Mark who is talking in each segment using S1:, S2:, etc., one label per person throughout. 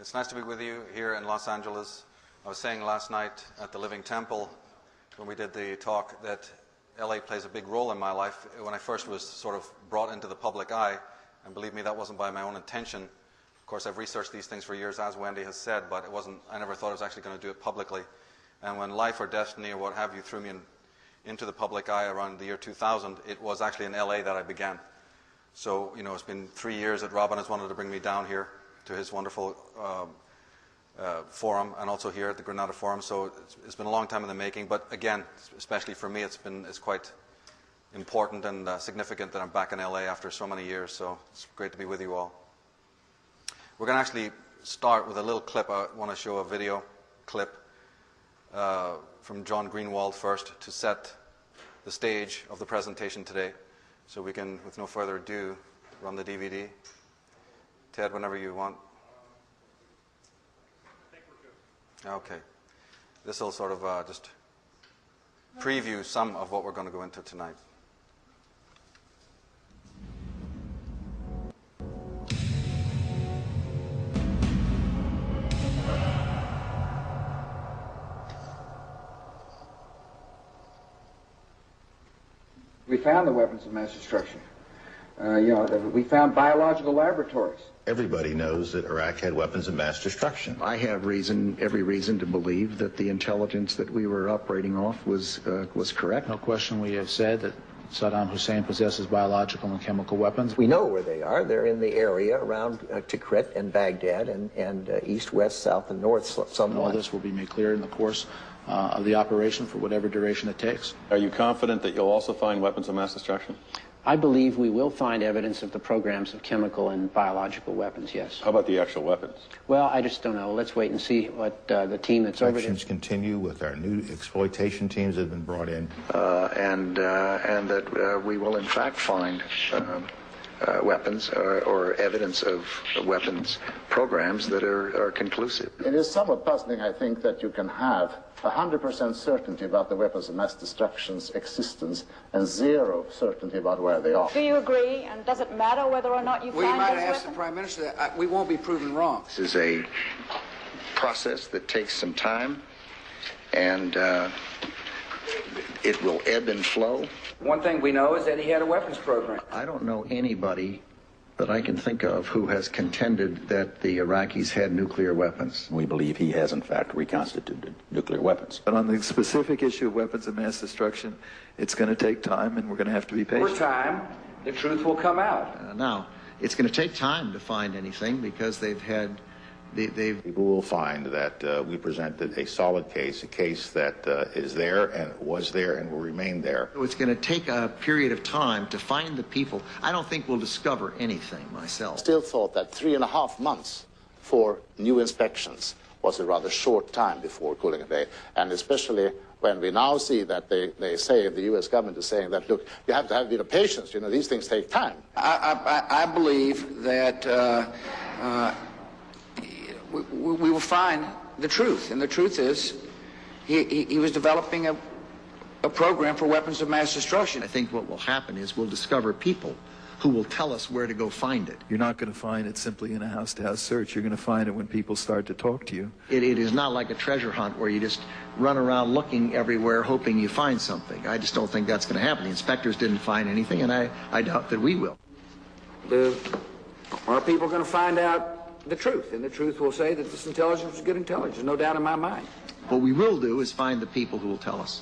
S1: It's nice to be with you here in Los Angeles. I was saying last night at the Living Temple when we did the talk that LA plays a big role in my life. When I first was sort of brought into the public eye, and believe me, that wasn't by my own intention. Of course, I've researched these things for years, as Wendy has said, but I never thought I was actually going to do it publicly. And when life or destiny or what have you threw me into the public eye around the year 2000, it was actually in LA that I began. So, you know, it's been 3 years that Robin has wanted to bring me down here to his wonderful forum, and also here at the Granada Forum. So it's been a long time in the making, but again, especially for me, it's quite important and significant that I'm back in LA after so many years. So it's great to be with you all. We're going to actually start with a little clip. I want to show a video clip from John Greenwald first to set the stage of the presentation today. So we can, with no further ado, run the DVD. Ted, whenever you want.
S2: I think we're good.
S1: Okay. This will sort of just preview some of what we're going to go into tonight.
S3: We found the weapons of mass destruction. We found biological laboratories.
S4: Everybody knows that Iraq had weapons of mass destruction.
S5: I have every reason to believe that the intelligence that we were operating off was correct.
S6: No question we have said that Saddam Hussein possesses biological and chemical weapons.
S7: We know where they are. They're in the area around Tikrit and Baghdad and east, west, south, and north somewhat.
S6: All this will be made clear in the course of the operation for whatever duration it takes.
S8: Are you confident that you'll also find weapons of mass destruction?
S9: I believe we will find evidence of the programs of chemical and biological weapons, yes.
S8: How about the actual weapons?
S9: Well, I just don't know. Let's wait and see what the team that's over there...
S4: Actions continue with our new exploitation teams that have been brought in.
S5: And that we will in fact find weapons or evidence of weapons programs that are conclusive.
S10: It is somewhat puzzling, I think, that you can have 100% certainty about the weapons of mass destruction's existence and zero certainty about where they are.
S11: Do you agree? And does it matter whether or not you find those weapons?
S3: We might ask the Prime Minister that. We won't be proven wrong.
S5: This is a process that takes some time, and it will ebb and flow.
S3: One thing we know is that he had a weapons program.
S5: I don't know anybody that I can think of who has contended that the Iraqis had nuclear weapons.
S8: We believe he has, in fact, reconstituted nuclear weapons.
S12: But on the specific issue of weapons of mass destruction, it's going to take time, and we're going to have to be patient.
S3: Over time, the truth will come out.
S5: Now, it's going to take time to find anything because
S4: People will find that we presented a solid case, a case that is there and was there and will remain there.
S5: It's going to take a period of time to find the people. I don't think we'll discover anything myself.
S10: Still thought that 3.5 months for new inspections was a rather short time before Cooling Bay, and especially when we now see that they say, the U.S. government is saying that, look, you have to have a bit of patience, you know, these things take time.
S3: I believe that we will find the truth, and the truth is he was developing a program for weapons of mass destruction.
S5: I think what will happen is we'll discover people who will tell us where to go find it.
S12: You're not going to find it simply in a house-to-house search. You're going to find it when people start to talk to you.
S5: It is not like a treasure hunt where you just run around looking everywhere hoping you find something. I just don't think that's going to happen. The inspectors didn't find anything, and I doubt that we will.
S3: Are people going to find out the truth? And the truth will say that this intelligence was good intelligence, no doubt in my mind.
S5: What we will do is find the people who will tell us.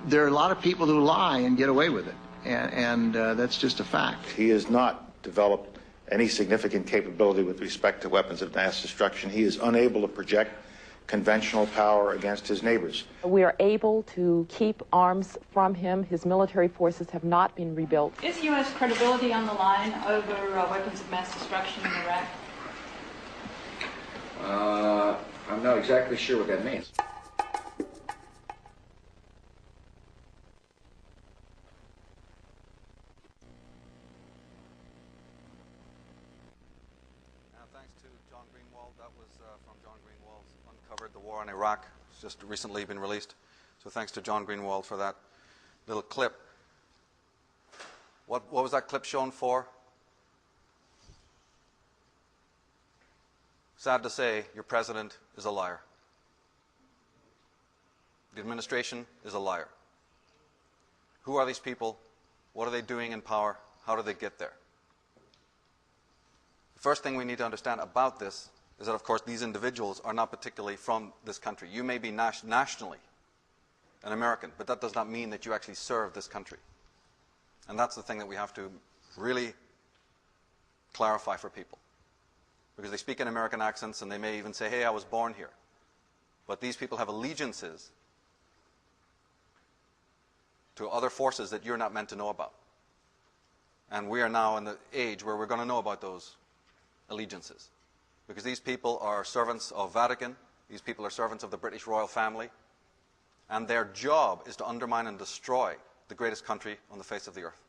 S5: There are a lot of people who lie and get away with it, and that's just a fact.
S4: He has not developed any significant capability with respect to weapons of mass destruction. He is unable to project conventional power against his neighbors.
S13: We are able to keep arms from him. His military forces have not been rebuilt.
S11: Is U.S. credibility on the line over weapons of mass destruction in Iraq?
S3: I'm not exactly sure what that means.
S1: Thanks to John Greenwald. That was from John Greenwald's Uncovered the War in Iraq. It's just recently been released. So thanks to John Greenwald for that little clip. What was that clip shown for? Sad to say, your president is a liar. The administration is a liar. Who are these people? What are they doing in power? How do they get there? The first thing we need to understand about this is that, of course, these individuals are not particularly from this country. You may be nationally an American, but that does not mean that you actually serve this country. And that's the thing that we have to really clarify for people. Because they speak in American accents and they may even say, hey, I was born here. But these people have allegiances to other forces that you're not meant to know about. And we are now in the age where we're going to know about those allegiances. Because these people are servants of Vatican, these people are servants of the British royal family, and their job is to undermine and destroy the greatest country on the face of the earth.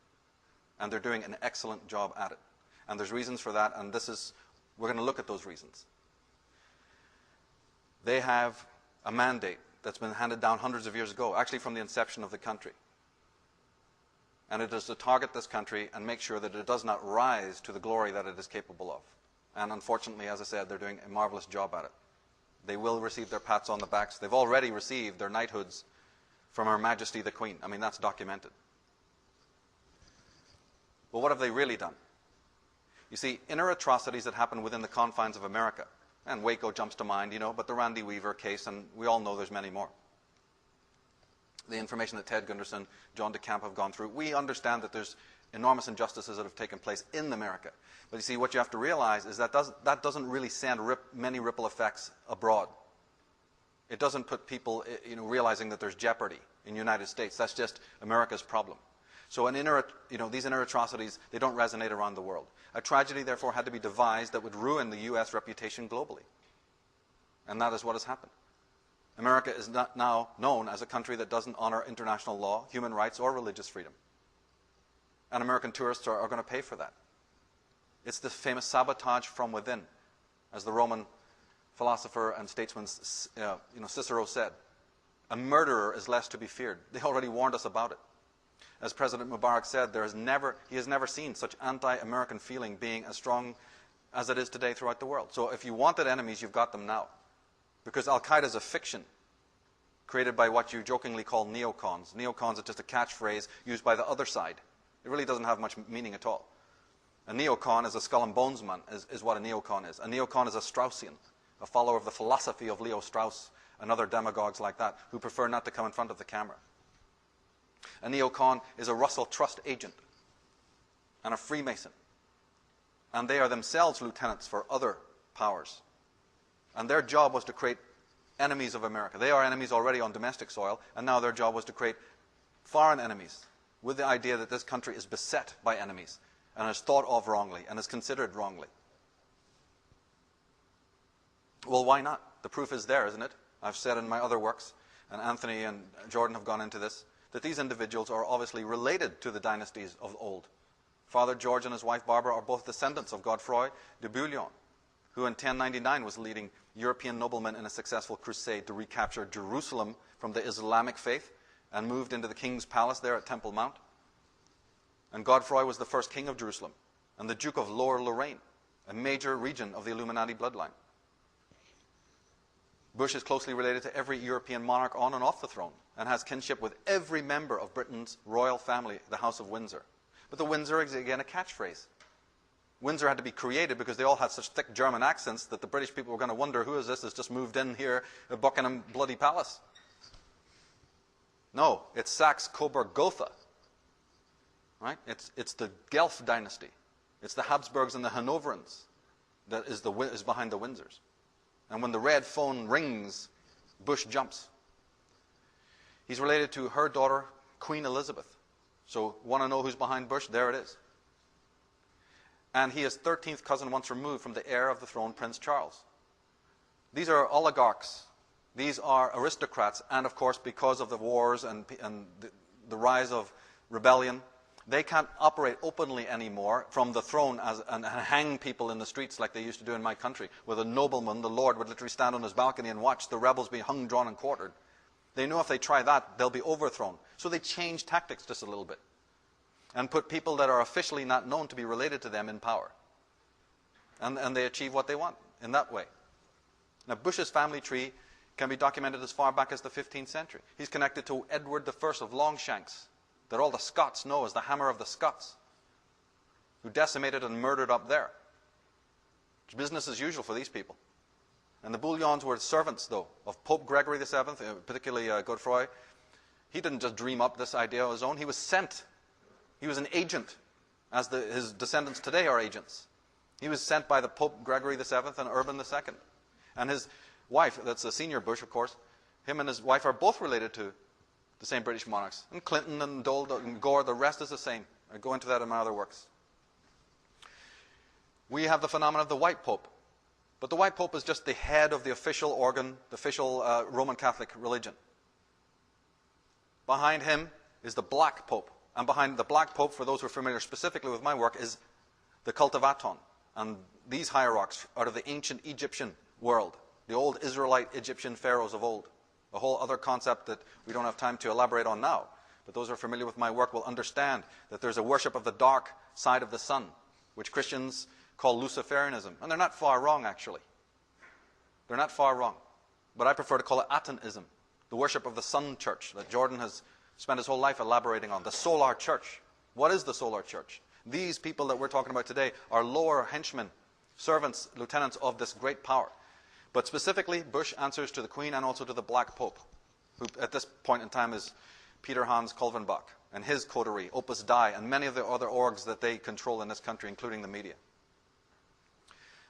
S1: And they're doing an excellent job at it. And there's reasons for that, and we're going to look at those reasons. They have a mandate that's been handed down hundreds of years ago, actually from the inception of the country. And it is to target this country and make sure that it does not rise to the glory that it is capable of. And unfortunately, as I said, they're doing a marvelous job at it. They will receive their pats on the backs. They've already received their knighthoods from Her Majesty the Queen. I mean, that's documented. But what have they really done? You see, inner atrocities that happen within the confines of America, and Waco jumps to mind, you know, but the Randy Weaver case, and we all know there's many more. The information that Ted Gunderson, John DeCamp have gone through, we understand that there's enormous injustices that have taken place in America. But you see, what you have to realize is that doesn't really send many ripple effects abroad. It doesn't put people, realizing that there's jeopardy in the United States. That's just America's problem. So these inner atrocities, they don't resonate around the world. A tragedy, therefore, had to be devised that would ruin the U.S. reputation globally. And that is what has happened. America is not now known as a country that doesn't honor international law, human rights, or religious freedom. And American tourists are going to pay for that. It's the famous sabotage from within, as the Roman philosopher and statesman Cicero said. A murderer is less to be feared. They already warned us about it. As President Mubarak said, he has never seen such anti-American feeling being as strong as it is today throughout the world. So if you wanted enemies, you've got them now. Because Al-Qaeda is a fiction created by what you jokingly call neocons. Neocons are just a catchphrase used by the other side. It really doesn't have much meaning at all. A neocon is a skull and bones man, is what a neocon is. A neocon is a Straussian, a follower of the philosophy of Leo Strauss and other demagogues like that who prefer not to come in front of the camera. A neocon is a Russell Trust agent and a Freemason. And they are themselves lieutenants for other powers. And their job was to create enemies of America. They are enemies already on domestic soil, and now their job was to create foreign enemies with the idea that this country is beset by enemies and is thought of wrongly and is considered wrongly. Well, why not? The proof is there, isn't it? I've said in my other works, and Anthony and Jordan have gone into this, that these individuals are obviously related to the dynasties of old. Father George and his wife Barbara are both descendants of Godefroy de Bouillon, who in 1099 was leading European noblemen in a successful crusade to recapture Jerusalem from the Islamic faith and moved into the king's palace there at Temple Mount. And Godefroy was the first king of Jerusalem and the Duke of Lower Lorraine, a major region of the Illuminati bloodline. Bush is closely related to every European monarch on and off the throne and has kinship with every member of Britain's royal family, the House of Windsor. But the Windsor is again a catchphrase. Windsor had to be created because they all had such thick German accents that the British people were going to wonder, who is this that's just moved in here at Buckingham bloody palace? No, it's Saxe-Coburg-Gotha. Right? It's the Guelph dynasty. It's the Habsburgs and the Hanoverians that is behind the Windsors. And when the red phone rings, Bush jumps. He's related to her daughter, Queen Elizabeth. So, want to know who's behind Bush? There it is. And he is 13th cousin once removed from the heir of the throne, Prince Charles. These are oligarchs. These are aristocrats. And of course, because of the wars and the rise of rebellion, they can't operate openly anymore from the throne and hang people in the streets like they used to do in my country, where the nobleman, the lord, would literally stand on his balcony and watch the rebels be hung, drawn, and quartered. They know if they try that, they'll be overthrown. So they change tactics just a little bit and put people that are officially not known to be related to them in power. And they achieve what they want in that way. Now, Bush's family tree can be documented as far back as the 15th century. He's connected to Edward I of Longshanks, that all the Scots know as the Hammer of the Scots, who decimated and murdered up there. It's business as usual for these people. And the Bouillons were servants, though, of Pope Gregory VII, particularly Godefroy. He didn't just dream up this idea on his own. He was sent. He was an agent, as his descendants today are agents. He was sent by the Pope Gregory VII and Urban II. And his wife, that's the senior Bush, of course, him and his wife are both related to the same British monarchs. And Clinton and Dole and Gore, the rest is the same. I go into that in my other works. We have the phenomenon of the White Pope. But the White Pope is just the head of the official organ, the official Roman Catholic religion. Behind him is the Black Pope. And behind the Black Pope, for those who are familiar specifically with my work, is the cult of Aton. And these hierarchs out of the ancient Egyptian world, the old Israelite Egyptian pharaohs of old. A whole other concept that we don't have time to elaborate on now. But those who are familiar with my work will understand that there's a worship of the dark side of the sun, which Christians call Luciferianism. And they're not far wrong, actually. They're not far wrong. But I prefer to call it Atonism, the worship of the sun church that Jordan has spent his whole life elaborating on, the solar church. What is the solar church? These people that we're talking about today are lower henchmen, servants, lieutenants of this great power. But specifically, Bush answers to the Queen and also to the Black Pope, who at this point in time is Peter Hans Kolvenbach and his coterie, Opus Dei, and many of the other orgs that they control in this country, including the media.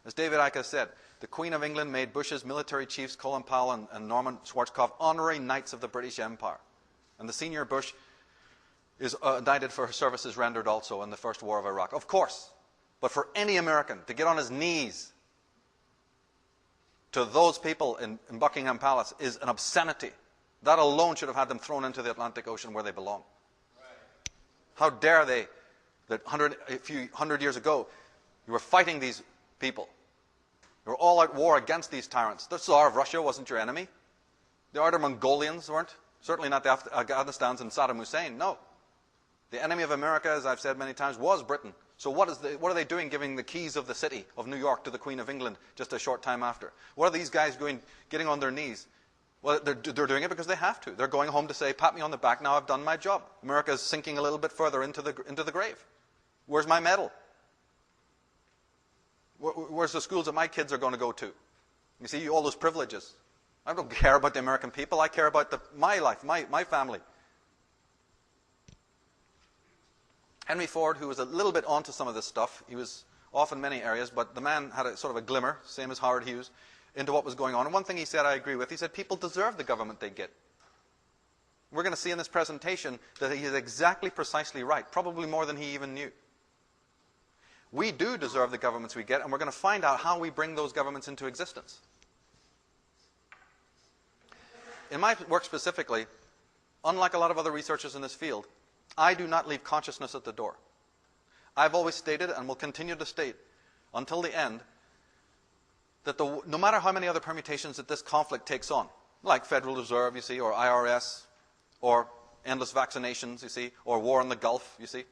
S1: As David Icke said, the Queen of England made Bush's military chiefs, Colin Powell and Norman Schwarzkopf, honorary knights of the British Empire. And the senior Bush is indicted for her services rendered also in the First War of Iraq. Of course. But for any American to get on his knees to those people in Buckingham Palace is an obscenity. That alone should have had them thrown into the Atlantic Ocean where they belong. How dare they, that a few hundred years ago, you were fighting these people. You were all out war against these tyrants. The Tsar of Russia wasn't your enemy. The Outer Mongolians weren't. Certainly not the Afghanistans and Saddam Hussein. No. The enemy of America, as I've said many times, was Britain. So what are they doing giving the keys of the city of New York to the Queen of England just a short time after? What are these guys doing, getting on their knees? Well, they're doing it because they have to. They're going home to say, pat me on the back, now I've done my job. America's sinking a little bit further into the grave. Where's my medal? Where's the schools that my kids are going to go to? You see, all those privileges. I don't care about the American people. I care about my life, my family. Henry Ford, who was a little bit onto some of this stuff, he was off in many areas, but the man had a sort of a glimmer, same as Howard Hughes, into what was going on. And one thing he said I agree with, he said people deserve the government they get. We're going to see in this presentation that he is exactly precisely right, probably more than he even knew. We do deserve the governments we get, and we're going to find out how we bring those governments into existence. In my work specifically, unlike a lot of other researchers in this field, I do not leave consciousness at the door. I've always stated, and will continue to state until the end, that no matter how many other permutations that this conflict takes on, like Federal Reserve, you see, or IRS, or endless vaccinations, you see, or war in the Gulf, you see,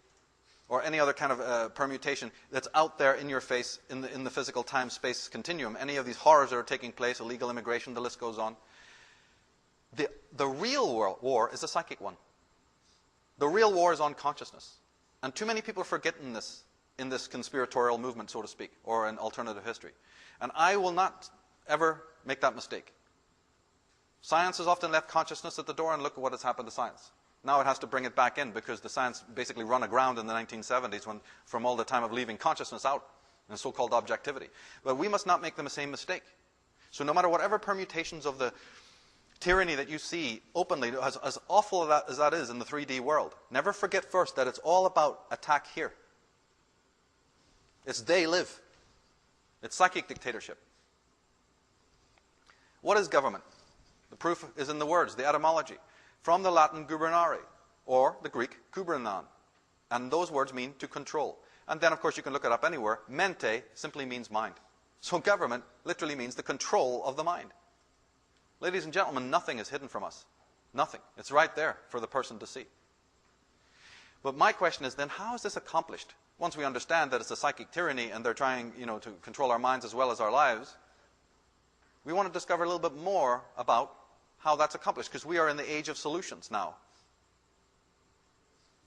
S1: or any other kind of permutation that's out there in your face in the physical time-space continuum, any of these horrors that are taking place, illegal immigration, the list goes on. The real war is a psychic one. The real war is on consciousness. And too many people are forgetting this in this conspiratorial movement, so to speak, or in alternative history. And I will not ever make that mistake. Science has often left consciousness at the door, and look at what has happened to science. Now it has to bring it back in because the science basically run aground in the 1970s from all the time of leaving consciousness out and so-called objectivity. But we must not make the same mistake. So no matter whatever permutations of the tyranny that you see openly, as awful as that is in the 3D world, never forget first that it's all about attack here. It's they live. It's psychic dictatorship. What is government? The proof is in the words, the etymology. From the Latin gubernare, or the Greek gubernan. And those words mean to control. And then, of course, you can look it up anywhere. Mente simply means mind. So government literally means the control of the mind. Ladies and gentlemen, nothing is hidden from us. Nothing. It's right there for the person to see. But my question is then, how is this accomplished? Once we understand that it's a psychic tyranny and they're trying, to control our minds as well as our lives, We want to discover a little bit more about how that's accomplished, because we are in the age of solutions now.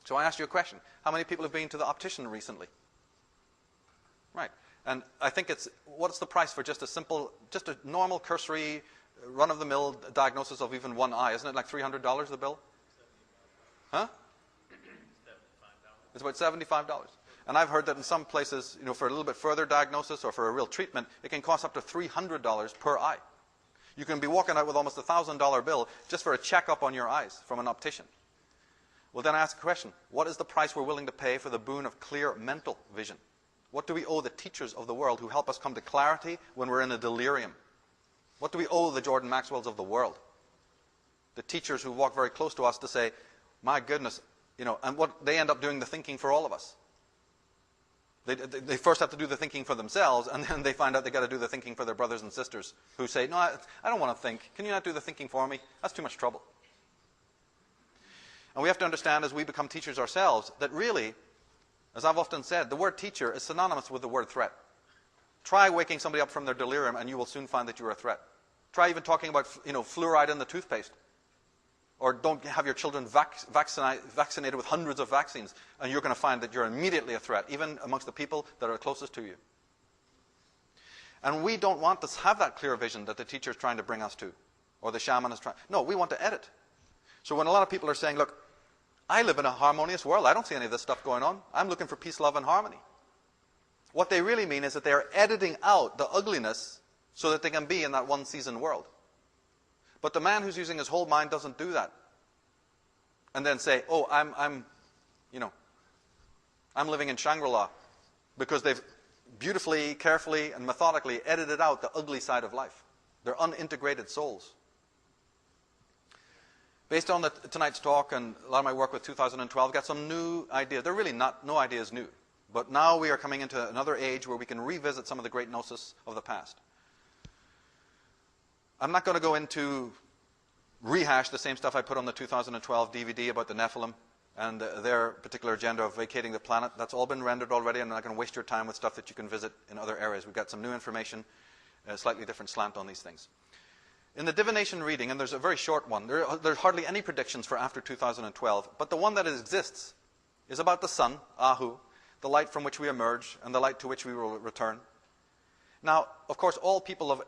S1: So I asked you a question. How many people have been to the optician recently? Right. And I think what's the price for just a normal cursory, run-of-the-mill diagnosis of even one eye? Isn't it like $300, the bill? Huh? It's about $75. And I've heard that in some places, for a little bit further diagnosis or for a real treatment, it can cost up to $300 per eye. You can be walking out with almost a $1,000 bill just for a checkup on your eyes from an optician. Well, then I ask a question. What is the price we're willing to pay for the boon of clear mental vision? What do we owe the teachers of the world who help us come to clarity when we're in a delirium? What do we owe the Jordan Maxwells of the world? The teachers who walk very close to us to say, my goodness, and what they end up doing the thinking for all of us. They first have to do the thinking for themselves, and then they find out they got to do the thinking for their brothers and sisters who say, no, I don't want to think. Can you not do the thinking for me? That's too much trouble. And we have to understand as we become teachers ourselves that really, as I've often said, the word teacher is synonymous with the word threat. Try waking somebody up from their delirium and you will soon find that you're a threat. Try even talking about fluoride in the toothpaste. Or don't have your children vaccinated with hundreds of vaccines, and you're going to find that you're immediately a threat, even amongst the people that are closest to you. And we don't want to have that clear vision that the teacher is trying to bring us to, or the shaman is trying. No, we want to edit. So when a lot of people are saying, look, I live in a harmonious world, I don't see any of this stuff going on, I'm looking for peace, love, and harmony. What they really mean is that they're editing out the ugliness so that they can be in that one-season world. But the man who's using his whole mind doesn't do that. And then say, oh, I'm living in Shangri-La, because they've beautifully, carefully, and methodically edited out the ugly side of life. They're unintegrated souls. Based on tonight's talk and a lot of my work with 2012, I've got some new ideas. They're really no ideas new. But now we are coming into another age where we can revisit some of the great gnosis of the past. I'm not going to go into rehash the same stuff I put on the 2012 DVD about the Nephilim and their particular agenda of vacating the planet. That's all been rendered already. I'm not going to waste your time with stuff that you can visit in other areas. We've got some new information, a slightly different slant on these things. In the divination reading, and there's a very short one, there's hardly any predictions for after 2012, but the one that exists is about the sun, Ahu, the light from which we emerge, and the light to which we will return. Now, of course, all people of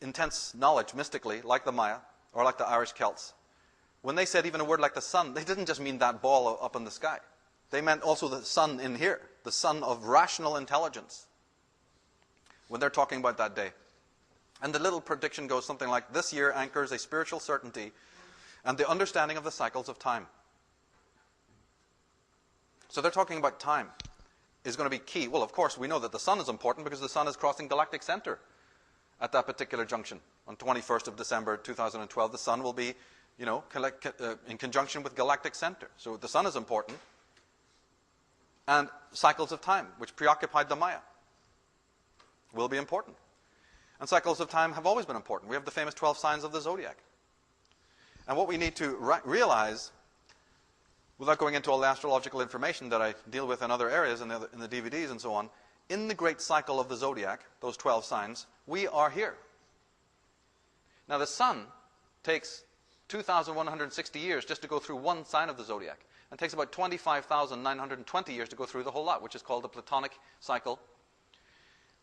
S1: intense knowledge mystically, like the Maya, or like the Irish Celts, when they said even a word like the sun, they didn't just mean that ball up in the sky. They meant also the sun in here, the sun of rational intelligence, when they're talking about that day. And the little prediction goes something like, this year anchors a spiritual certainty and the understanding of the cycles of time. So they're talking about time is going to be key. Well, of course, we know that the sun is important because the sun is crossing galactic center at that particular junction. On 21st of December 2012, the sun will be, in conjunction with galactic center. So the sun is important. And cycles of time, which preoccupied the Maya, will be important. And cycles of time have always been important. We have the famous 12 signs of the zodiac. And what we need to realize, without going into all the astrological information that I deal with in other areas, in the DVDs and so on, in the great cycle of the zodiac, those 12 signs, we are here. Now the sun takes 2,160 years just to go through one sign of the zodiac. And it takes about 25,920 years to go through the whole lot, which is called the Platonic cycle.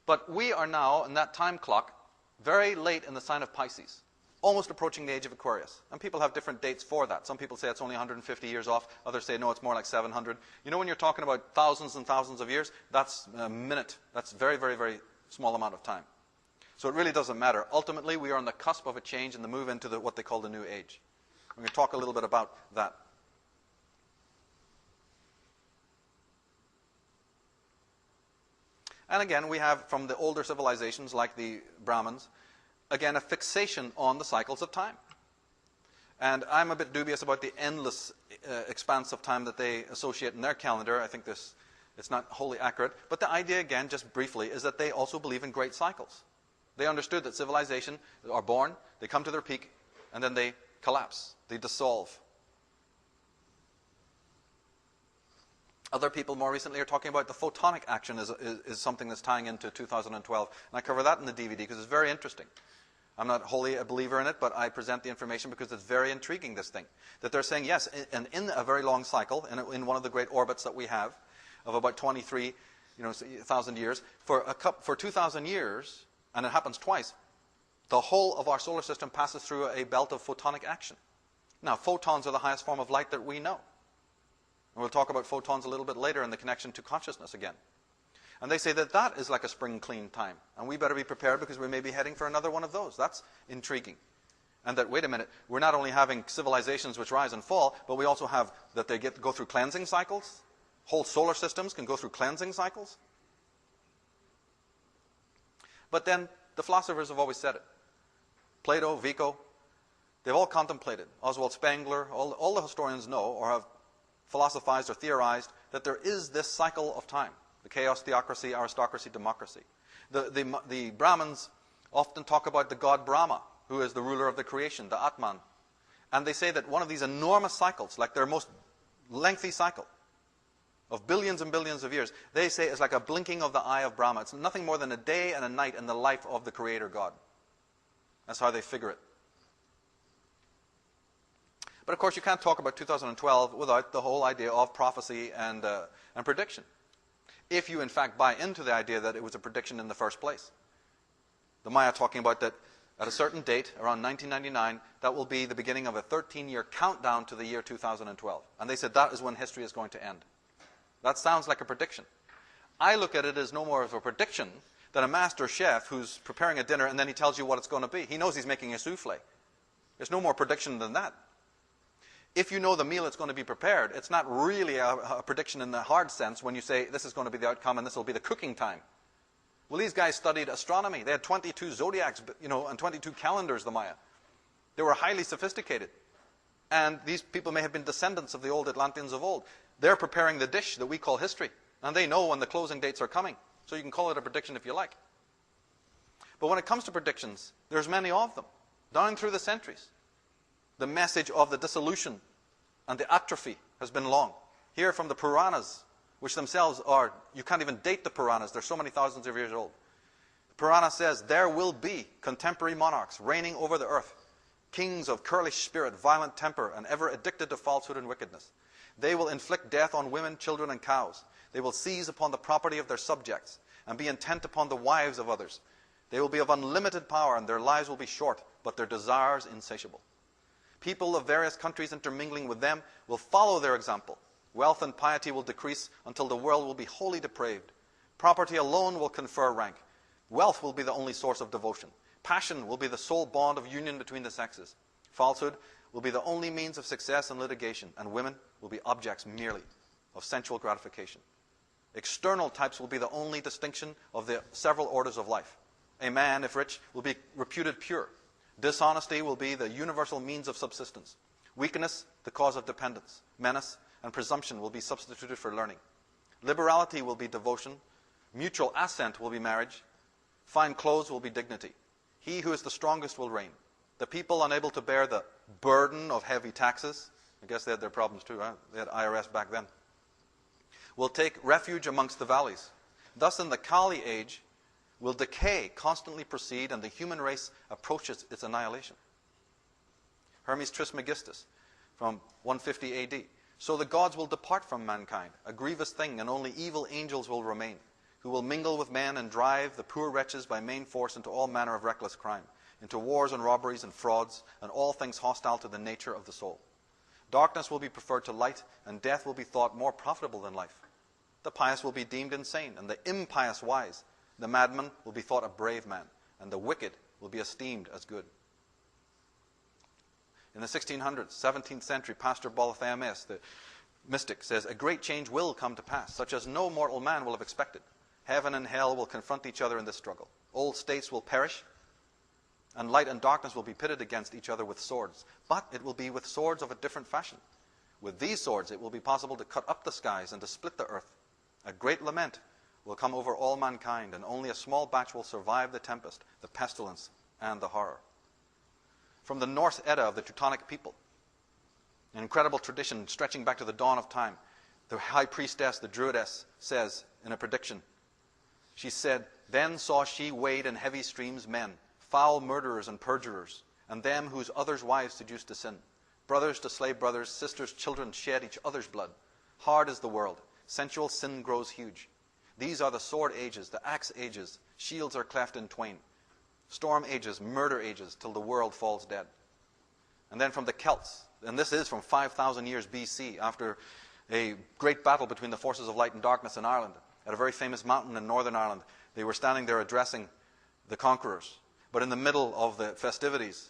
S1: But we are now, in that time clock, very late in the sign of Pisces, almost approaching the age of Aquarius. And people have different dates for that. Some people say it's only 150 years off. Others say, no, it's more like 700. When you're talking about thousands and thousands of years, that's a minute. That's a very, very, very small amount of time. So it really doesn't matter. Ultimately, we are on the cusp of a change and the move into what they call the New Age. We're going to talk a little bit about that. And again, we have from the older civilizations like the Brahmins, again, a fixation on the cycles of time. And I'm a bit dubious about the endless expanse of time that they associate in their calendar. I think it's not wholly accurate. But the idea, again, just briefly, is that they also believe in great cycles. They understood that civilization are born, they come to their peak, and then they collapse, they dissolve. Other people more recently are talking about the photonic action is something that's tying into 2012. And I cover that in the DVD because it's very interesting. I'm not wholly a believer in it, but I present the information because it's very intriguing, this thing. That they're saying, yes, in a very long cycle, in one of the great orbits that we have, of about 23,000 years, for 2,000 years, and it happens twice, the whole of our solar system passes through a belt of photonic action. Now, photons are the highest form of light that we know. And we'll talk about photons a little bit later in the connection to consciousness again. And they say that that is like a spring clean time. And we better be prepared because we may be heading for another one of those. That's intriguing. And that, wait a minute, we're not only having civilizations which rise and fall, but we also have that they go through cleansing cycles. Whole solar systems can go through cleansing cycles. But then the philosophers have always said it. Plato, Vico, they've all contemplated. Oswald Spengler, all the historians know or have philosophized or theorized that there is this cycle of time. The chaos, theocracy, aristocracy, democracy. The Brahmins often talk about the god Brahma, who is the ruler of the creation, the Atman. And they say that one of these enormous cycles, like their most lengthy cycle of billions and billions of years, they say is like a blinking of the eye of Brahma. It's nothing more than a day and a night in the life of the creator God. That's how they figure it. But of course, you can't talk about 2012 without the whole idea of prophecy and prediction. If you, in fact, buy into the idea that it was a prediction in the first place. The Maya talking about that at a certain date, around 1999, that will be the beginning of a 13-year countdown to the year 2012. And they said that is when history is going to end. That sounds like a prediction. I look at it as no more of a prediction than a master chef who's preparing a dinner and then he tells you what it's going to be. He knows he's making a souffle. There's no more prediction than that. If you know the meal that's going to be prepared, it's not really a prediction in the hard sense when you say this is going to be the outcome and this will be the cooking time. Well, these guys studied astronomy. They had 22 zodiacs, and 22 calendars, the Maya. They were highly sophisticated. And these people may have been descendants of the old Atlanteans of old. They're preparing the dish that we call history. And they know when the closing dates are coming. So you can call it a prediction if you like. But when it comes to predictions, there's many of them, down through the centuries. The message of the dissolution and the atrophy has been long. Here from the Puranas, which themselves are, you can't even date the Puranas, they're so many thousands of years old. The Purana says, there will be contemporary monarchs reigning over the earth, kings of curlish spirit, violent temper, and ever addicted to falsehood and wickedness. They will inflict death on women, children, and cows. They will seize upon the property of their subjects, and be intent upon the wives of others. They will be of unlimited power, and their lives will be short, but their desires insatiable. People of various countries intermingling with them will follow their example. Wealth and piety will decrease until the world will be wholly depraved. Property alone will confer rank. Wealth will be the only source of devotion. Passion will be the sole bond of union between the sexes. Falsehood will be the only means of success in litigation, and women will be objects merely of sensual gratification. External types will be the only distinction of the several orders of life. A man, if rich, will be reputed pure. Dishonesty will be the universal means of subsistence. Weakness, the cause of dependence. Menace and presumption will be substituted for learning. Liberality will be devotion. Mutual assent will be marriage. Fine clothes will be dignity. He who is the strongest will reign. The people unable to bear the burden of heavy taxes, I guess they had their problems too, huh? They had IRS back then, will take refuge amongst the valleys. Thus in the Kali age, will decay constantly proceed, and the human race approaches its annihilation. Hermes Trismegistus, from 150 AD. So the gods will depart from mankind, a grievous thing, and only evil angels will remain, who will mingle with men and drive the poor wretches by main force into all manner of reckless crime, into wars and robberies and frauds, and all things hostile to the nature of the soul. Darkness will be preferred to light, and death will be thought more profitable than life. The pious will be deemed insane, and the impious wise. The madman will be thought a brave man, and the wicked will be esteemed as good. In the 1600s, 17th century, Pastor Bartholomeus, the mystic, says, a great change will come to pass, such as no mortal man will have expected. Heaven and hell will confront each other in this struggle. Old states will perish, and light and darkness will be pitted against each other with swords. But it will be with swords of a different fashion. With these swords, it will be possible to cut up the skies and to split the earth. A great lament will come over all mankind, and only a small batch will survive the tempest, the pestilence, and the horror. From the Norse Edda of the Teutonic people, an incredible tradition stretching back to the dawn of time, the high priestess, the druidess, says in a prediction, she said, "Then saw she wade in heavy streams men, foul murderers and perjurers, and them whose others' wives seduce to sin. Brothers to slay brothers, sisters, children shed each other's blood. Hard is the world, sensual sin grows huge. These are the sword ages, the axe ages, shields are cleft in twain. Storm ages, murder ages, till the world falls dead." And then from the Celts, and this is from 5,000 years BC, after a great battle between the forces of light and darkness in Ireland, at a very famous mountain in Northern Ireland, they were standing there addressing the conquerors. But in the middle of the festivities,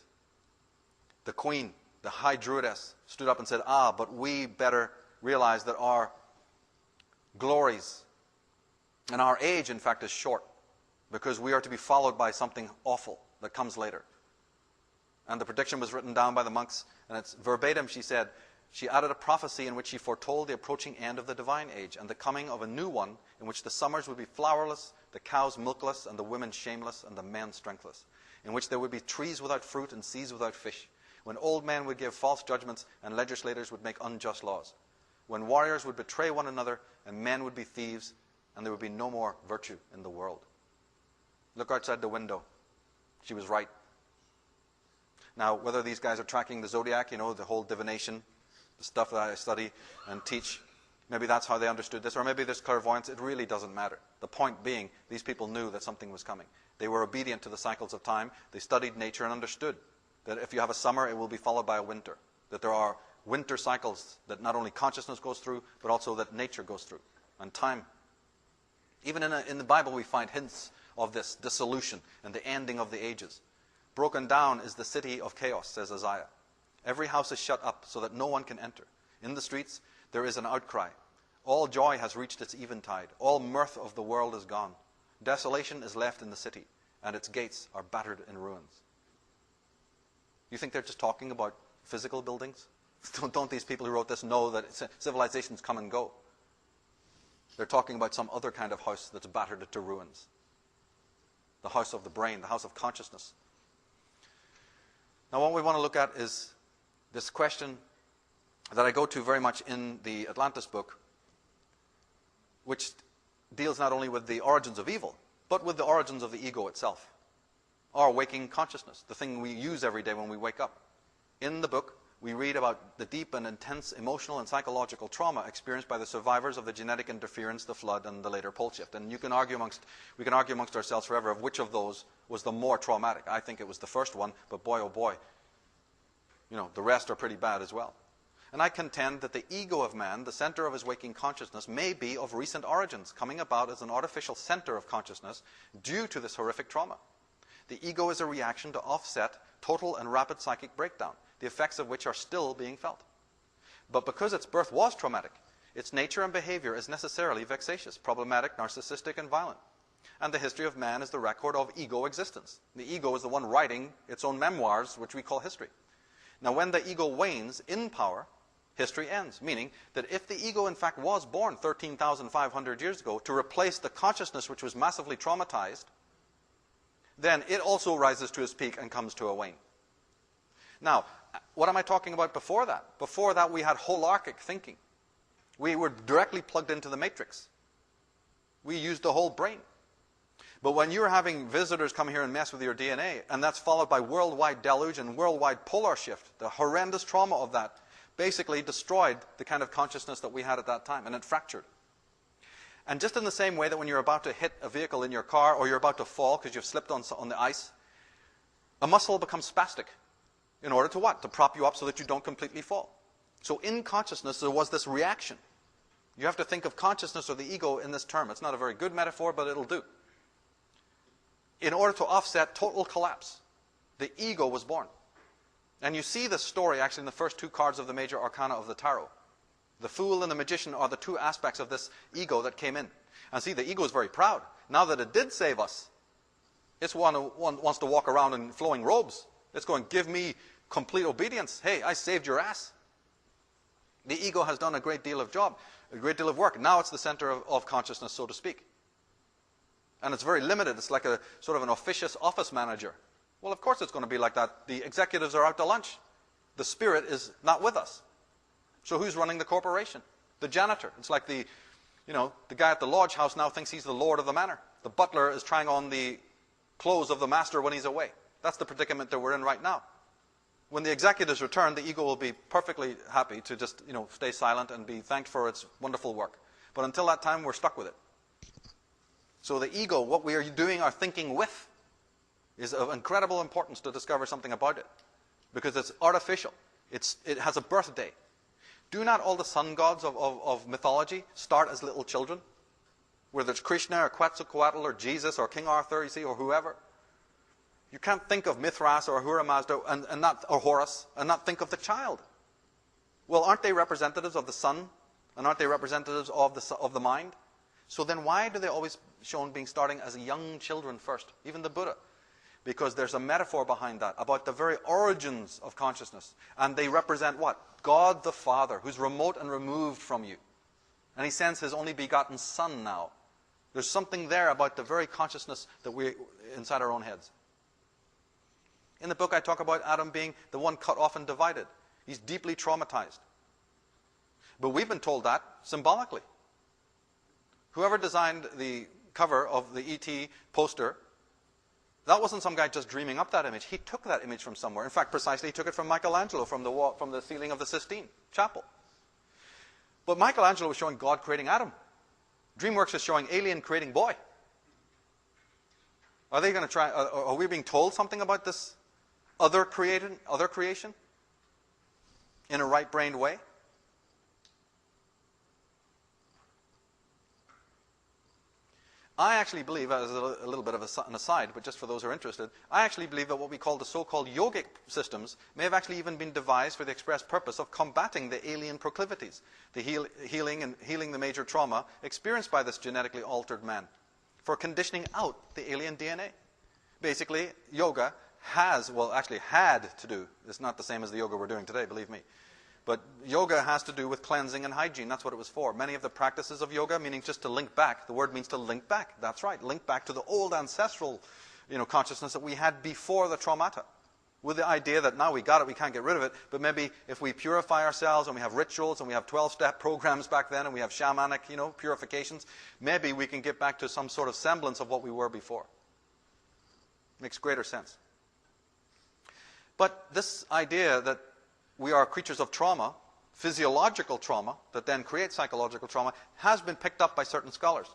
S1: the queen, the high druidess, stood up and said, but we better realize that our glories and our age, in fact, is short, because we are to be followed by something awful that comes later. And the prediction was written down by the monks, and it's verbatim. She said, she added a prophecy in which she foretold the approaching end of the divine age and the coming of a new one in which the summers would be flowerless, the cows milkless, and the women shameless, and the men strengthless, in which there would be trees without fruit and seas without fish, when old men would give false judgments and legislators would make unjust laws, when warriors would betray one another and men would be thieves, and there would be no more virtue in the world. Look outside the window. She was right. Now, whether these guys are tracking the zodiac, the whole divination, the stuff that I study and teach, maybe that's how they understood this, or maybe there's clairvoyance, it really doesn't matter. The point being, these people knew that something was coming. They were obedient to the cycles of time. They studied nature and understood that if you have a summer, it will be followed by a winter. That there are winter cycles that not only consciousness goes through, but also that nature goes through, and time. Even in the Bible, we find hints of this dissolution and the ending of the ages. Broken down is the city of chaos, says Isaiah. Every house is shut up so that no one can enter. In the streets, there is an outcry. All joy has reached its eventide. All mirth of the world is gone. Desolation is left in the city, and its gates are battered in ruins. You think they're just talking about physical buildings? Don't these people who wrote this know that civilizations come and go? They're talking about some other kind of house that's battered to ruins. The house of the brain, the house of consciousness. Now what we want to look at is this question that I go to very much in the Atlantis book, which deals not only with the origins of evil, but with the origins of the ego itself. Our waking consciousness, the thing we use every day when we wake up. In the book, we read about the deep and intense emotional and psychological trauma experienced by the survivors of the genetic interference, the flood, and the later pole shift. And we can argue amongst ourselves forever of which of those was the more traumatic. I think it was the first one, but boy, oh boy, the rest are pretty bad as well. And I contend that the ego of man, the center of his waking consciousness, may be of recent origins, coming about as an artificial center of consciousness due to this horrific trauma. The ego is a reaction to offset total and rapid psychic breakdown, the effects of which are still being felt. But because its birth was traumatic, its nature and behavior is necessarily vexatious, problematic, narcissistic, and violent. And the history of man is the record of ego existence. The ego is the one writing its own memoirs, which we call history. Now, when the ego wanes in power, history ends, meaning that if the ego in fact was born 13,500 years ago to replace the consciousness which was massively traumatized, then it also rises to its peak and comes to a wane. Now, what am I talking about before that? Before that, we had holarchic thinking. We were directly plugged into the matrix. We used the whole brain. But when you're having visitors come here and mess with your DNA, and that's followed by worldwide deluge and worldwide polar shift, the horrendous trauma of that basically destroyed the kind of consciousness that we had at that time, and it fractured. And just in the same way that when you're about to hit a vehicle in your car, or you're about to fall because you've slipped on the ice, a muscle becomes spastic. In order to what? To prop you up so that you don't completely fall. So in consciousness, there was this reaction. You have to think of consciousness or the ego in this term. It's not a very good metaphor, but it'll do. In order to offset total collapse, the ego was born. And you see this story actually in the first two cards of the major arcana of the tarot. The fool and the magician are the two aspects of this ego that came in. And see, the ego is very proud. Now that it did save us, it's one who wants to walk around in flowing robes. It's going, give me complete obedience. Hey, I saved your ass. The ego has done a great deal of job, a great deal of work. Now it's the center of consciousness, so to speak. And it's very limited. It's like a sort of an officious office manager. Well, of course it's going to be like that. The executives are out to lunch. The spirit is not with us. So who's running the corporation? The janitor. It's like the guy at the lodge house now thinks he's the lord of the manor. The butler is trying on the clothes of the master when he's away. That's the predicament that we're in right now. When the executives return, the ego will be perfectly happy to just, stay silent and be thanked for its wonderful work. But until that time, we're stuck with it. So the ego, what we are doing our thinking with, is of incredible importance to discover something about it. Because it's artificial. It has a birthday. Do not all the sun gods of mythology start as little children? Whether it's Krishna or Quetzalcoatl or Jesus or King Arthur, you see, or whoever. You can't think of Mithras or Ahura Mazda or Horus and not think of the child. Well, aren't they representatives of the sun? And aren't they representatives of the mind? So then why do they always shown being starting as young children first? Even the Buddha. Because there's a metaphor behind that, about the very origins of consciousness. And they represent what? God the Father, who's remote and removed from you. And he sends his only begotten Son now. There's something there about the very consciousness that we're inside our own heads. In the book I talk about Adam being the one cut off and divided. He's deeply traumatized. But we've been told that symbolically. Whoever designed the cover of the E.T. poster, that wasn't some guy just dreaming up that image. He took that image from somewhere. In fact, precisely, he took it from Michelangelo, from the ceiling of the Sistine Chapel. But Michelangelo was showing God creating Adam. DreamWorks is showing Alien creating boy. Are they going to try? Are we being told something about this other creation in a right-brained way? I actually believe, as a little bit of an aside, but just for those who are interested, I actually believe that what we call the so-called yogic systems may have actually even been devised for the express purpose of combating the alien proclivities, the healing the major trauma experienced by this genetically altered man, for conditioning out the alien DNA. Basically, yoga had to do, it's not the same as the yoga we're doing today, believe me, but yoga has to do with cleansing and hygiene. That's what it was for. Many of the practices of yoga, meaning just to link back. The word means to link back. That's right. Link back to the old ancestral, consciousness that we had before the traumata. With the idea that now we got it, we can't get rid of it. But maybe if we purify ourselves and we have rituals and we have 12-step programs back then and we have shamanic, purifications, maybe we can get back to some sort of semblance of what we were before. Makes greater sense. But this idea that we are creatures of trauma, physiological trauma, that then creates psychological trauma, has been picked up by certain scholars.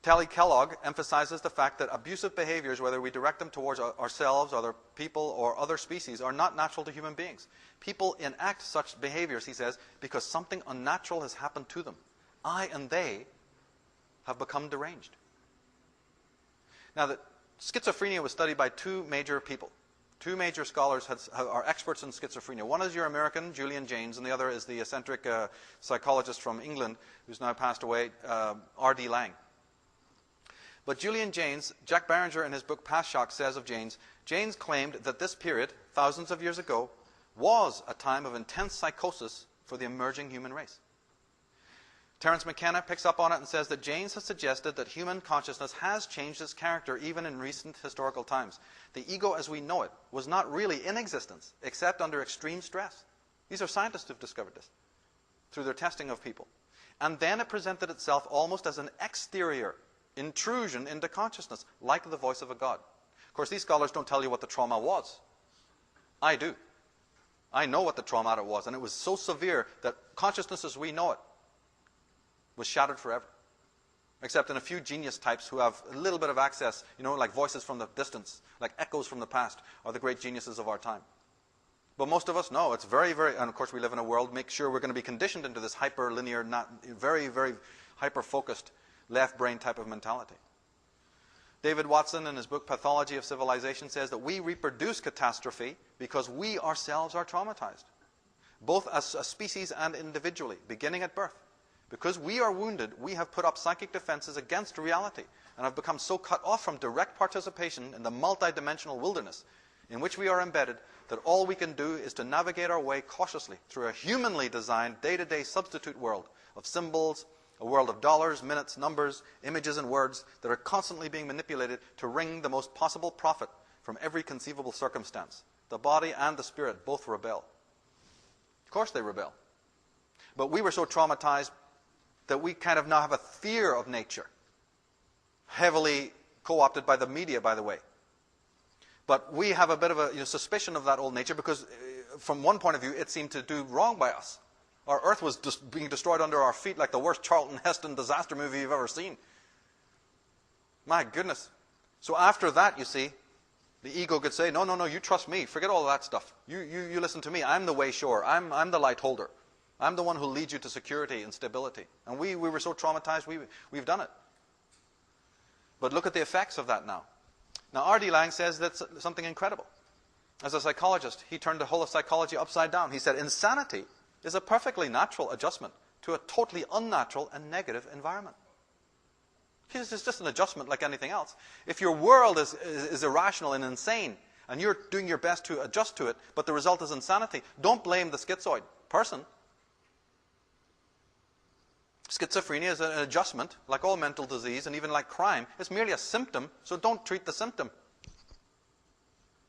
S1: Tally Kellogg emphasizes the fact that abusive behaviors, whether we direct them towards ourselves, other people, or other species, are not natural to human beings. People enact such behaviors, he says, because something unnatural has happened to them. I and they have become deranged. Now, that schizophrenia was studied by two major people. Two major scholars are experts in schizophrenia. One is your American, Julian Jaynes, and the other is the eccentric psychologist from England, who's now passed away, R.D. Laing. But Julian Jaynes, Jack Barringer in his book Past Shock says of Jaynes, Jaynes claimed that this period, thousands of years ago, was a time of intense psychosis for the emerging human race. Terence McKenna picks up on it and says that Jaynes has suggested that human consciousness has changed its character even in recent historical times. The ego as we know it was not really in existence except under extreme stress. These are scientists who've discovered this through their testing of people. And then it presented itself almost as an exterior intrusion into consciousness, like the voice of a god. Of course, these scholars don't tell you what the trauma was. I do. I know what the trauma was, and it was so severe that consciousness as we know it was shattered forever. Except in a few genius types who have a little bit of access, like voices from the distance, like echoes from the past, are the great geniuses of our time. But most of us know it's very, very, and of course we live in a world, make sure we're going to be conditioned into this hyper-linear, very, very hyper-focused left brain type of mentality. David Watson, in his book Pathology of Civilization, says that we reproduce catastrophe because we ourselves are traumatized, both as a species and individually, beginning at birth. Because we are wounded, we have put up psychic defenses against reality and have become so cut off from direct participation in the multidimensional wilderness in which we are embedded that all we can do is to navigate our way cautiously through a humanly designed day-to-day substitute world of symbols, a world of dollars, minutes, numbers, images, and words that are constantly being manipulated to wring the most possible profit from every conceivable circumstance. The body and the spirit both rebel. Of course they rebel. But we were so traumatized that we kind of now have a fear of nature, heavily co-opted by the media, by the way. But we have a bit of a suspicion of that old nature because from one point of view, it seemed to do wrong by us. Our earth was just being destroyed under our feet like the worst Charlton Heston disaster movie you've ever seen. My goodness. So after that, you see, the ego could say, no, no, no, you trust me. Forget all of that stuff. You listen to me. I'm the way shower. I'm the light holder. I'm the one who leads you to security and stability. And we were so traumatized, we've done it. But look at the effects of that now. Now, R.D. Laing says that's something incredible. As a psychologist, he turned the whole of psychology upside down. He said, insanity is a perfectly natural adjustment to a totally unnatural and negative environment. It's just an adjustment like anything else. If your world is irrational and insane, and you're doing your best to adjust to it, but the result is insanity, don't blame the schizoid person. Schizophrenia is an adjustment, like all mental disease, and even like crime. It's merely a symptom, so don't treat the symptom.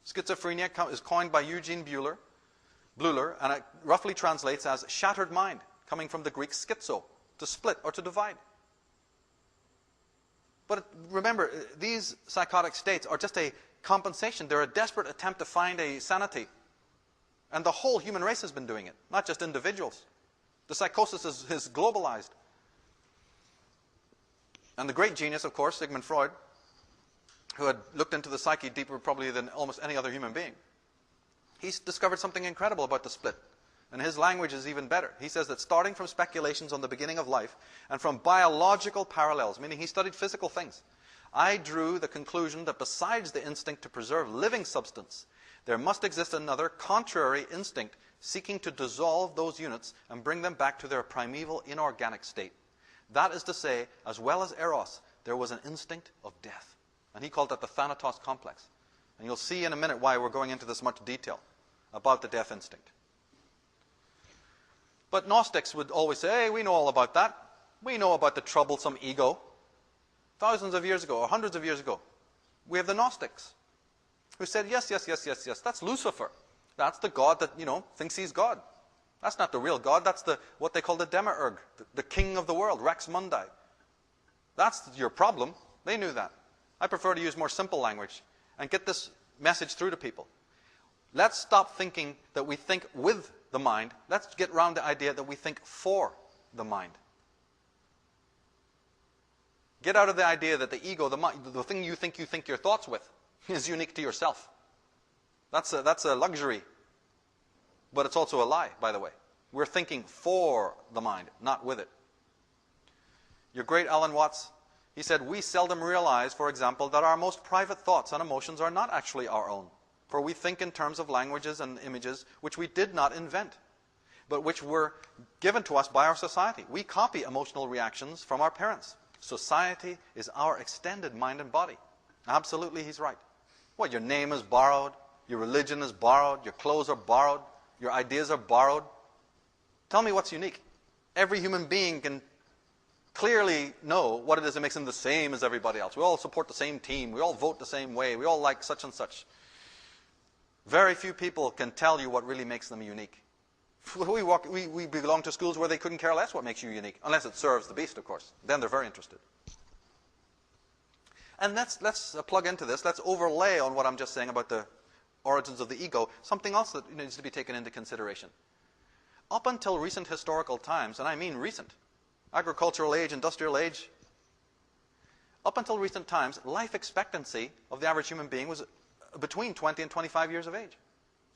S1: Schizophrenia is coined by Eugene Bleuler, and it roughly translates as shattered mind, coming from the Greek schizo, to split or to divide. But remember, these psychotic states are just a compensation. They're a desperate attempt to find a sanity. And the whole human race has been doing it, not just individuals. The psychosis is globalized. And the great genius, of course, Sigmund Freud, who had looked into the psyche deeper probably than almost any other human being, he's discovered something incredible about the split. And his language is even better. He says that starting from speculations on the beginning of life and from biological parallels, meaning he studied physical things, I drew the conclusion that besides the instinct to preserve living substance, there must exist another contrary instinct seeking to dissolve those units and bring them back to their primeval inorganic state. That is to say, as well as eros, there was an instinct of death. And he called that the Thanatos complex. And you'll see in a minute why we're going into this much detail about the death instinct. But Gnostics would always say, hey, we know all about that. We know about the troublesome ego. Thousands of years ago, or hundreds of years ago, we have the Gnostics who said, yes, yes, yes, yes, yes, that's Lucifer. That's the God that, thinks he's God. That's not the real God. That's what they call the demiurge, the king of the world, Rex Mundi. That's your problem. They knew that. I prefer to use more simple language and get this message through to people. Let's stop thinking that we think with the mind. Let's get around the idea that we think for the mind. Get out of the idea that the ego, the mind, the thing you think your thoughts with, is unique to yourself. That's a luxury. But it's also a lie, by the way. We're thinking for the mind, not with it. Your great Alan Watts, he said, we seldom realize, for example, that our most private thoughts and emotions are not actually our own. For we think in terms of languages and images which we did not invent, but which were given to us by our society. We copy emotional reactions from our parents. Society is our extended mind and body. Absolutely, he's right. What, your name is borrowed, your religion is borrowed, your clothes are borrowed, your ideas are borrowed. Tell me what's unique. Every human being can clearly know what it is that makes them the same as everybody else. We all support the same team. We all vote the same way. We all like such and such. Very few people can tell you what really makes them unique. We belong to schools where they couldn't care less what makes you unique, unless it serves the beast, of course. Then they're very interested. And let's plug into this. Let's overlay on what I'm just saying about the origins of the ego something else that needs to be taken into consideration. Up until recent historical times, and I mean recent, agricultural age, industrial age, up until recent times, life expectancy of the average human being was between 20 and 25 years of age.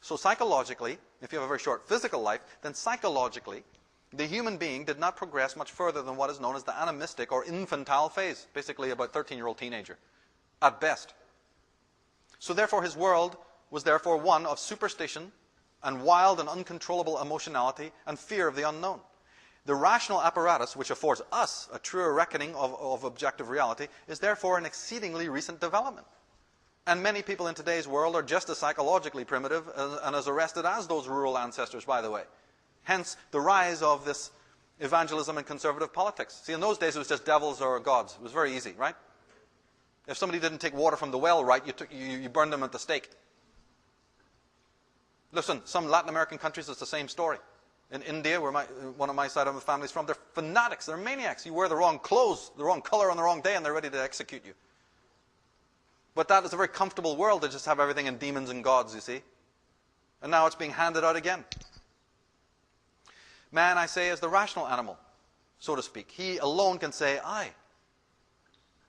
S1: So psychologically, if you have a very short physical life, then psychologically, the human being did not progress much further than what is known as the animistic or infantile phase, basically about 13-year-old teenager, at best. So therefore his world was therefore one of superstition and wild and uncontrollable emotionality and fear of the unknown. The rational apparatus, which affords us a truer reckoning of objective reality, is therefore an exceedingly recent development. And many people in today's world are just as psychologically primitive and as arrested as those rural ancestors, by the way. Hence, the rise of this evangelism and conservative politics. See, in those days, it was just devils or gods. It was very easy, right? If somebody didn't take water from the well right, you burned them at the stake. Listen, some Latin American countries, it's the same story. In India, where one of my side of the family is from, they're fanatics, they're maniacs. You wear the wrong clothes, the wrong color on the wrong day, and they're ready to execute you. But that is a very comfortable world to just have everything in demons and gods, you see. And now it's being handed out again. Man, I say, is the rational animal, so to speak. He alone can say, I,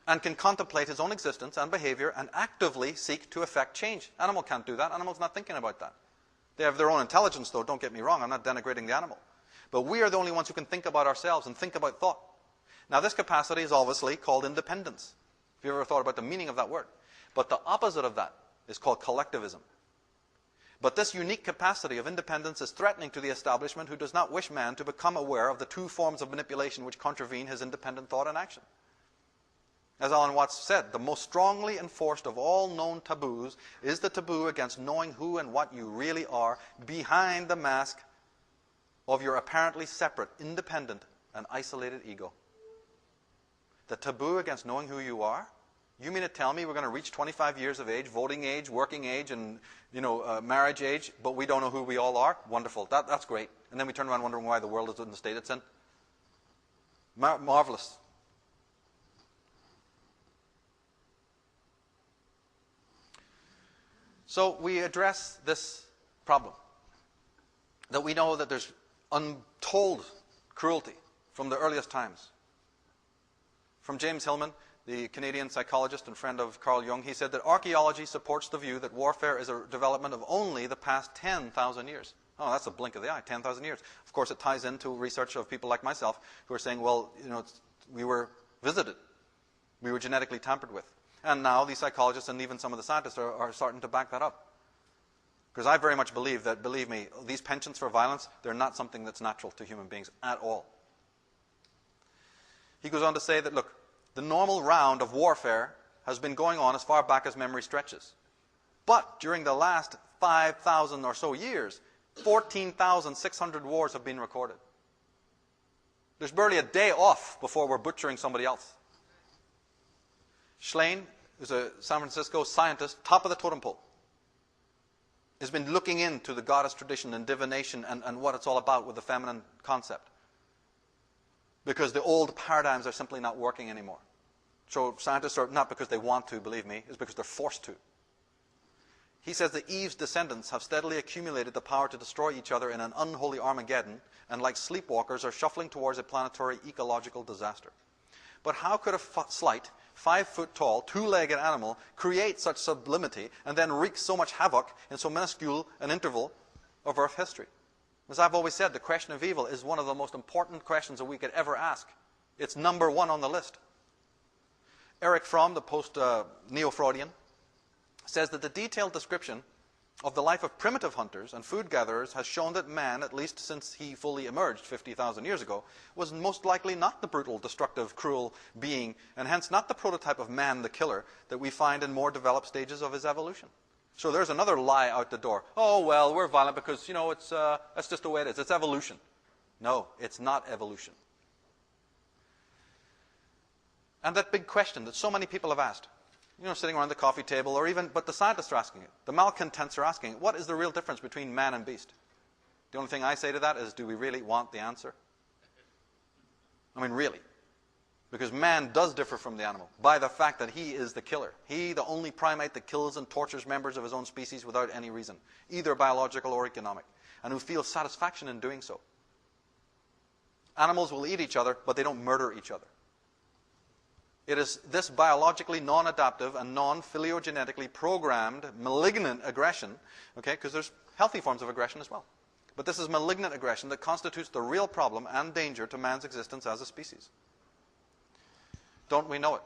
S1: and can contemplate his own existence and behavior and actively seek to effect change. Animal can't do that. Animal's not thinking about that. They have their own intelligence, though, don't get me wrong. I'm not denigrating the animal. But we are the only ones who can think about ourselves and think about thought. Now, this capacity is obviously called independence, if you ever thought about the meaning of that word. But the opposite of that is called collectivism. But this unique capacity of independence is threatening to the establishment, who does not wish man to become aware of the two forms of manipulation which contravene his independent thought and action. As Alan Watts said, the most strongly enforced of all known taboos is the taboo against knowing who and what you really are behind the mask of your apparently separate, independent, and isolated ego. The taboo against knowing who you are? You mean to tell me we're going to reach 25 years of age, voting age, working age, and marriage age, but we don't know who we all are? Wonderful. That's great. And then we turn around wondering why the world is in the state it's in? Marvelous. So we address this problem, that we know that there's untold cruelty from the earliest times. From James Hillman, the Canadian psychologist and friend of Carl Jung, he said that archaeology supports the view that warfare is a development of only the past 10,000 years. Oh, that's a blink of the eye, 10,000 years. Of course, it ties into research of people like myself who are saying, well, we were visited. We were genetically tampered with. And now these psychologists and even some of the scientists are starting to back that up. Because I very much believe that, believe me, these penchants for violence, they're not something that's natural to human beings at all. He goes on to say that, look, the normal round of warfare has been going on as far back as memory stretches. But during the last 5,000 or so years, 14,600 wars have been recorded. There's barely a day off before we're butchering somebody else. Schlein, who's a San Francisco scientist, top of the totem pole, has been looking into the goddess tradition and divination and what it's all about with the feminine concept. Because the old paradigms are simply not working anymore. So scientists are, not because they want to, believe me, it's because they're forced to. He says that Eve's descendants have steadily accumulated the power to destroy each other in an unholy Armageddon, and like sleepwalkers are shuffling towards a planetary ecological disaster. But how could a slight, 5-foot-tall, two-legged animal create such sublimity and then wreak so much havoc in so minuscule an interval of Earth history? As I've always said, the question of evil is one of the most important questions that we could ever ask. It's number one on the list. Erich Fromm, the post-Neo-Freudian, says that the detailed description of the life of primitive hunters and food gatherers has shown that man, at least since he fully emerged 50,000 years ago, was most likely not the brutal, destructive, cruel being, and hence not the prototype of man the killer that we find in more developed stages of his evolution. So there's another lie out the door. Oh, well, we're violent because, that's just the way it is. It's evolution. No, it's not evolution. And that big question that so many people have asked, sitting around the coffee table, but the scientists are asking it. The malcontents are asking it. What is the real difference between man and beast? The only thing I say to that is, do we really want the answer? I mean, really. Because man does differ from the animal by the fact that he is the killer. He, the only primate that kills and tortures members of his own species without any reason, either biological or economic, and who feels satisfaction in doing so. Animals will eat each other, but they don't murder each other. It is this biologically non-adaptive and non-phylogenetically programmed malignant aggression, okay, because there's healthy forms of aggression as well. But this is malignant aggression that constitutes the real problem and danger to man's existence as a species. Don't we know it?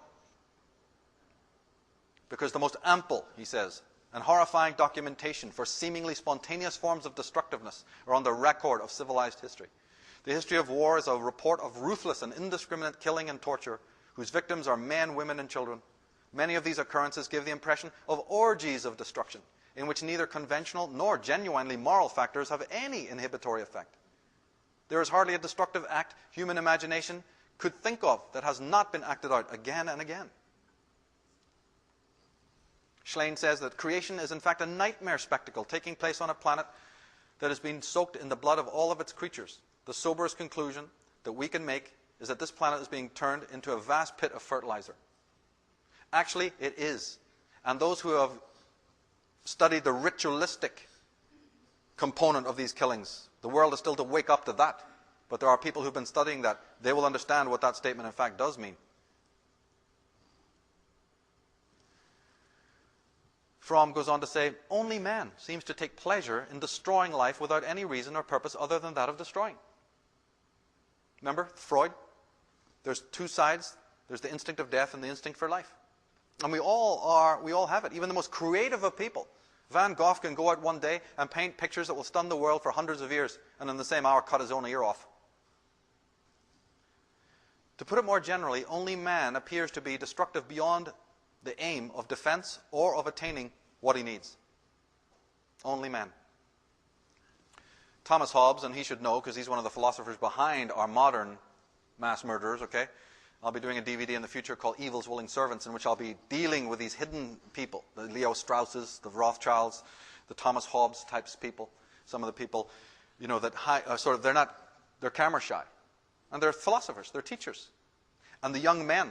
S1: Because the most ample, he says, and horrifying documentation for seemingly spontaneous forms of destructiveness are on the record of civilized history. The history of war is a report of ruthless and indiscriminate killing and torture, whose victims are men, women, and children. Many of these occurrences give the impression of orgies of destruction, in which neither conventional nor genuinely moral factors have any inhibitory effect. There is hardly a destructive act human imagination could think of that has not been acted out again and again. Schlein says that creation is in fact a nightmare spectacle taking place on a planet that has been soaked in the blood of all of its creatures, the soberest conclusion that we can make is that this planet is being turned into a vast pit of fertilizer. Actually, it is. And those who have studied the ritualistic component of these killings, the world is still to wake up to that. But there are people who've been studying that. They will understand what that statement in fact does mean. Fromm goes on to say, only man seems to take pleasure in destroying life without any reason or purpose other than that of destroying. Remember Freud? There's two sides. There's the instinct of death and the instinct for life. And we all have it. Even the most creative of people. Van Gogh can go out one day and paint pictures that will stun the world for hundreds of years, and in the same hour cut his own ear off. To put it more generally, only man appears to be destructive beyond the aim of defense or of attaining what he needs. Only man. Thomas Hobbes, and he should know because he's one of the philosophers behind our modern mass murderers, okay? I'll be doing a DVD in the future called Evil's Willing Servants, in which I'll be dealing with these hidden people, the Leo Strausses, the Rothschilds, the Thomas Hobbes types people, some of the people, you know, that they're camera shy. And they're philosophers, they're teachers. And the young men,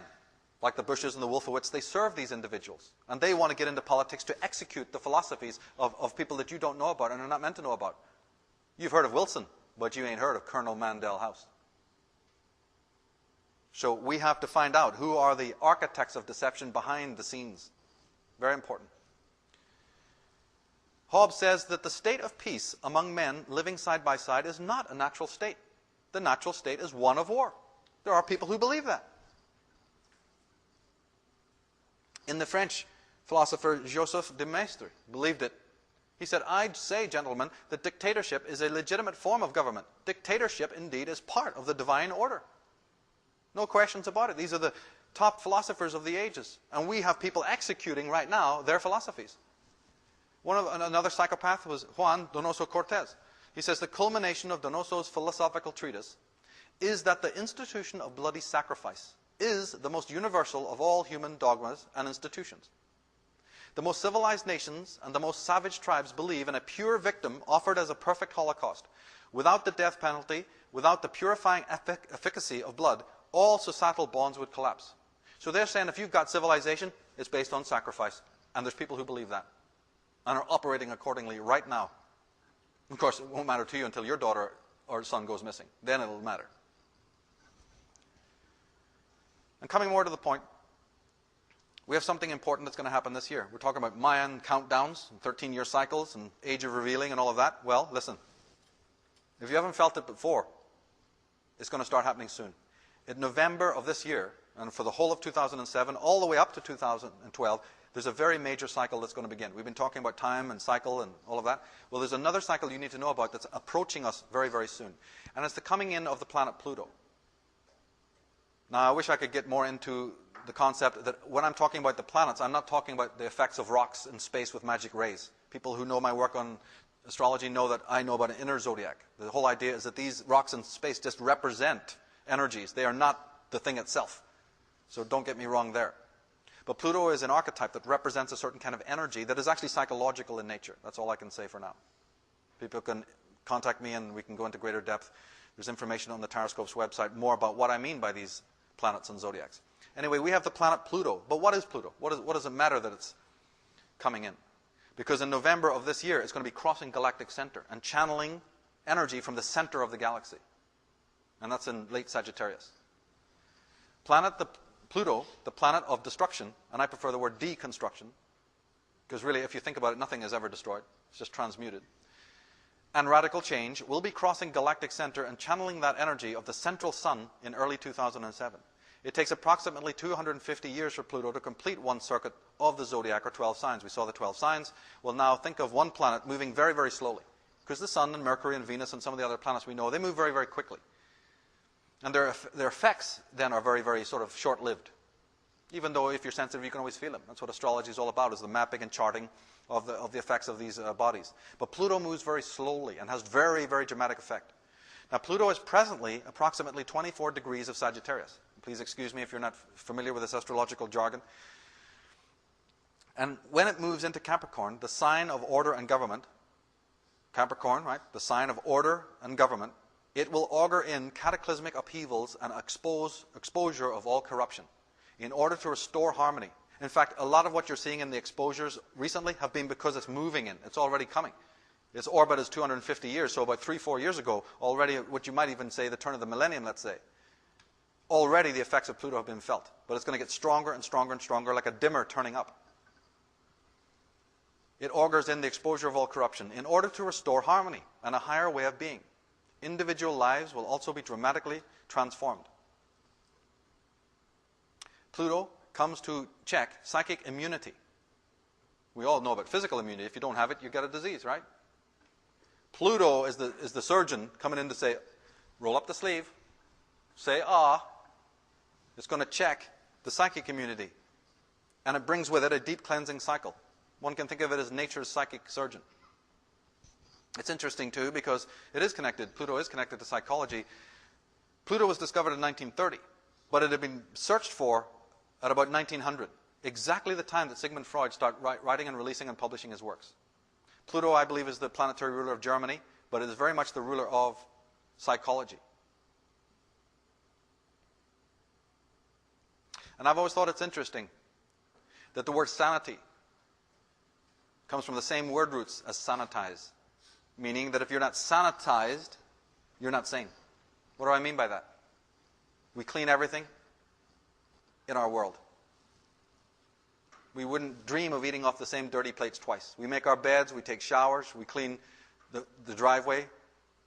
S1: like the Bushes and the Wolfowitz, they serve these individuals. And they want to get into politics to execute the philosophies of people that you don't know about and are not meant to know about. You've heard of Wilson, but you ain't heard of Colonel Mandel House. So we have to find out who are the architects of deception behind the scenes. Very important. Hobbes says that the state of peace among men living side by side is not a natural state. The natural state is one of war. There are people who believe that. In the French philosopher Joseph de Maistre believed it. He said, I'd say, gentlemen, that dictatorship is a legitimate form of government. Dictatorship, indeed, is part of the divine order. No questions about it. These are the top philosophers of the ages. And we have people executing right now their philosophies. Another psychopath was Juan Donoso Cortez. He says the culmination of Donoso's philosophical treatise is that the institution of bloody sacrifice is the most universal of all human dogmas and institutions. The most civilized nations and the most savage tribes believe in a pure victim offered as a perfect holocaust. Without the death penalty, without the purifying efficacy of blood, all societal bonds would collapse. So they're saying if you've got civilization, it's based on sacrifice. And there's people who believe that and are operating accordingly right now. Of course, it won't matter to you until your daughter or son goes missing. Then it'll matter. And coming more to the point, we have something important that's going to happen this year. We're talking about Mayan countdowns, and 13-year cycles, and age of revealing, and all of that. Well, listen. If you haven't felt it before, it's going to start happening soon. In November of this year, and for the whole of 2007, all the way up to 2012, there's a very major cycle that's going to begin. We've been talking about time and cycle and all of that. Well, there's another cycle you need to know about that's approaching us very, very soon. And it's the coming in of the planet Pluto. Now, I wish I could get more into the concept that when I'm talking about the planets, I'm not talking about the effects of rocks in space with magic rays. People who know my work on astrology know that I know about an inner zodiac. The whole idea is that these rocks in space just represent energies. They are not the thing itself. So don't get me wrong there. But Pluto is an archetype that represents a certain kind of energy that is actually psychological in nature. That's all I can say for now. People can contact me and we can go into greater depth. There's information on the Taroscope's website more about what I mean by these planets and zodiacs. Anyway, we have the planet Pluto. But what is Pluto? What does it matter that it's coming in? Because in November of this year, it's going to be crossing galactic center and channeling energy from the center of the galaxy. And that's in late Sagittarius. Pluto, the planet of destruction, and I prefer the word deconstruction, because really, if you think about it, nothing is ever destroyed. It's just transmuted. And radical change will be crossing galactic center and channeling that energy of the central sun in early 2007. It takes approximately 250 years for Pluto to complete one circuit of the zodiac, or 12 signs. We saw the 12 signs. Well, now think of one planet moving very, very slowly. Because the sun and Mercury and Venus and some of the other planets we know, they move very, very quickly. And their effects then are very, very sort of short-lived. Even though if you're sensitive, you can always feel them. That's what astrology is all about, is the mapping and charting of the effects of these bodies. But Pluto moves very slowly and has very, very dramatic effect. Now, Pluto is presently approximately 24 degrees of Sagittarius. Please excuse me if you're not familiar with this astrological jargon. And when it moves into Capricorn, the sign of order and government, Capricorn, right? The sign of order and government. It will augur in cataclysmic upheavals and exposure of all corruption in order to restore harmony. In fact, a lot of what you're seeing in the exposures recently have been because it's moving in. It's already coming. Its orbit is 250 years, so about 3-4 years ago, already, what you might even say the turn of the millennium, let's say, already the effects of Pluto have been felt. But it's going to get stronger and stronger and stronger, like a dimmer turning up. It augurs in the exposure of all corruption in order to restore harmony and a higher way of being. Individual lives will also be dramatically transformed. Pluto comes to check psychic immunity. We all know about physical immunity. If you don't have it, you get a disease, right? Pluto is the surgeon coming in to say, roll up the sleeve, say ah. It's going to check the psychic immunity. And it brings with it a deep cleansing cycle. One can think of it as nature's psychic surgeon. It's interesting too because it is connected. Pluto is connected to psychology. Pluto was discovered in 1930, but it had been searched for at about 1900, exactly the time that Sigmund Freud started writing and releasing and publishing his works. Pluto, I believe, is the planetary ruler of Germany, but it is very much the ruler of psychology. And I've always thought it's interesting that the word sanity comes from the same word roots as sanitize, meaning that if you're not sanitized, you're not sane. What do I mean by that? We clean everything in our world. We wouldn't dream of eating off the same dirty plates twice. We make our beds, we take showers, we clean the driveway,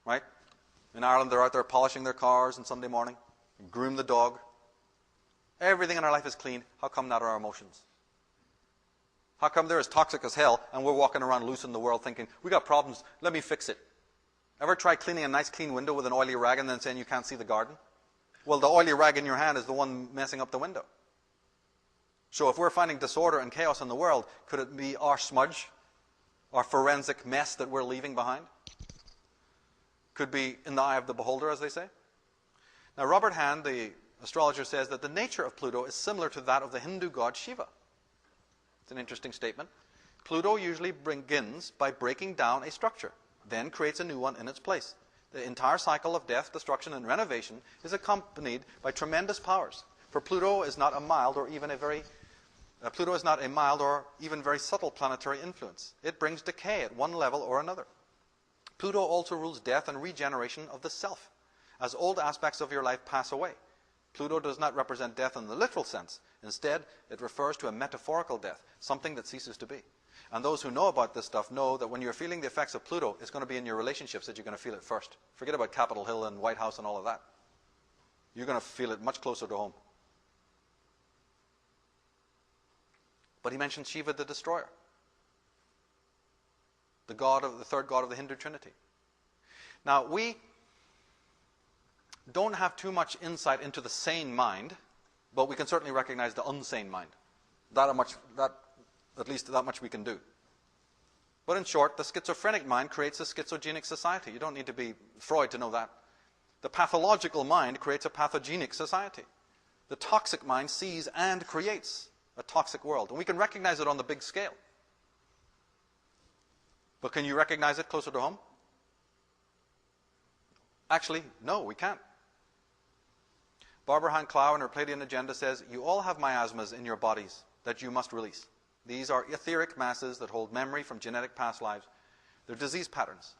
S1: right? In Ireland, they're out there polishing their cars on Sunday morning, groom the dog. Everything in our life is clean. How come not our emotions? How come they're as toxic as hell and we're walking around loose in the world thinking, we got problems, let me fix it? Ever try cleaning a nice clean window with an oily rag and then saying you can't see the garden? Well, the oily rag in your hand is the one messing up the window. So if we're finding disorder and chaos in the world, could it be our smudge, our forensic mess that we're leaving behind? Could be in the eye of the beholder, as they say. Now, Robert Hand, the astrologer, says that the nature of Pluto is similar to that of the Hindu god Shiva. It's an interesting statement. Pluto usually begins by breaking down a structure, then creates a new one in its place. The entire cycle of death, destruction, and renovation is accompanied by tremendous powers. For Pluto is not a mild or even very subtle planetary influence. It brings decay at one level or another. Pluto also rules death and regeneration of the self. As old aspects of your life pass away, Pluto does not represent death in the literal sense. Instead, it refers to a metaphorical death, something that ceases to be. And those who know about this stuff know that when you're feeling the effects of Pluto, it's going to be in your relationships that you're going to feel it first. Forget about Capitol Hill and White House and all of that. You're going to feel it much closer to home. But he mentions Shiva the Destroyer, the third god of the Hindu Trinity. Now, we don't have too much insight into the sane mind, but we can certainly recognize the unsane mind. At least that much we can do. But in short, the schizophrenic mind creates a schizogenic society. You don't need to be Freud to know that. The pathological mind creates a pathogenic society. The toxic mind sees and creates a toxic world. And we can recognize it on the big scale. But can you recognize it closer to home? Actually, no, we can't. Barbara Hand Clow in her Pleiadian Agenda says, you all have miasmas in your bodies that you must release. These are etheric masses that hold memory from genetic past lives. They're disease patterns.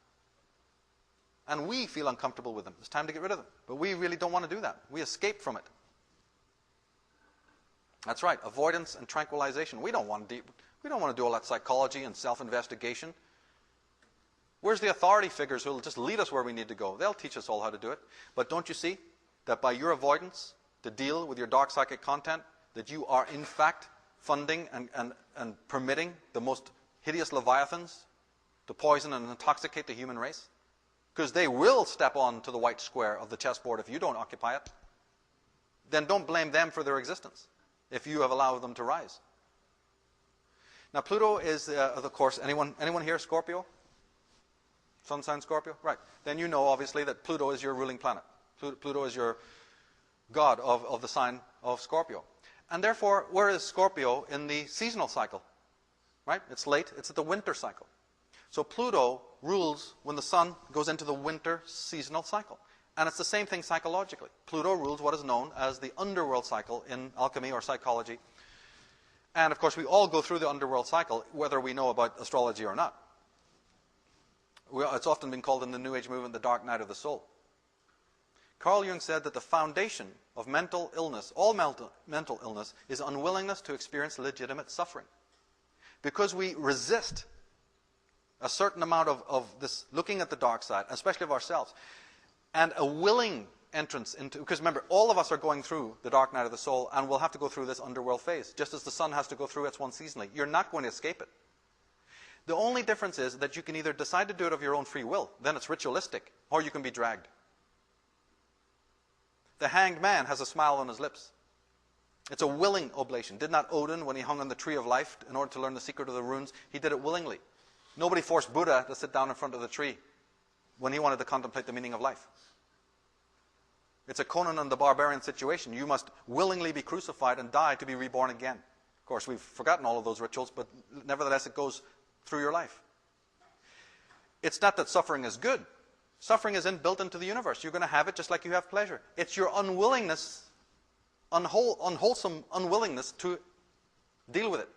S1: And we feel uncomfortable with them. It's time to get rid of them. But we really don't want to do that. We escape from it. That's right, avoidance and tranquilization. We don't want to do all that psychology and self-investigation. Where's the authority figures who will just lead us where we need to go? They'll teach us all how to do it. But don't you see that by your avoidance to deal with your dark psychic content, that you are in fact funding and permitting the most hideous leviathans to poison and intoxicate the human race? Because they will step on to the white square of the chessboard if you don't occupy it. Then don't blame them for their existence if you have allowed them to rise. Now Pluto is, of course, anyone here Scorpio? Sun sign Scorpio? Right. Then you know, obviously, that Pluto is your ruling planet. Pluto is your god of the sign of Scorpio. And therefore, where is Scorpio in the seasonal cycle? Right? It's late. It's at the winter cycle. So Pluto rules when the sun goes into the winter seasonal cycle. And it's the same thing psychologically. Pluto rules what is known as the underworld cycle in alchemy or psychology. And of course, we all go through the underworld cycle, whether we know about astrology or not. It's often been called in the New Age movement the dark night of the soul. Carl Jung said that the foundation of mental illness, all mental illness, is unwillingness to experience legitimate suffering. Because we resist a certain amount of this looking at the dark side, especially of ourselves, and a willing entrance into, because remember, all of us are going through the dark night of the soul, and we'll have to go through this underworld phase, just as the sun has to go through its one seasonally. You're not going to escape it. The only difference is that you can either decide to do it of your own free will, then it's ritualistic, or you can be dragged. The hanged man has a smile on his lips. It's a willing oblation. Did not Odin, when he hung on the tree of life in order to learn the secret of the runes, he did it willingly. Nobody forced Buddha to sit down in front of the tree when he wanted to contemplate the meaning of life. It's a Conan and the Barbarian situation. You must willingly be crucified and die to be reborn again. Of course, we've forgotten all of those rituals, but nevertheless it goes through your life. It's not that suffering is good. Suffering is inbuilt into the universe. You're going to have it just like you have pleasure. It's your unwillingness, unwholesome unwillingness to deal with it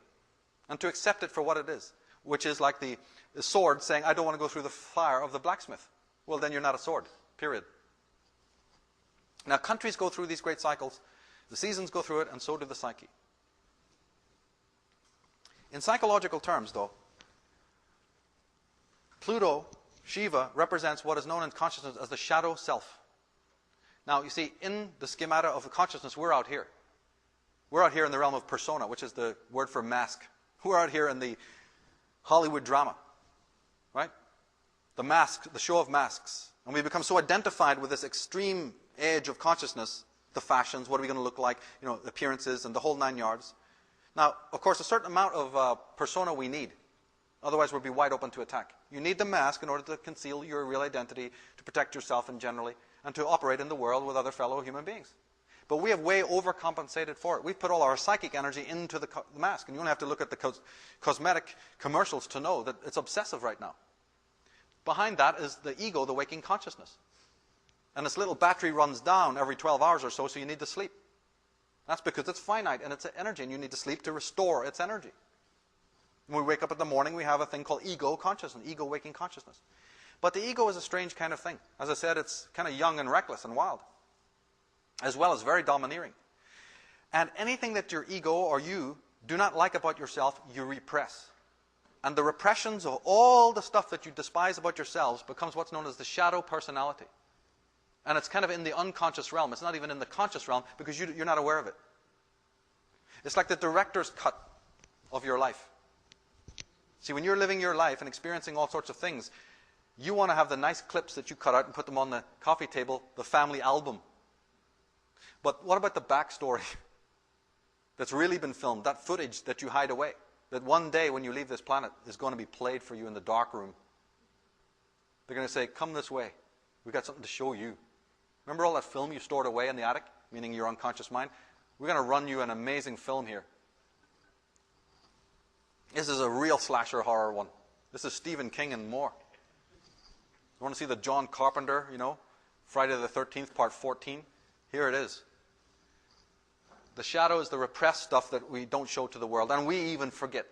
S1: and to accept it for what it is, which is like the sword saying, I don't want to go through the fire of the blacksmith. Well, then you're not a sword, period. Now, countries go through these great cycles. The seasons go through it, and so do the psyche. In psychological terms, though, Pluto, Shiva, represents what is known in consciousness as the shadow self. Now, you see, in the schemata of the consciousness, we're out here. We're out here in the realm of persona, which is the word for mask. We're out here in the Hollywood drama, right? The mask, the show of masks. And we become so identified with this extreme edge of consciousness, the fashions, what are we going to look like, appearances and the whole 9 yards. Now, of course, a certain amount of persona we need. Otherwise, we'll be wide open to attack. You need the mask in order to conceal your real identity, to protect yourself and generally, and to operate in the world with other fellow human beings. But we have way overcompensated for it. We've put all our psychic energy into the mask. And you only have to look at the cosmetic commercials to know that it's obsessive right now. Behind that is the ego, the waking consciousness. And this little battery runs down every 12 hours or so you need to sleep. That's because it's finite and it's energy, and you need to sleep to restore its energy. When we wake up in the morning, we have a thing called ego consciousness, ego waking consciousness. But the ego is a strange kind of thing. As I said, it's kind of young and reckless and wild, as well as very domineering. And anything that your ego or you do not like about yourself, you repress. And the repressions of all the stuff that you despise about yourselves becomes what's known as the shadow personality. And it's kind of in the unconscious realm. It's not even in the conscious realm because you're not aware of it. It's like the director's cut of your life. See, when you're living your life and experiencing all sorts of things, you want to have the nice clips that you cut out and put them on the coffee table, the family album. But what about the backstory that's really been filmed, that footage that you hide away, that one day when you leave this planet is going to be played for you in the dark room? They're going to say, come this way. We've got something to show you. Remember all that film you stored away in the attic, meaning your unconscious mind? We're going to run you an amazing film here. This is a real slasher horror one. This is Stephen King and more. You want to see the John Carpenter, Friday the 13th, part 14? Here it is. The shadow is the repressed stuff that we don't show to the world, and we even forget.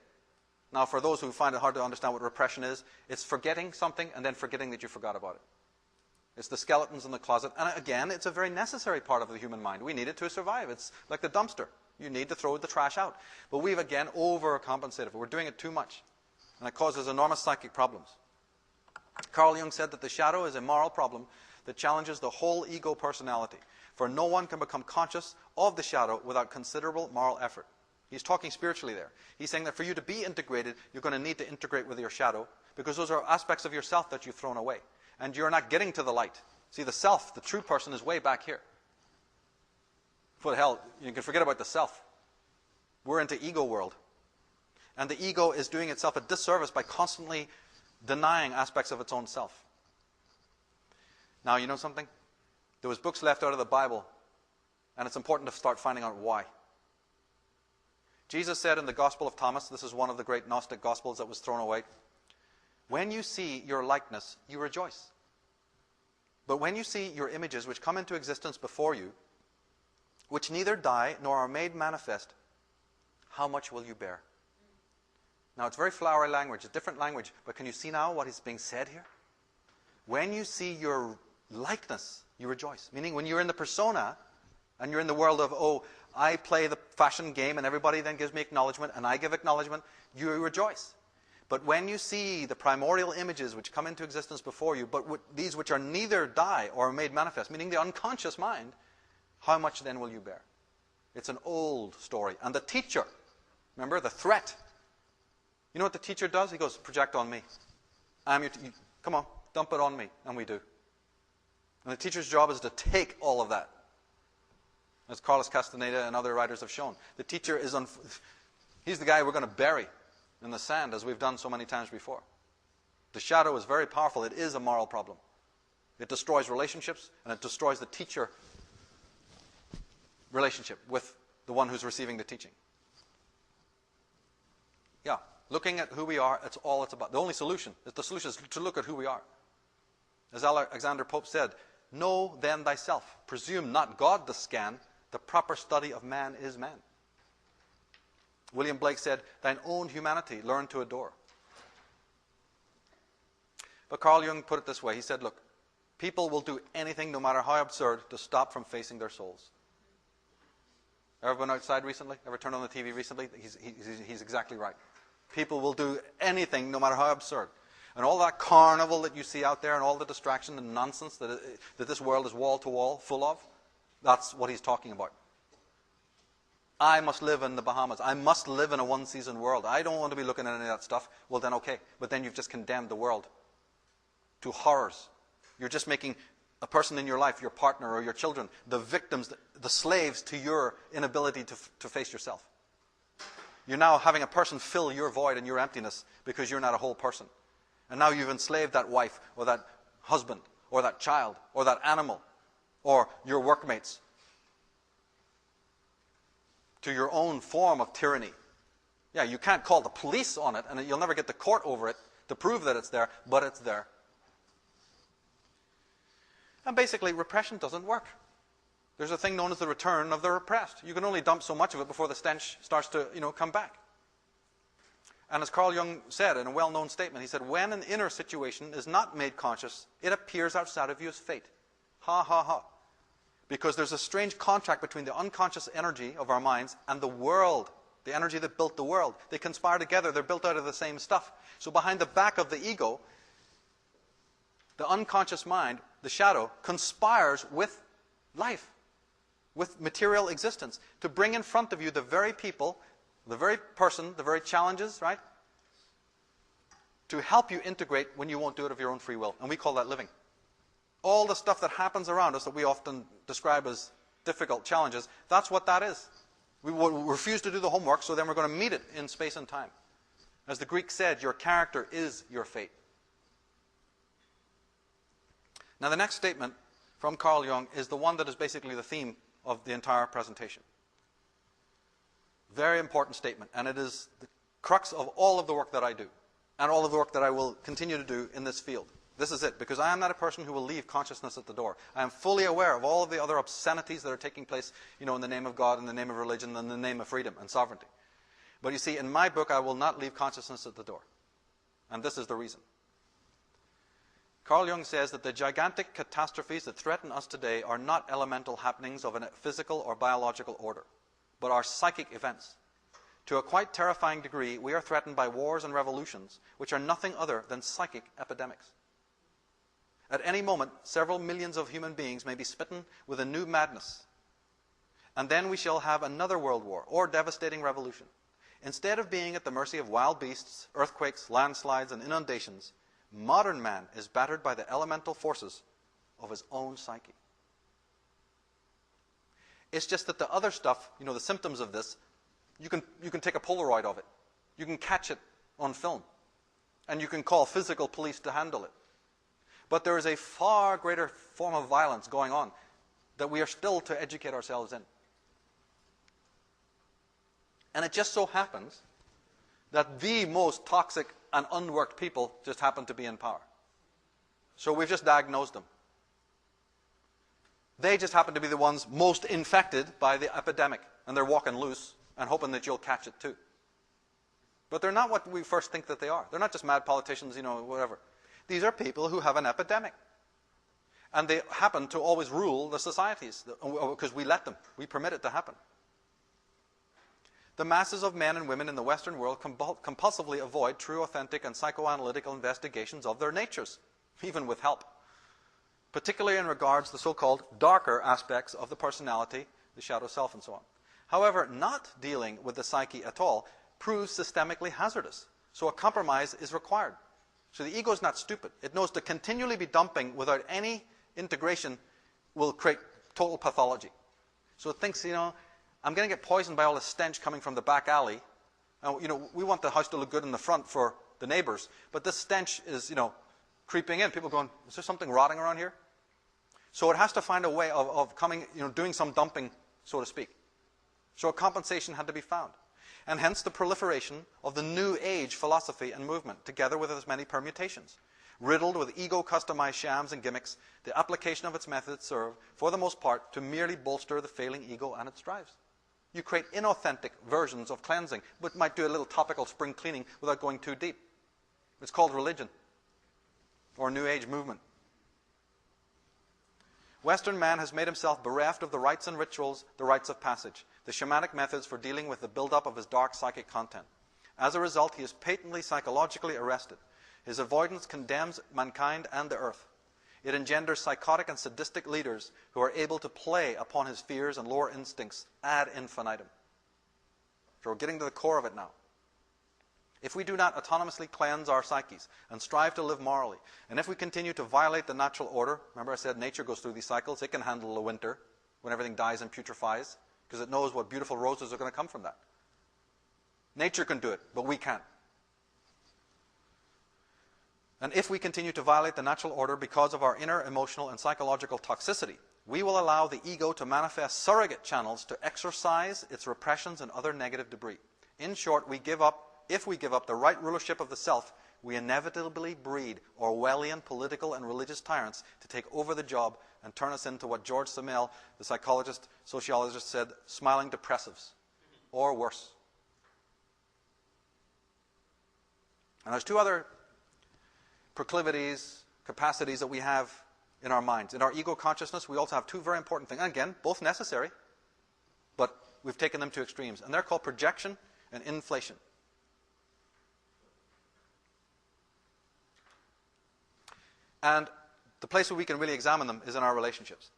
S1: Now, for those who find it hard to understand what repression is, it's forgetting something and then forgetting that you forgot about it. It's the skeletons in the closet. And again, it's a very necessary part of the human mind. We need it to survive. It's like the dumpster. You need to throw the trash out. But we've, again, overcompensated. We're doing it too much. And it causes enormous psychic problems. Carl Jung said that the shadow is a moral problem that challenges the whole ego personality. For no one can become conscious of the shadow without considerable moral effort. He's talking spiritually there. He's saying that for you to be integrated, you're going to need to integrate with your shadow, because those are aspects of yourself that you've thrown away. And you're not getting to the light. See, the self, the true person, is way back here. For the hell, you can forget about the self. We're into ego world. And the ego is doing itself a disservice by constantly denying aspects of its own self. Now, you know something? There was books left out of the Bible, and it's important to start finding out why. Jesus said in the Gospel of Thomas, this is one of the great Gnostic Gospels that was thrown away, When you see your likeness, you rejoice. But when you see your images which come into existence before you, which neither die nor are made manifest, how much will you bear? Now, it's very flowery language, a different language, but can you see now what is being said here? When you see your likeness, you rejoice. Meaning, when you're in the persona, and you're in the world of, oh, I play the fashion game, and everybody then gives me acknowledgement, and I give acknowledgement, you rejoice. But when you see the primordial images which come into existence before you, but these which are neither die or are made manifest, meaning the unconscious mind, how much then will you bear? It's an old story. And the teacher, remember, the threat. You know what the teacher does? He goes, project on me. Come on, dump it on me. And we do. And the teacher's job is to take all of that. As Carlos Castaneda and other writers have shown. The teacher is, he's the guy we're going to bury in the sand, as we've done so many times before. The shadow is very powerful. It is a moral problem. It destroys relationships, and it destroys the teacher relationship with the one who's receiving the teaching. Yeah, looking at who we are, it's all it's about. The only solution, the solution is to look at who we are. As Alexander Pope said, know then thyself. Presume not God to scan. The proper study of man is man. William Blake said, thine own humanity learn to adore. But Carl Jung put it this way. He said, look, people will do anything, no matter how absurd, to stop from facing their souls. Ever been outside recently? Ever turned on the TV recently? He's exactly right. People will do anything, no matter how absurd. And all that carnival that you see out there and all the distraction and nonsense that this world is wall-to-wall full of, that's what he's talking about. I must live in the Bahamas. I must live in a one-season world. I don't want to be looking at any of that stuff. Well, then okay. But then you've just condemned the world to horrors. You're just making a person in your life, your partner or your children, the victims, the slaves to your inability to face yourself. You're now having a person fill your void and your emptiness because you're not a whole person. And now you've enslaved that wife or that husband or that child or that animal or your workmates to your own form of tyranny. Yeah, you can't call the police on it, and you'll never get the court over it to prove that it's there, but it's there. And basically, repression doesn't work. There's a thing known as the return of the repressed. You can only dump so much of it before the stench starts to, come back. And as Carl Jung said in a well-known statement, he said, when an inner situation is not made conscious, it appears outside of you as fate. Ha, ha, ha. Because there's a strange contract between the unconscious energy of our minds and the world, the energy that built the world. They conspire together. They're built out of the same stuff. So behind the back of the ego, the unconscious mind, the shadow, conspires with life, with material existence, to bring in front of you the very people, the very person, the very challenges, right? To help you integrate when you won't do it of your own free will. And we call that living. All the stuff that happens around us that we often describe as difficult challenges, that's what that is. We will refuse to do the homework, so then we're going to meet it in space and time. As the Greek said, your character is your fate. Now the next statement from Carl Jung is the one that is basically the theme of the entire presentation. Very important statement, and it is the crux of all of the work that I do, and all of the work that I will continue to do in this field. This is it, because I am not a person who will leave consciousness at the door. I am fully aware of all of the other obscenities that are taking place, in the name of God, in the name of religion, in the name of freedom and sovereignty. But you see, in my book, I will not leave consciousness at the door. And this is the reason. Carl Jung says that the gigantic catastrophes that threaten us today are not elemental happenings of a physical or biological order, but are psychic events. To a quite terrifying degree, we are threatened by wars and revolutions, which are nothing other than psychic epidemics. At any moment, several millions of human beings may be smitten with a new madness. And then we shall have another world war or devastating revolution. Instead of being at the mercy of wild beasts, earthquakes, landslides, and inundations, modern man is battered by the elemental forces of his own psyche. It's just that the other stuff, the symptoms of this, you can take a Polaroid of it. You can catch it on film. And you can call physical police to handle it. But there is a far greater form of violence going on that we are still to educate ourselves in. And it just so happens that the most toxic and unworked people just happen to be in power. So we've just diagnosed them. They just happen to be the ones most infected by the epidemic, and they're walking loose and hoping that you'll catch it too. But they're not what we first think that they are. They're not just mad politicians, whatever. These are people who have an epidemic. And they happen to always rule the societies because we let them. We permit it to happen. The masses of men and women in the Western world compulsively avoid true, authentic, and psychoanalytical investigations of their natures, even with help, particularly in regards to the so-called darker aspects of the personality, the shadow self, and so on. However, not dealing with the psyche at all proves systemically hazardous, so a compromise is required. So the ego is not stupid. It knows to continually be dumping without any integration will create total pathology. So it thinks, I'm going to get poisoned by all the stench coming from the back alley. And, we want the house to look good in the front for the neighbors, but this stench is, creeping in. People going, is there something rotting around here? So it has to find a way of coming, doing some dumping, so to speak. So a compensation had to be found. And hence the proliferation of the New Age philosophy and movement, together with its many permutations. Riddled with ego-customized shams and gimmicks, the application of its methods serve, for the most part, to merely bolster the failing ego and its drives. You create inauthentic versions of cleansing, but might do a little topical spring cleaning without going too deep. It's called religion, or New Age movement. Western man has made himself bereft of the rites and rituals, the rites of passage, the shamanic methods for dealing with the buildup of his dark psychic content. As a result, he is patently psychologically arrested. His avoidance condemns mankind and the earth. It engenders psychotic and sadistic leaders who are able to play upon his fears and lower instincts ad infinitum. So we're getting to the core of it now. If we do not autonomously cleanse our psyches and strive to live morally, and if we continue to violate the natural order, remember I said nature goes through these cycles, it can handle the winter when everything dies and putrefies, because it knows what beautiful roses are going to come from that. Nature can do it, but we can't. And if we continue to violate the natural order because of our inner emotional and psychological toxicity, we will allow the ego to manifest surrogate channels to exorcise its repressions and other negative debris. In short, if we give up the right rulership of the self, we inevitably breed Orwellian political and religious tyrants to take over the job and turn us into what George Simmel, the psychologist, sociologist, said, smiling depressives, or worse. And there's two other proclivities, capacities that we have in our minds. In our ego consciousness, we also have two very important things. And again, both necessary, but we've taken them to extremes. And they're called projection and inflation. And the place where we can really examine them is in our relationships.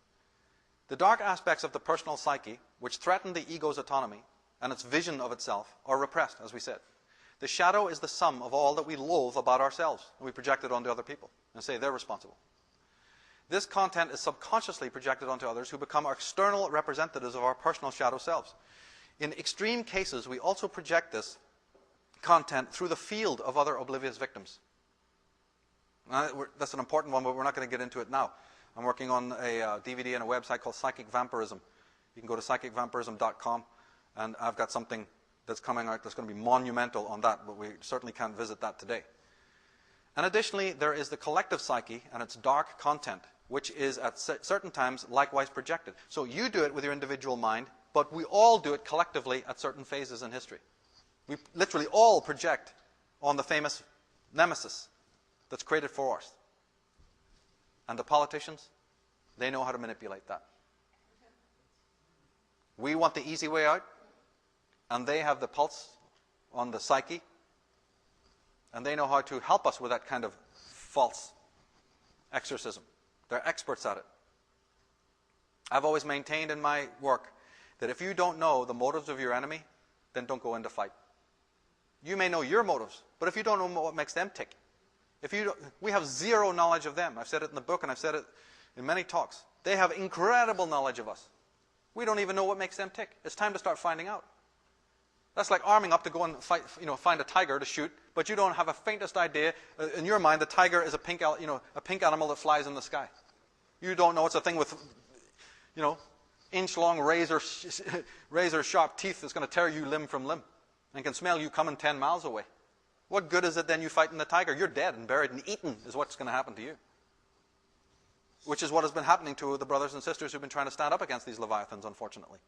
S1: The dark aspects of the personal psyche, which threaten the ego's autonomy and its vision of itself, are repressed, as we said. The shadow is the sum of all that we loathe about ourselves, and we project it onto other people and say they're responsible. This content is subconsciously projected onto others who become our external representatives of our personal shadow selves. In extreme cases, we also project this content through the field of other oblivious victims. That's an important one, but we're not going to get into it now. I'm working on a DVD and a website called Psychic Vampirism. You can go to psychicvampirism.com, and I've got something that's coming out that's going to be monumental on that, but we certainly can't visit that today. And additionally, there is the collective psyche and its dark content, which is at certain times likewise projected. So you do it with your individual mind, but we all do it collectively at certain phases in history. We literally all project on the famous nemesis that's created for us. And the politicians, they know how to manipulate that. We want the easy way out, and they have the pulse on the psyche, and they know how to help us with that kind of false exorcism. They're experts at it. I've always maintained in my work that if you don't know the motives of your enemy, then don't go into fight. You may know your motives, but if you don't know what makes them tick, we have zero knowledge of them. I've said it in the book, and I've said it in many talks. They have incredible knowledge of us. We don't even know what makes them tick. It's time to start finding out. That's like arming up to go and fight, find a tiger to shoot, but you don't have a faintest idea. In your mind, the tiger is a pink animal that flies in the sky. You don't know it's a thing with, inch-long razor-sharp teeth that's going to tear you limb from limb and can smell you coming 10 miles away. What good is it then you fighting the tiger? You're dead and buried and eaten is what's going to happen to you. Which is what has been happening to the brothers and sisters who've been trying to stand up against these leviathans, unfortunately.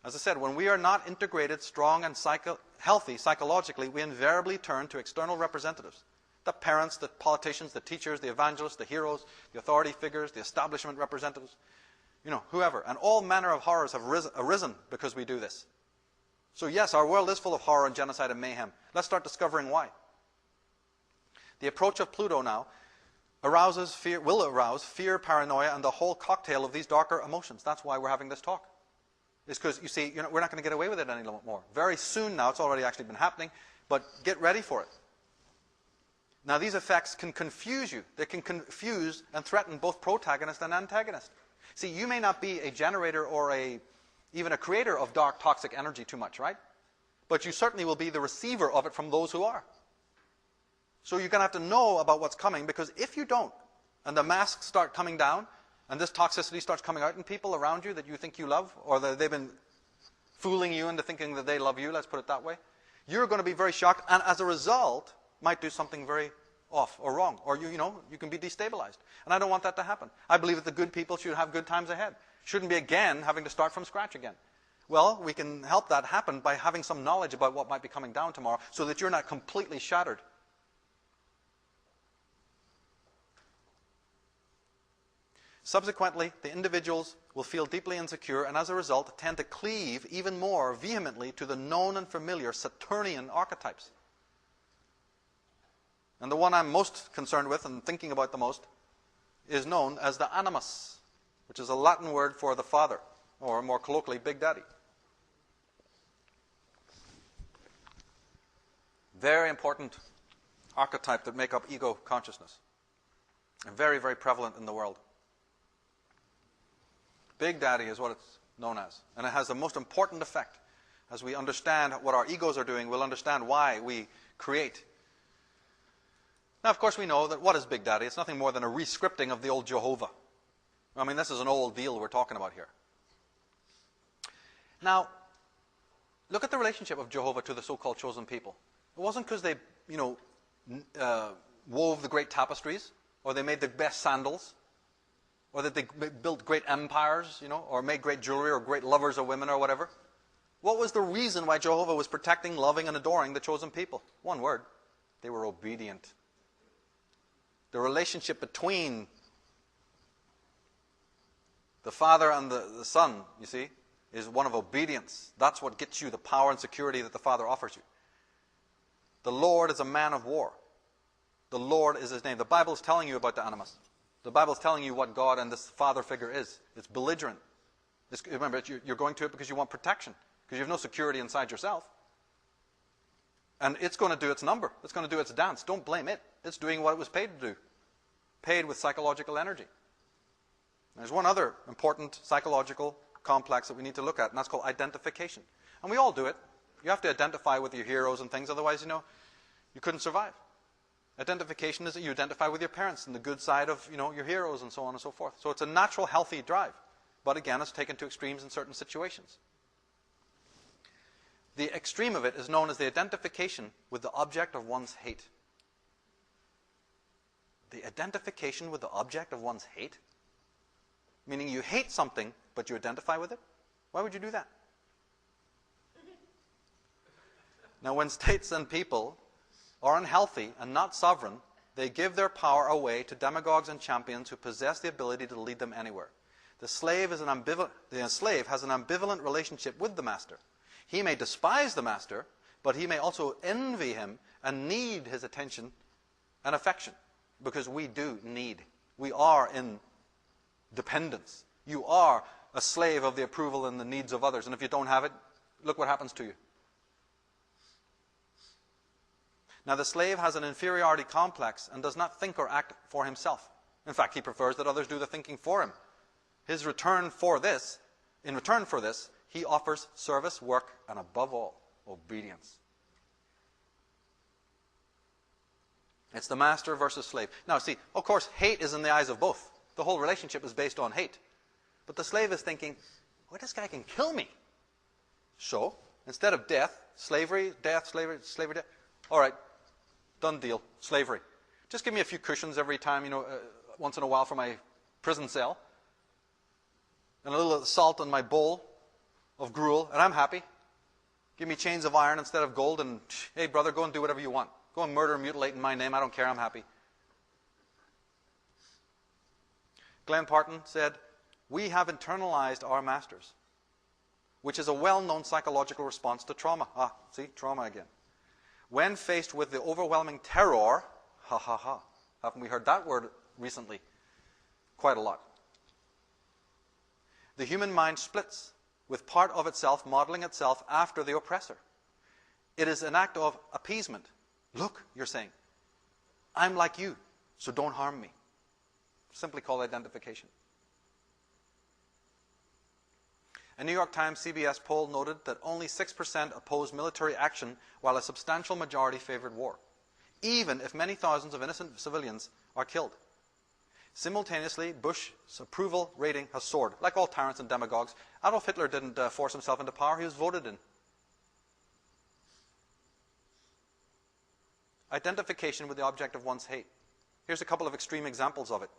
S1: As I said, when we are not integrated, strong, and healthy psychologically, we invariably turn to external representatives. The parents, the politicians, the teachers, the evangelists, the heroes, the authority figures, the establishment representatives, whoever. And all manner of horrors have arisen because we do this. So yes, our world is full of horror and genocide and mayhem. Let's start discovering why. The approach of Pluto now will arouse fear, paranoia, and the whole cocktail of these darker emotions. That's why we're having this talk. It's because, you see, we're not going to get away with it any more. Very soon now, it's already actually been happening, but get ready for it. Now, these effects can confuse you. They can confuse and threaten both protagonist and antagonist. See, you may not be a generator or even a creator of dark, toxic energy too much, right? But you certainly will be the receiver of it from those who are. So you're going to have to know about what's coming, because if you don't, and the masks start coming down, and this toxicity starts coming out in people around you that you think you love, or that they've been fooling you into thinking that they love you, let's put it that way, you're going to be very shocked, and as a result, might do something very off or wrong, or you can be destabilized. And I don't want that to happen. I believe that the good people should have good times ahead. Shouldn't be again having to start from scratch again. Well, we can help that happen by having some knowledge about what might be coming down tomorrow, so that you're not completely shattered. Subsequently, the individuals will feel deeply insecure, and as a result tend to cleave even more vehemently to the known and familiar Saturnian archetypes. And the one I'm most concerned with and thinking about the most is known as the animus, which is a Latin word for the father, or more colloquially, Big Daddy. Very important archetype that make up ego consciousness, and very, very prevalent in the world. Big Daddy is what it's known as, and it has the most important effect. As we understand what our egos are doing, we'll understand why we create. Now, of course, we know that what is Big Daddy? It's nothing more than a re-scripting of the old Jehovah. I mean, this is an old deal we're talking about here. Now, look at the relationship of Jehovah to the so-called chosen people. It wasn't because they, wove the great tapestries, or they made the best sandals, or that they built great empires, or made great jewelry, or great lovers of women, or whatever. What was the reason why Jehovah was protecting, loving, and adoring the chosen people? One word: they were obedient. The relationship between the Father and the Son, you see, is one of obedience. That's what gets you the power and security that the Father offers you. The Lord is a man of war. The Lord is his name. The Bible is telling you about the animus. The Bible is telling you what God and this Father figure is. It's belligerent. Remember, you're going to it because you want protection, because you have no security inside yourself. And it's going to do its number. It's going to do its dance. Don't blame it. It's doing what it was paid to do. Paid with psychological energy. There's one other important psychological complex that we need to look at, and that's called identification. And we all do it. You have to identify with your heroes and things, otherwise, you couldn't survive. Identification is that you identify with your parents and the good side of, your heroes and so on and so forth. So it's a natural, healthy drive. But again, it's taken to extremes in certain situations. The extreme of it is known as the identification with the object of one's hate. The identification with the object of one's hate? Meaning you hate something, but you identify with it? Why would you do that? Now, when states and people are unhealthy and not sovereign, they give their power away to demagogues and champions who possess the ability to lead them anywhere. The slave has an ambivalent relationship with the master. He may despise the master, but he may also envy him and need his attention and affection, because we do need. We are in dependence. You are a slave of the approval and the needs of others, and if you don't have it, look what happens to you. Now, the slave has an inferiority complex and does not think or act for himself. In fact, he prefers that others do the thinking for him. In return for this, he offers service, work, and above all, obedience. It's the master versus slave. Now, see, of course, hate is in the eyes of both. The whole relationship is based on hate. But the slave is thinking, well, this guy can kill me. So, instead of death, Slavery, death, slavery, death. All right, done deal. Slavery. Just give me a few cushions every time, once in a while for my prison cell. And a little salt on my bowl of gruel, and I'm happy. Give me chains of iron instead of gold, and hey, brother, go and do whatever you want. Go and murder and mutilate in my name. I don't care. I'm happy. Glenn Parton said, "We have internalized our masters," which is a well-known psychological response to trauma. See, trauma again. When faced with the overwhelming terror, haven't we heard that word recently? Quite a lot. The human mind splits, with part of itself modeling itself after the oppressor. It is an act of appeasement. Look, you're saying, I'm like you, so don't harm me. Simply called identification. A New York Times CBS poll noted that only 6% opposed military action, while a substantial majority favored war, even if many thousands of innocent civilians are killed. Simultaneously, Bush's approval rating has soared. Like all tyrants and demagogues, Adolf Hitler didn't force himself into power, he was voted in. Identification with the object of one's hate. Here's a couple of extreme examples of it,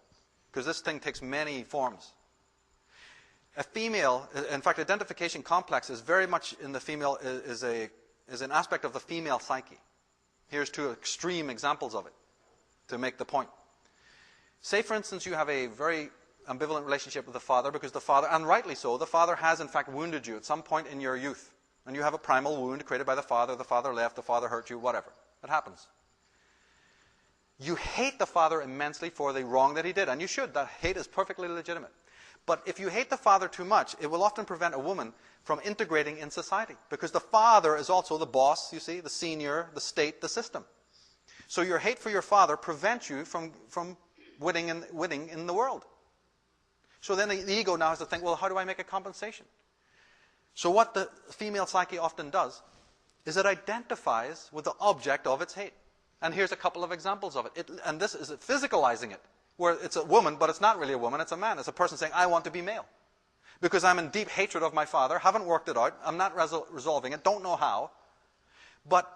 S1: because this thing takes many forms. A female, in fact, identification complex is very much in the female, is an aspect of the female psyche. Here's two extreme examples of it to make the point. Say, for instance, you have a very ambivalent relationship with the father because the father, and rightly so, the father has in fact wounded you at some point in your youth. And you have a primal wound created by the father left, the father hurt you, whatever. It happens. You hate the father immensely for the wrong that he did, and you should. That hate is perfectly legitimate. But if you hate the father too much, it will often prevent a woman from integrating in society. Because the father is also the boss, you see, the senior, the state, the system. So your hate for your father prevents you from winning in the world. So then the ego now has to think, well, how do I make a compensation? So what the female psyche often does is it identifies with the object of its hate. And here's a couple of examples of it. And this is physicalizing it, where it's a woman, but it's not really a woman, it's a man. It's a person saying, I want to be male. Because I'm in deep hatred of my father, haven't worked it out, I'm not resolving it, don't know how. But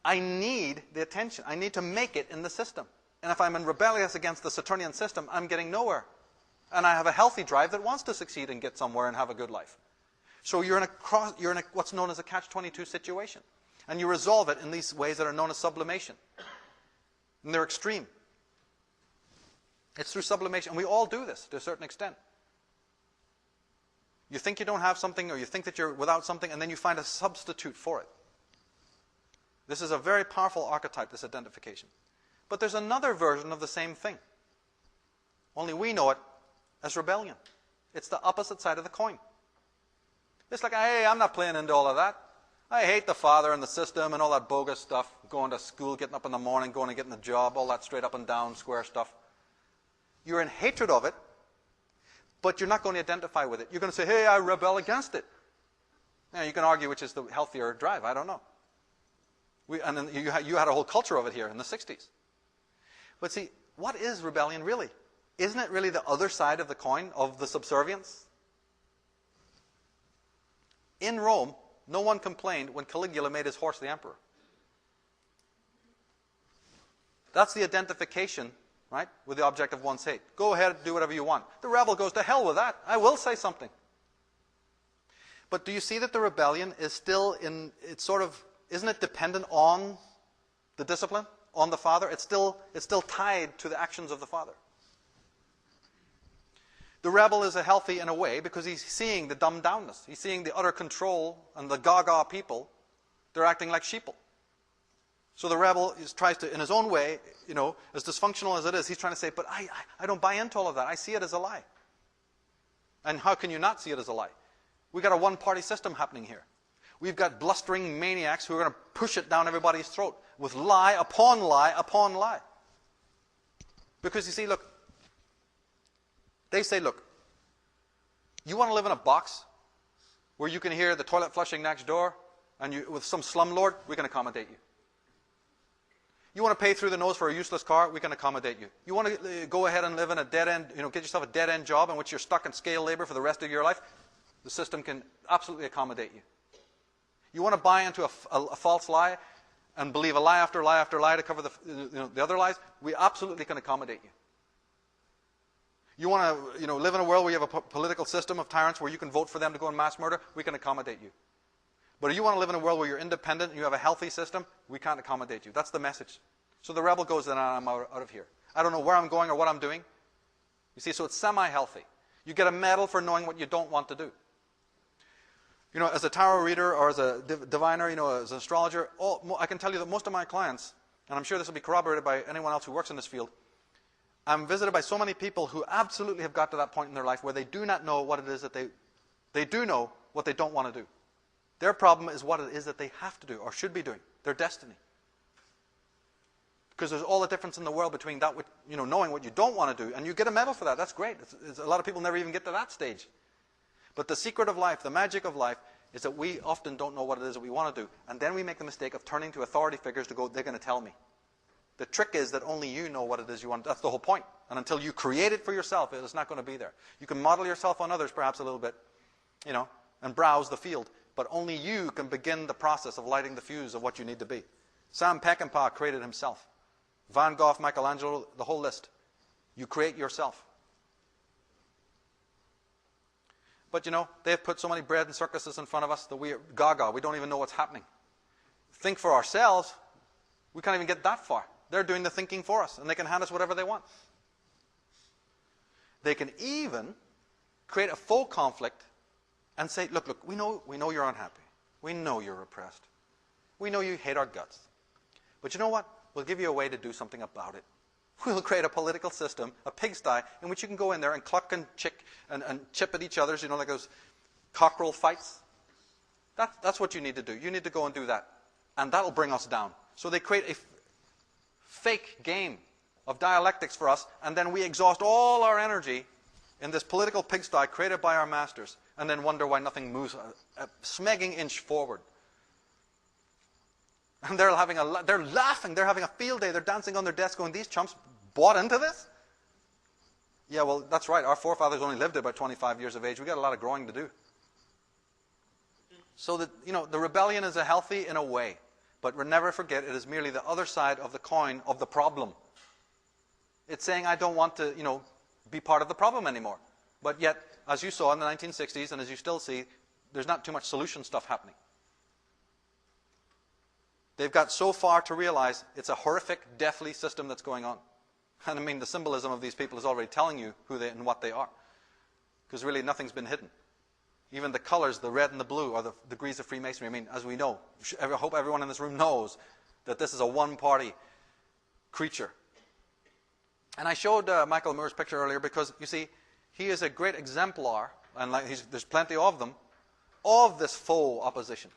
S1: I need the attention. I need to make it in the system. And if I'm in rebellious against the Saturnian system, I'm getting nowhere. And I have a healthy drive that wants to succeed and get somewhere and have a good life. So you're in what's known as a catch-22 situation. And you resolve it in these ways that are known as sublimation. And they're extreme. It's through sublimation. And we all do this to a certain extent. You think you don't have something, or you think that you're without something, and then you find a substitute for it. This is a very powerful archetype, this identification. But there's another version of the same thing. Only we know it as rebellion. It's the opposite side of the coin. It's like, hey, I'm not playing into all of that. I hate the father and the system and all that bogus stuff. Going to school, getting up in the morning, going and getting a job, all that straight up and down square stuff. You're in hatred of it, but you're not going to identify with it. You're going to say, hey, I rebel against it. Now, you can argue which is the healthier drive. I don't know. And then you had a whole culture of it here in the 60s. But see, what is rebellion really? Isn't it really the other side of the coin of the subservience? In Rome, no one complained when Caligula made his horse the emperor. That's the identification, right, with the object of one's hate. Go ahead, do whatever you want. The rebel goes, to hell with that. I will say something. But do you see that the rebellion is still isn't it dependent on the discipline, on the father? It's still tied to the actions of the father. The rebel is a healthy in a way because he's seeing the dumbed downness. He's seeing the utter control and the gaga people. They're acting like sheeple. So the rebel tries to, in his own way, as dysfunctional as it is, he's trying to say, but I don't buy into all of that. I see it as a lie. And how can you not see it as a lie? We've got a one-party system happening here. We've got blustering maniacs who are going to push it down everybody's throat with lie upon lie upon lie. Because you see, look, they say, look, you want to live in a box where you can hear the toilet flushing next door and with some slumlord, we can accommodate you. You want to pay through the nose for a useless car, we can accommodate you. You want to go ahead and live in a dead-end, get yourself a dead-end job in which you're stuck in scale labor for the rest of your life, the system can absolutely accommodate you. You want to buy into a false lie and believe a lie after lie after lie to cover the other lies? We absolutely can accommodate you. You want to live in a world where you have a political system of tyrants where you can vote for them to go and mass murder? We can accommodate you. But if you want to live in a world where you're independent and you have a healthy system, we can't accommodate you. That's the message. So the rebel goes, then I'm out of here. I don't know where I'm going or what I'm doing. You see, so it's semi-healthy. You get a medal for knowing what you don't want to do. As a tarot reader or as a diviner, as an astrologer, I can tell you that most of my clients, and I'm sure this will be corroborated by anyone else who works in this field, I'm visited by so many people who absolutely have got to that point in their life where they do not know what it is that they do know what they don't want to do. Their problem is what it is that they have to do or should be doing, their destiny. Because there's all the difference in the world between that, knowing what you don't want to do, and you get a medal for that. That's great. A lot of people never even get to that stage. But the secret of life, the magic of life, is that we often don't know what it is that we want to do, and then we make the mistake of turning to authority figures to go, they're going to tell me. The trick is that only you know what it is you want. That's the whole point. And until you create it for yourself, it's not going to be there. You can model yourself on others perhaps a little bit, and browse the field, but only you can begin the process of lighting the fuse of what you need to be. Sam Peckinpah created himself. Van Gogh, Michelangelo, the whole list. You create yourself. But they've put so many bread and circuses in front of us that we are gaga. We don't even know what's happening. Think for ourselves, we can't even get that far. They're doing the thinking for us, and they can hand us whatever they want. They can even create a faux conflict and say, look, we know you're unhappy. We know you're repressed. We know you hate our guts. But you know what? We'll give you a way to do something about it. We'll create a political system, a pigsty, in which you can go in there and cluck and chip at each other, like those cockerel fights. That's what you need to do. You need to go and do that. And that'll bring us down. So they create a fake game of dialectics for us, and then we exhaust all our energy in this political pigsty created by our masters, and then wonder why nothing moves a smegging inch forward. And they're laughing, they're having a field day, they're dancing on their desk going, these chumps bought into this? Yeah, well, that's right, our forefathers only lived about 25 years of age. We've got a lot of growing to do. So that, the rebellion is healthy in a way, but never forget it is merely the other side of the coin of the problem. It's saying, I don't want to, be part of the problem anymore. But yet, as you saw in the 1960s, and as you still see, there's not too much solution stuff happening. They've got so far to realize it's a horrific, deathly system that's going on. And I mean, the symbolism of these people is already telling you who they and what they are. Because really, nothing's been hidden. Even the colors, the red and the blue, are the degrees of Freemasonry. I mean, as we know, I hope everyone in this room knows that this is a one-party creature. And I showed Michael Moore's picture earlier because, you see, he is a great exemplar, and there's plenty of them, of this faux opposition.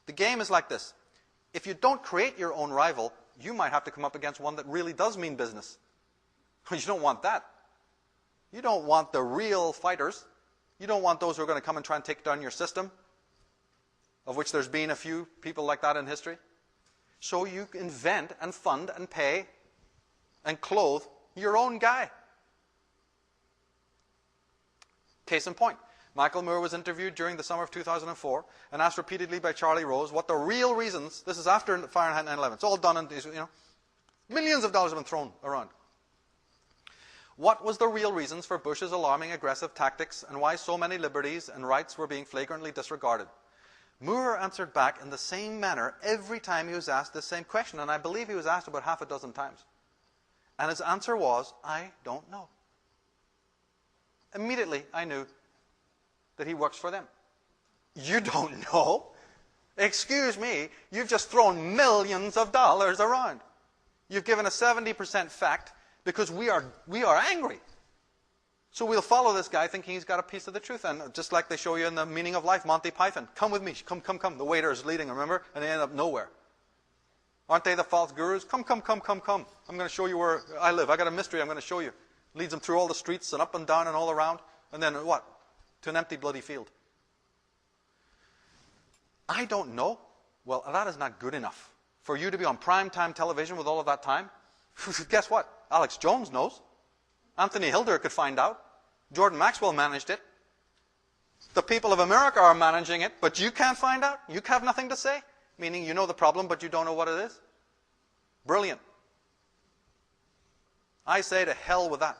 S1: The game is like this. If you don't create your own rival, you might have to come up against one that really does mean business. You don't want that. You don't want the real fighters. You don't want those who are going to come and try and take down your system, of which there's been a few people like that in history. So you invent and fund and pay and clothe your own guy. Case in point. Michael Moore was interviewed during the summer of 2004 and asked repeatedly by Charlie Rose what the real reasons, this is after Fahrenheit 9/11, it's all done in, millions of dollars have been thrown around. What was the real reasons for Bush's alarming aggressive tactics and why so many liberties and rights were being flagrantly disregarded? Moore answered back in the same manner every time he was asked the same question, and I believe he was asked about half a dozen times. And his answer was, I don't know. Immediately, I knew that he works for them. You don't know? Excuse me, you've just thrown millions of dollars around. You've given a 70% fact because we are angry. So we'll follow this guy thinking he's got a piece of the truth. And just like they show you in The Meaning of Life, Monty Python, come with me, come. The waiter is leading, remember? And they end up nowhere. Aren't they the false gurus? Come. I'm going to show you where I live. I got a mystery I'm going to show you. Leads them through all the streets and up and down and all around. And then what? To an empty bloody field. I don't know. Well, that is not good enough. For you to be on primetime television with all of that time? Guess what? Alex Jones knows. Anthony Hilder could find out. Jordan Maxwell managed it. The people of America are managing it, but you can't find out? You have nothing to say? Meaning you know the problem, but you don't know what it is? Brilliant. I say to hell with that.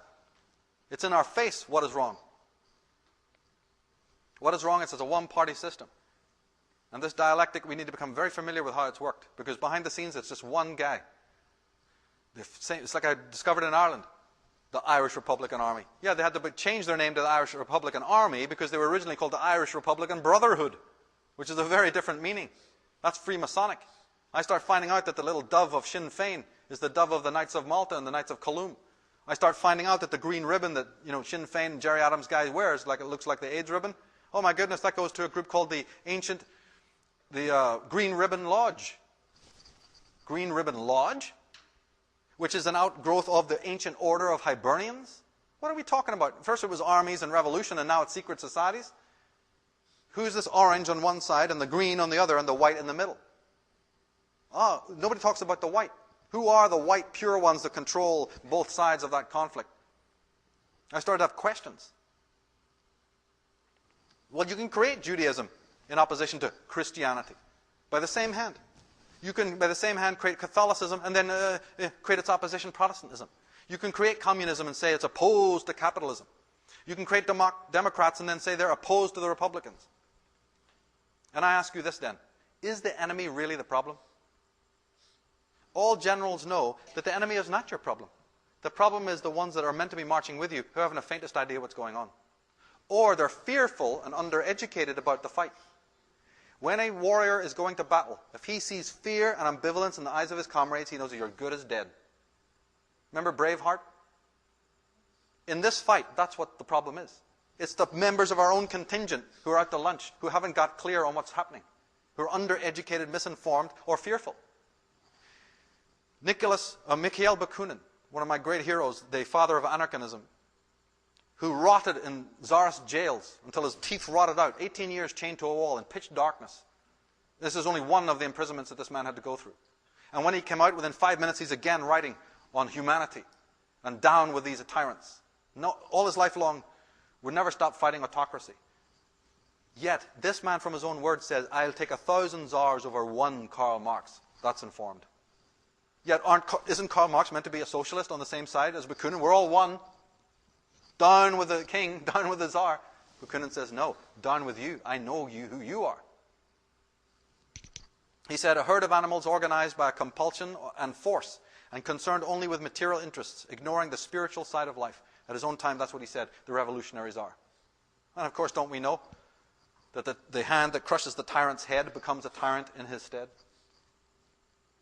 S1: It's in our face what is wrong. What is wrong is it's a one-party system. And this dialectic, we need to become very familiar with how it's worked, because behind the scenes it's just one guy. It's like I discovered in Ireland, the Irish Republican Army. Yeah, they had to change their name to the Irish Republican Army because they were originally called the Irish Republican Brotherhood, which is a very different meaning. That's Freemasonic. I start finding out that the little dove of Sinn Féin is the dove of the Knights of Malta and the Knights of Cologne. I start finding out that the green ribbon that Sinn Féin and Gerry Adams guy wears, like it looks like the AIDS ribbon. Oh my goodness, that goes to a group called the Green Ribbon Lodge. Green Ribbon Lodge? Which is an outgrowth of the ancient order of Hibernians? What are we talking about? First it was armies and revolution, and now it's secret societies. Who's this orange on one side and the green on the other and the white in the middle? Ah, nobody talks about the white. Who are the white pure ones that control both sides of that conflict? I started to have questions. Well, you can create Judaism in opposition to Christianity by the same hand. You can, by the same hand, create Catholicism and then create its opposition, Protestantism. You can create communism and say it's opposed to capitalism. You can create Democrats and then say they're opposed to the Republicans. And I ask you this then, is the enemy really the problem? All generals know that the enemy is not your problem. The problem is the ones that are meant to be marching with you who haven't the faintest idea what's going on. Or they're fearful and undereducated about the fight. When a warrior is going to battle, if he sees fear and ambivalence in the eyes of his comrades, he knows that you're good as dead. Remember Braveheart? In this fight, that's what the problem is. It's the members of our own contingent who are out to lunch, who haven't got clear on what's happening, who are undereducated, misinformed, or fearful. Mikhail Bakunin, one of my great heroes, the father of anarchism, who rotted in Tsarist jails until his teeth rotted out, 18 years chained to a wall in pitch darkness. This is only one of the imprisonments that this man had to go through. And when he came out, within 5 minutes, he's again writing on humanity and down with these tyrants. No, all his life long, would never stop fighting autocracy. Yet, this man from his own words says, I'll take 1,000 Tsars over one Karl Marx. That's informed. Yet, isn't Karl Marx meant to be a socialist on the same side as Bakunin? We're all one. Down with the king, down with the Tsar. Bakunin says, no, down with you. I know you who you are. He said, a herd of animals organized by compulsion and force and concerned only with material interests, ignoring the spiritual side of life. At his own time, that's what he said the revolutionaries are. And of course, don't we know that the hand that crushes the tyrant's head becomes a tyrant in his stead?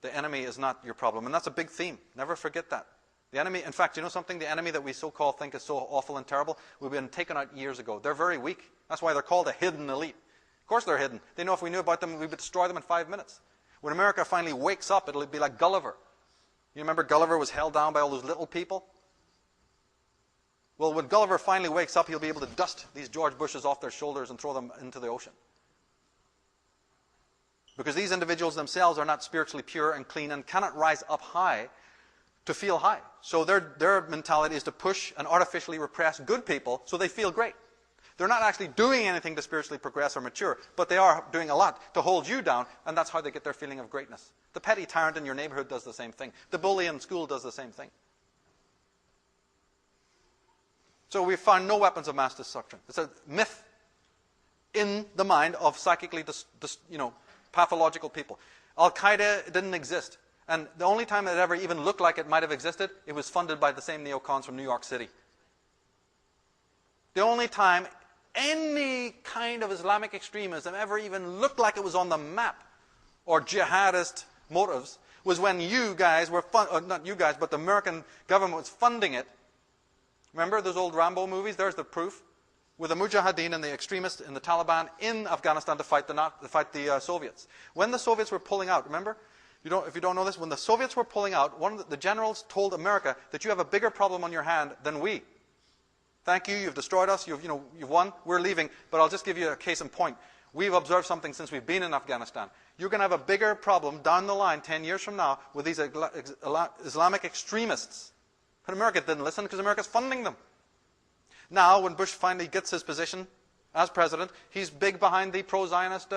S1: The enemy is not your problem. And that's a big theme. Never forget that. The enemy, in fact, you know something? The enemy that we so-called think is so awful and terrible, we've been taken out years ago. They're very weak. That's why they're called a hidden elite. Of course they're hidden. They know if we knew about them, we would destroy them in 5 minutes. When America finally wakes up, it'll be like Gulliver. You remember Gulliver was held down by all those little people? Well, when Gulliver finally wakes up, he'll be able to dust these George Bushes off their shoulders and throw them into the ocean. Because these individuals themselves are not spiritually pure and clean and cannot rise up high to feel high. So their mentality is to push and artificially repress good people so they feel great. They're not actually doing anything to spiritually progress or mature, but they are doing a lot to hold you down, and that's how they get their feeling of greatness. The petty tyrant in your neighborhood does the same thing. The bully in school does the same thing. So we found no weapons of mass destruction. It's a myth in the mind of psychically pathological people. Al-Qaeda didn't exist. And the only time it ever even looked like it might have existed, it was funded by the same neocons from New York City. The only time any kind of Islamic extremism ever even looked like it was on the map, or jihadist motives, was when you guys were, not you guys, but the American government was funding it. Remember those old Rambo movies? There's the proof. With the Mujahideen and the extremists and the Taliban in Afghanistan to fight the Soviets. When the Soviets were pulling out, remember? If you don't know this, when the Soviets were pulling out, one of the generals told America that you have a bigger problem on your hand than we. Thank you, you've destroyed us, you've won, we're leaving, but I'll just give you a case in point. We've observed something since we've been in Afghanistan. You're going to have a bigger problem down the line, 10 years from now, with these Islamic extremists. But America didn't listen because America's funding them. Now, when Bush finally gets his position as president, he's big behind the pro-Zionist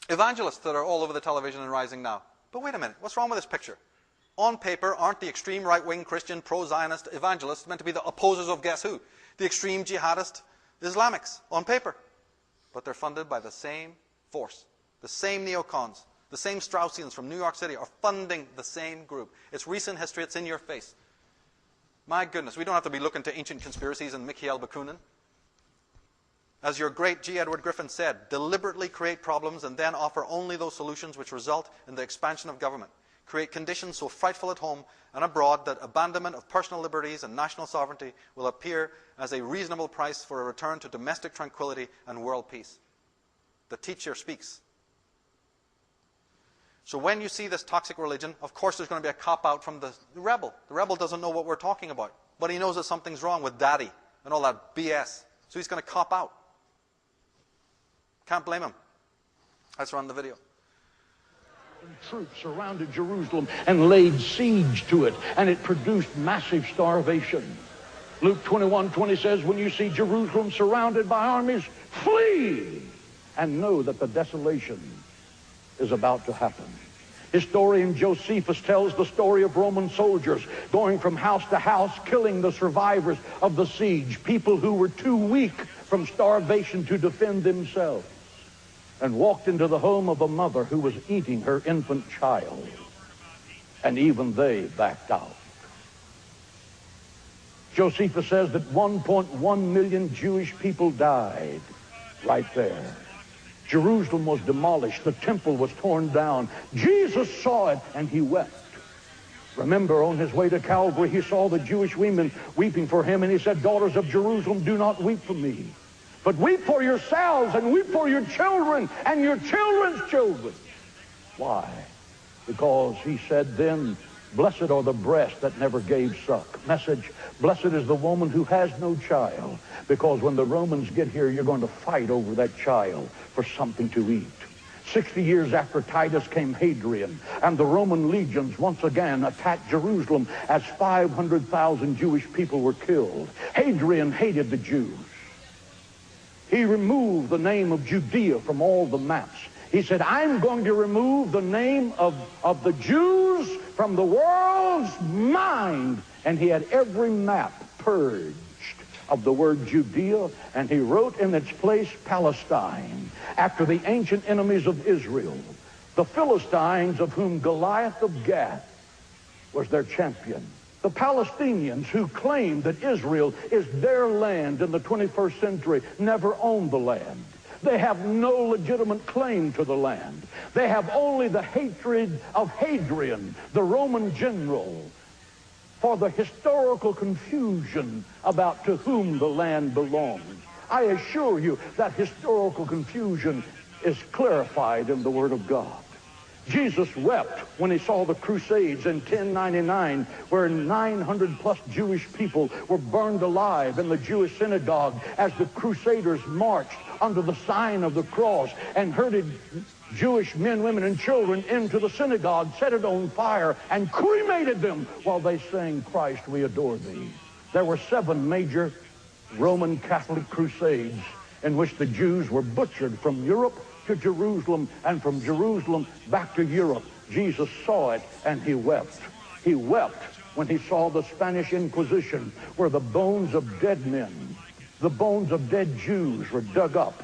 S1: evangelists that are all over the television and rising now. But wait a minute, what's wrong with this picture? On paper, aren't the extreme right-wing Christian pro-Zionist evangelists meant to be the opposers of guess who? The extreme jihadist Islamics, on paper. But they're funded by the same force. The same neocons, the same Straussians from New York City are funding the same group. It's recent history, it's in your face. My goodness, we don't have to be looking to ancient conspiracies and Mikhail Bakunin. As your great G. Edward Griffin said, deliberately create problems and then offer only those solutions which result in the expansion of government. Create conditions so frightful at home and abroad that abandonment of personal liberties and national sovereignty will appear as a reasonable price for a return to domestic tranquility and world peace. The teacher speaks. So when you see this toxic religion, of course there's going to be a cop-out from the rebel. The rebel doesn't know what we're talking about, but he knows that something's wrong with daddy and all that BS. So he's going to cop out. Can't blame him. Let's run the video.
S14: Troops surrounded Jerusalem and laid siege to it, and it produced massive starvation. Luke 21:20 says, when you see Jerusalem surrounded by armies, flee and know that the desolation is about to happen. Historian Josephus tells the story of Roman soldiers going from house to house, killing the survivors of the siege, people who were too weak from starvation to defend themselves, and walked into the home of a mother who was eating her infant child. And even they backed out. Josephus says that 1.1 million Jewish people died right there. Jerusalem was demolished. The temple was torn down. Jesus saw it and he wept. Remember, on his way to Calvary, he saw the Jewish women weeping for him, and he said, daughters of Jerusalem, do not weep for me, but weep for yourselves and weep for your children and your children's children. Why? Because he said then, blessed are the breasts that never gave suck. Message, blessed is the woman who has no child, because when the Romans get here, you're going to fight over that child for something to eat. 60 years after Titus came Hadrian, and the Roman legions once again attacked Jerusalem as 500,000 Jewish people were killed. Hadrian hated the Jews. He removed the name of Judea from all the maps. He said, I'm going to remove the name of the Jews from the world's mind. And he had every map purged of the word Judea, and he wrote in its place Palestine, after the ancient enemies of Israel, the Philistines, of whom Goliath of Gath was their champion. The Palestinians, who claim that Israel is their land in the 21st century, never owned the land. They have no legitimate claim to the land. They have only the hatred of Hadrian, the Roman general, for the historical confusion about to whom the land belongs. I assure you that historical confusion is clarified in the Word of God. Jesus wept when he saw the Crusades in 1099, where 900 plus Jewish people were burned alive in the Jewish synagogue as the Crusaders marched under the sign of the cross and herded Jewish men, women, and children into the synagogue, set it on fire, and cremated them while they sang, Christ, we adore thee. There were 7 major Roman Catholic crusades in which the Jews were butchered from Europe to Jerusalem, and from Jerusalem back to Europe. Jesus saw it and he wept. He wept when he saw the Spanish Inquisition, where the bones of dead men, the bones of dead Jews, were dug up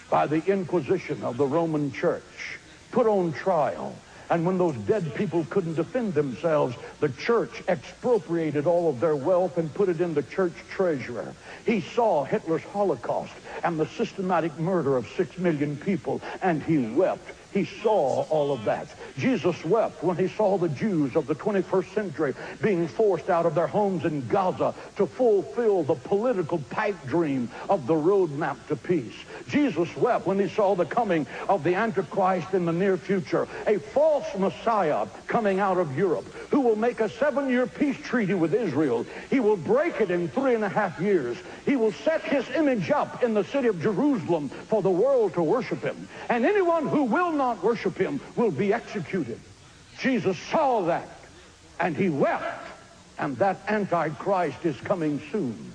S14: by the Inquisition of the Roman Church, put on trial. And when those dead people couldn't defend themselves, the church expropriated all of their wealth and put it in the church treasurer. He saw Hitler's Holocaust and the systematic murder of 6 million people, and he wept. He saw all of that. Jesus wept when he saw the Jews of the 21st century being forced out of their homes in Gaza to fulfill the political pipe dream of the roadmap to peace. Jesus wept when he saw the coming of the Antichrist in the near future, a false Messiah coming out of Europe, who will make a 7-year peace treaty with Israel. He will break it in 3.5 years. He will set his image up in the city of Jerusalem for the world to worship him. And anyone who will not worship him will be executed. Jesus saw that and he wept, and that Antichrist is coming soon.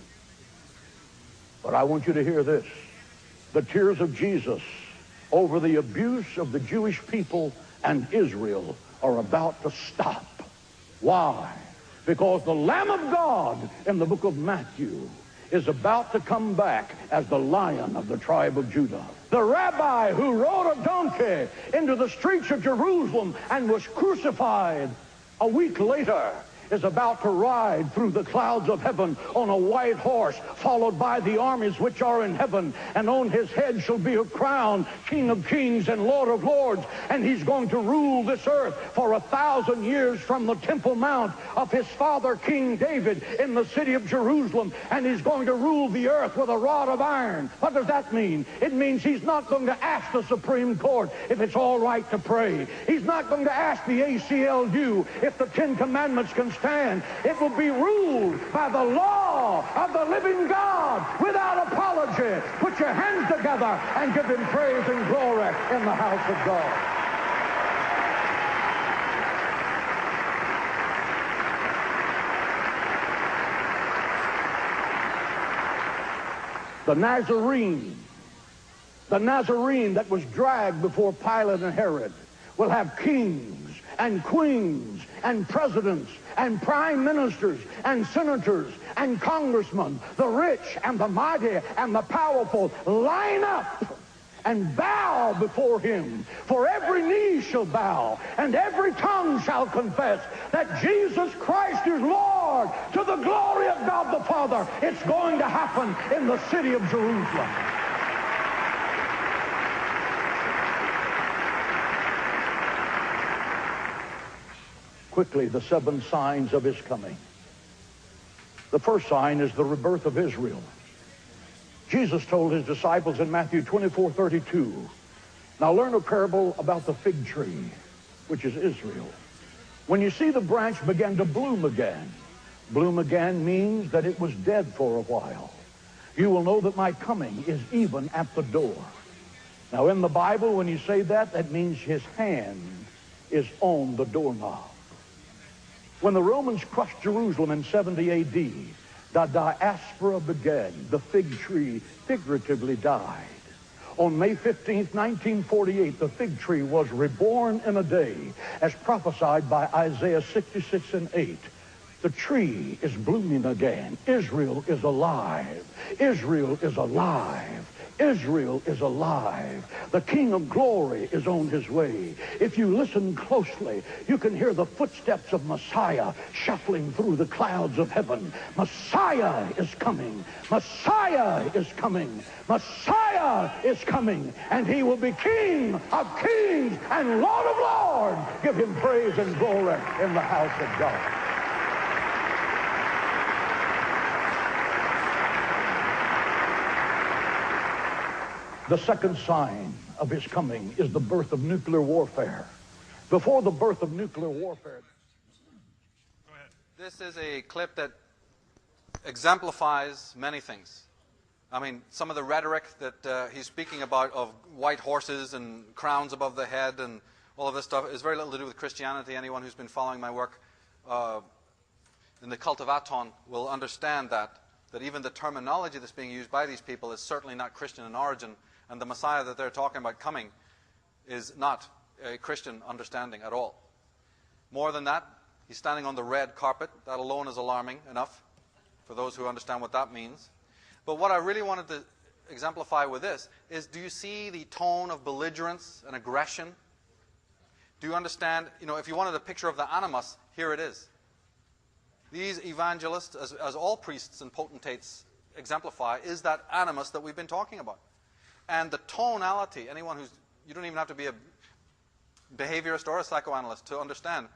S14: But I want you to hear this. The tears of Jesus over the abuse of the Jewish people and Israel are about to stop. Why? Because the Lamb of God in the book of Matthew is about to come back as the Lion of the tribe of Judah. The rabbi who rode a donkey into the streets of Jerusalem and was crucified a week later is about to ride through the clouds of heaven on a white horse, followed by the armies which are in heaven, and on his head shall be a crown, King of kings and Lord of lords, and he's going to rule this earth for 1,000 years from the Temple Mount of his father King David in the city of Jerusalem, and he's going to rule the earth with a rod of iron. What does that mean? It means he's not going to ask the Supreme Court if it's all right to pray. He's not going to ask the ACLU if the Ten Commandments can stand. It will be ruled by the law of the living God without apology. Put your hands together and give him praise and glory in the house of God. The Nazarene that was dragged before Pilate and Herod will have kings and queens and presidents and prime ministers and senators and congressmen, the rich and the mighty and the powerful, line up and bow before him. For every knee shall bow and every tongue shall confess that Jesus Christ is Lord, to the glory of God the Father. It's going to happen in the city of Jerusalem. Quickly, the 7 signs of his coming. The first sign is the rebirth of Israel. Jesus told his disciples in Matthew 24:32, now learn a parable about the fig tree, which is Israel. When you see the branch begin to bloom again means that it was dead for a while. You will know that my coming is even at the door. Now in the Bible, when you say that, that means his hand is on the doorknob. When the Romans crushed Jerusalem in 70 A.D., the diaspora began. The fig tree figuratively died. On May 15th, 1948, the fig tree was reborn in a day, as prophesied by Isaiah 66:8. The tree is blooming again. Israel is alive. Israel is alive. Israel is alive. The King of Glory is on his way. If you listen closely, you can hear the footsteps of Messiah shuffling through the clouds of heaven. Messiah is coming. Messiah is coming. Messiah is coming. And he will be King of kings and Lord of lords. Give him praise and glory in the house of God. The second sign of his coming is the birth of nuclear warfare. Before the birth of nuclear warfare...
S1: Go ahead. This is a clip that exemplifies many things. I mean, some of the rhetoric that he's speaking about of white horses and crowns above the head and all of this stuff is very little to do with Christianity. Anyone who's been following my work in the cult of Aton will understand that even the terminology that's being used by these people is certainly not Christian in origin. And the Messiah that they're talking about coming is not a Christian understanding at all. More than that, he's standing on the red carpet. That alone is alarming enough for those who understand what that means. But what I really wanted to exemplify with this is, do you see the tone of belligerence and aggression? Do you understand, if you wanted a picture of the animus, here it is. These evangelists, as all priests and potentates exemplify, is that animus that we've been talking about. And the tonality, you don't even have to be a behaviorist or a psychoanalyst to understand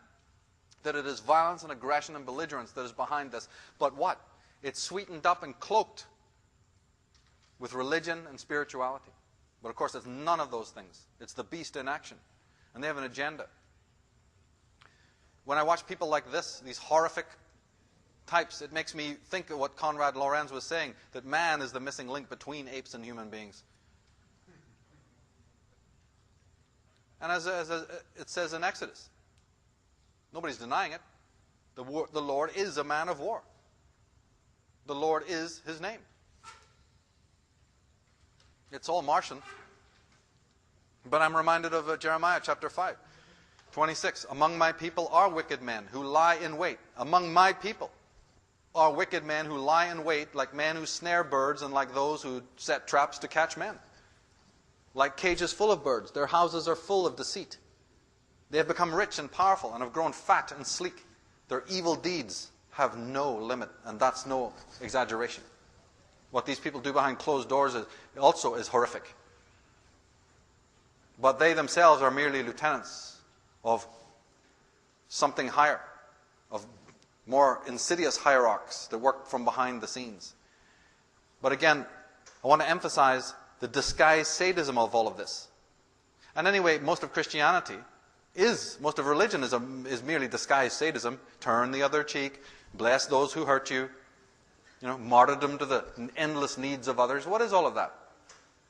S1: that it is violence and aggression and belligerence that is behind this. But what? It's sweetened up and cloaked with religion and spirituality. But of course, it's none of those things. It's the beast in action. And they have an agenda. When I watch people like this, these horrific types, it makes me think of what Konrad Lorenz was saying, that man is the missing link between apes and human beings. And as it says in Exodus, nobody's denying it. The Lord is a man of war. The Lord is his name. It's all Martian. But I'm reminded of Jeremiah chapter 5, 26. Among my people are wicked men who lie in wait. Among my people are wicked men who lie in wait, like men who snare birds and like those who set traps to catch men. Like cages full of birds, their houses are full of deceit. They have become rich and powerful and have grown fat and sleek. Their evil deeds have no limit, and that's no exaggeration. What these people do behind closed doors also is horrific. But they themselves are merely lieutenants of something higher, of more insidious hierarchs that work from behind the scenes. But again, I want to emphasize the disguised sadism of all of this. And anyway, most of Christianity most of religion is merely disguised sadism. Turn the other cheek, bless those who hurt you, martyrdom to the endless needs of others. What is all of that?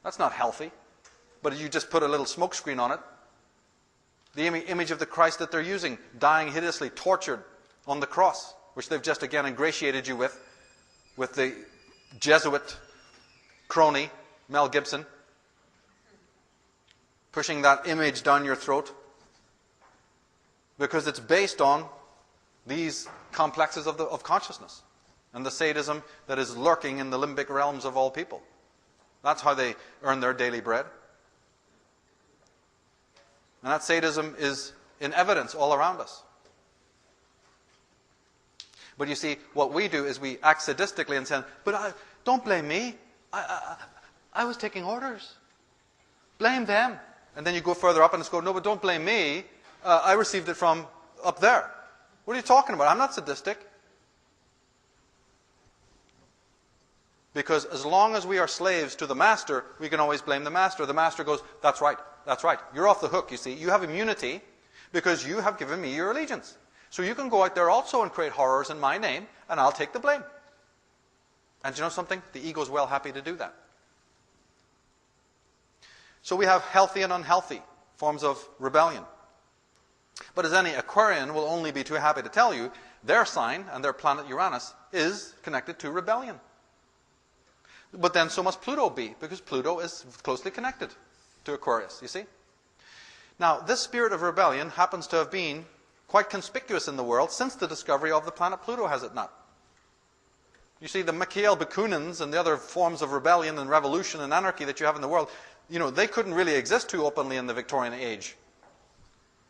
S1: That's not healthy. But you just put a little smoke screen on it. The image of the Christ that they're using, dying hideously, tortured on the cross, which they've just again ingratiated you with the Jesuit crony, Mel Gibson, pushing that image down your throat, because it's based on these complexes of consciousness and the sadism that is lurking in the limbic realms of all people. That's how they earn their daily bread. And that sadism is in evidence all around us. But you see, what we do is we act sadistically and say, but don't blame me. I was taking orders. Blame them. And then you go further up and it's go, no, but don't blame me. I received it from up there. What are you talking about? I'm not sadistic. Because as long as we are slaves to the master, we can always blame the master. The master goes, that's right, that's right. You're off the hook, you see. You have immunity because you have given me your allegiance. So you can go out there also and create horrors in my name, and I'll take the blame. And you know something? The ego is well happy to do that. So we have healthy and unhealthy forms of rebellion. But as any Aquarian will only be too happy to tell you, their sign and their planet Uranus is connected to rebellion. But then so must Pluto be, because Pluto is closely connected to Aquarius, you see? Now, this spirit of rebellion happens to have been quite conspicuous in the world since the discovery of the planet Pluto, has it not? You see, the Mikhail Bakunins and the other forms of rebellion and revolution and anarchy that you have in the world, they couldn't really exist too openly in the Victorian age.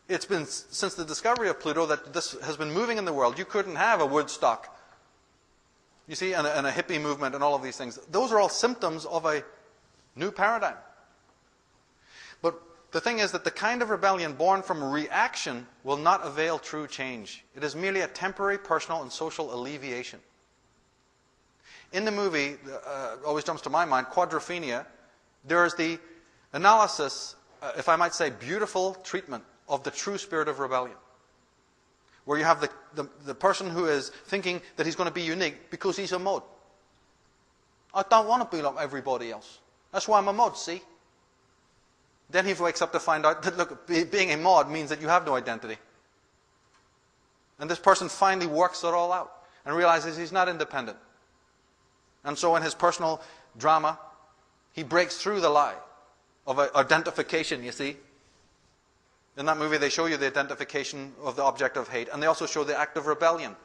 S1: It's been since the discovery of Pluto that this has been moving in the world. You couldn't have a Woodstock, you see, and a hippie movement and all of these things. Those are all symptoms of a new paradigm. But the thing is that the kind of rebellion born from reaction will not avail true change. It is merely a temporary personal and social alleviation. In the movie, always jumps to my mind, Quadrophenia, there is the analysis, if I might say, beautiful treatment of the true spirit of rebellion. Where you have the person who is thinking that he's going to be unique because he's a mod. I don't want to be like everybody else. That's why I'm a mod, see? Then he wakes up to find out that, look, being a mod means that you have no identity. And this person finally works it all out and realizes he's not independent. And so in his personal drama, he breaks through the lie of identification, you see. In that movie, they show you the identification of the object of hate, and they also show the act of rebellion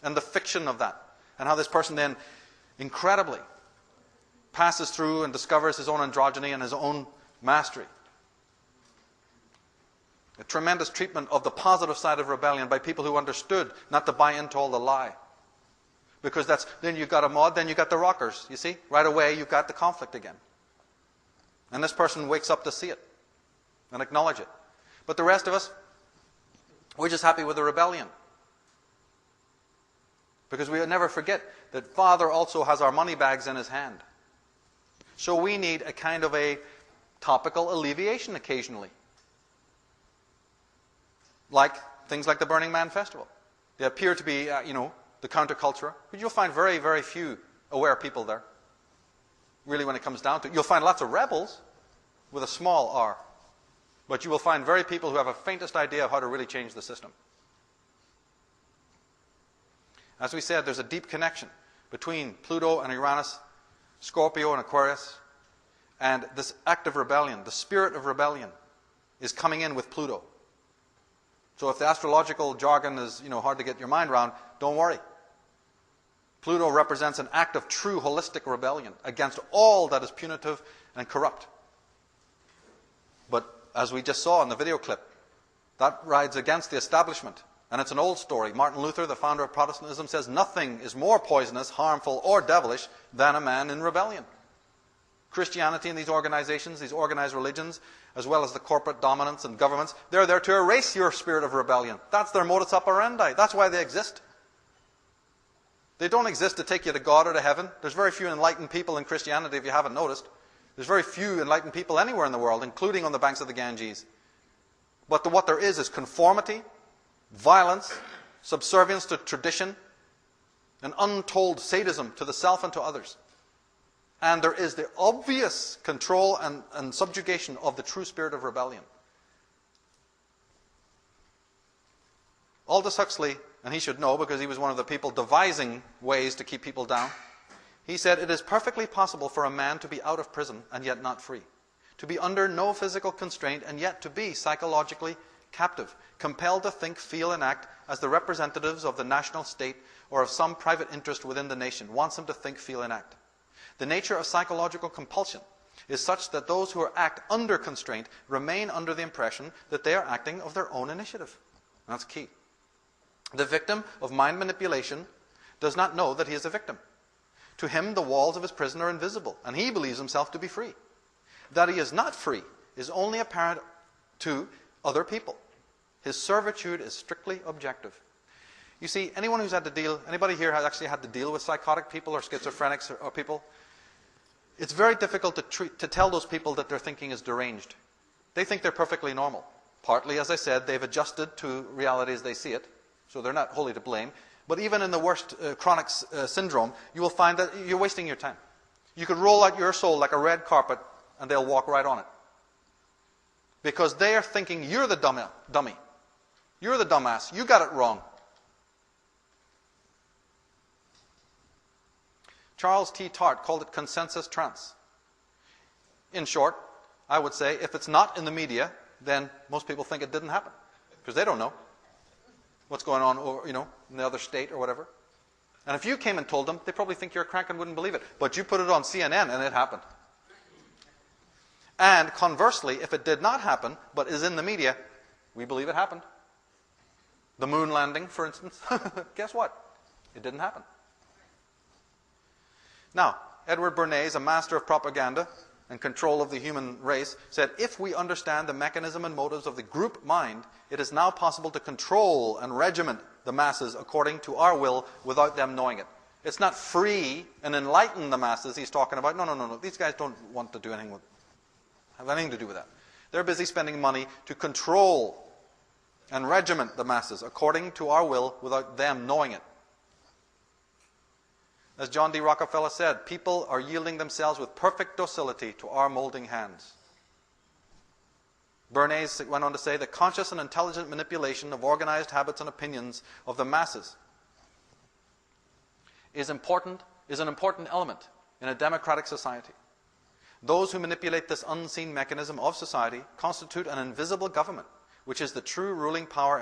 S1: and the fiction of that, and how this person then incredibly passes through and discovers his own androgyny and his own mastery. A tremendous treatment of the positive side of rebellion by people who understood not to buy into all the lie. Because then you've got a mod, then you've got the rockers, you see? Right away, you've got the conflict again. And this person wakes up to see it and acknowledge it. But the rest of us, we're just happy with the rebellion. Because we never forget that Father also has our money bags in his hand. So we need a kind of a topical alleviation occasionally. Like things like the Burning Man Festival. They appear to be, the counterculture, but you'll find very, very few aware people there. Really, when it comes down to it. You'll find lots of rebels with a small r. But you will find very people who have a faintest idea of how to really change the system. As we said, there's a deep connection between Pluto and Uranus, Scorpio and Aquarius, And this act of rebellion, the spirit of rebellion, is coming in with Pluto. So if the astrological jargon is, hard to get your mind around, don't worry. Pluto represents an act of true holistic rebellion against all that is punitive and corrupt. But as we just saw in the video clip, that rides against the establishment. And it's an old story. Martin Luther, the founder of Protestantism, says nothing is more poisonous, harmful, or devilish than a man in rebellion. Christianity and these organizations, these organized religions, as well as the corporate dominance and governments, they're there to erase your spirit of rebellion. That's their modus operandi. That's why they exist. They don't exist to take you to God or to heaven. There's very few enlightened people in Christianity, if you haven't noticed. There's very few enlightened people anywhere in the world, including on the banks of the Ganges. But what there is conformity, violence, subservience to tradition, an untold sadism to the self and to others. And there is the obvious control and subjugation of the true spirit of rebellion. Aldous Huxley, and he should know because he was one of the people devising ways to keep people down, he said, "It is perfectly possible for a man to be out of prison and yet not free, to be under no physical constraint and yet to be psychologically captive, compelled to think, feel, and act as the representatives of the national state or of some private interest within the nation wants him to think, feel, and act. The nature of psychological compulsion is such that those who act under constraint remain under the impression that they are acting of their own initiative." That's key. The victim of mind manipulation does not know that he is a victim. To him, the walls of his prison are invisible, and he believes himself to be free. That he is not free is only apparent to other people. His servitude is strictly objective. You see, anybody here has actually had to deal with psychotic people or schizophrenics or people? It's very difficult to tell those people that their thinking is deranged. They think they're perfectly normal. Partly, as I said, they've adjusted to reality as they see it, so they're not wholly to blame. But even in the worst chronic syndrome, you will find that you're wasting your time. You could roll out your soul like a red carpet and they'll walk right on it. Because they are thinking you're the dummy. You're the dumbass. You got it wrong. Charles T. Tart called it consensus trance. In short, I would say if it's not in the media, then most people think it didn't happen. Because they don't know what's going on in the other state or whatever. And if you came and told them, they probably think you're a crank and wouldn't believe it. But you put it on CNN and it happened. And conversely, if it did not happen, but is in the media, we believe it happened. The moon landing, for instance. Guess what? It didn't happen. Now, Edward Bernays, a master of propaganda and control of the human race, said, if we understand the mechanism and motives of the group mind, it is now possible to control and regiment the masses according to our will without them knowing it. It's not free and enlighten the masses he's talking about. No. These guys don't want to do anything have anything to do with that. They're busy spending money to control and regiment the masses according to our will without them knowing it. As John D. Rockefeller said, people are yielding themselves with perfect docility to our molding hands. Bernays went on to say, the conscious and intelligent manipulation of organized habits and opinions of the masses is an important element in a democratic society. Those who manipulate this unseen mechanism of society constitute an invisible government, which is the true ruling power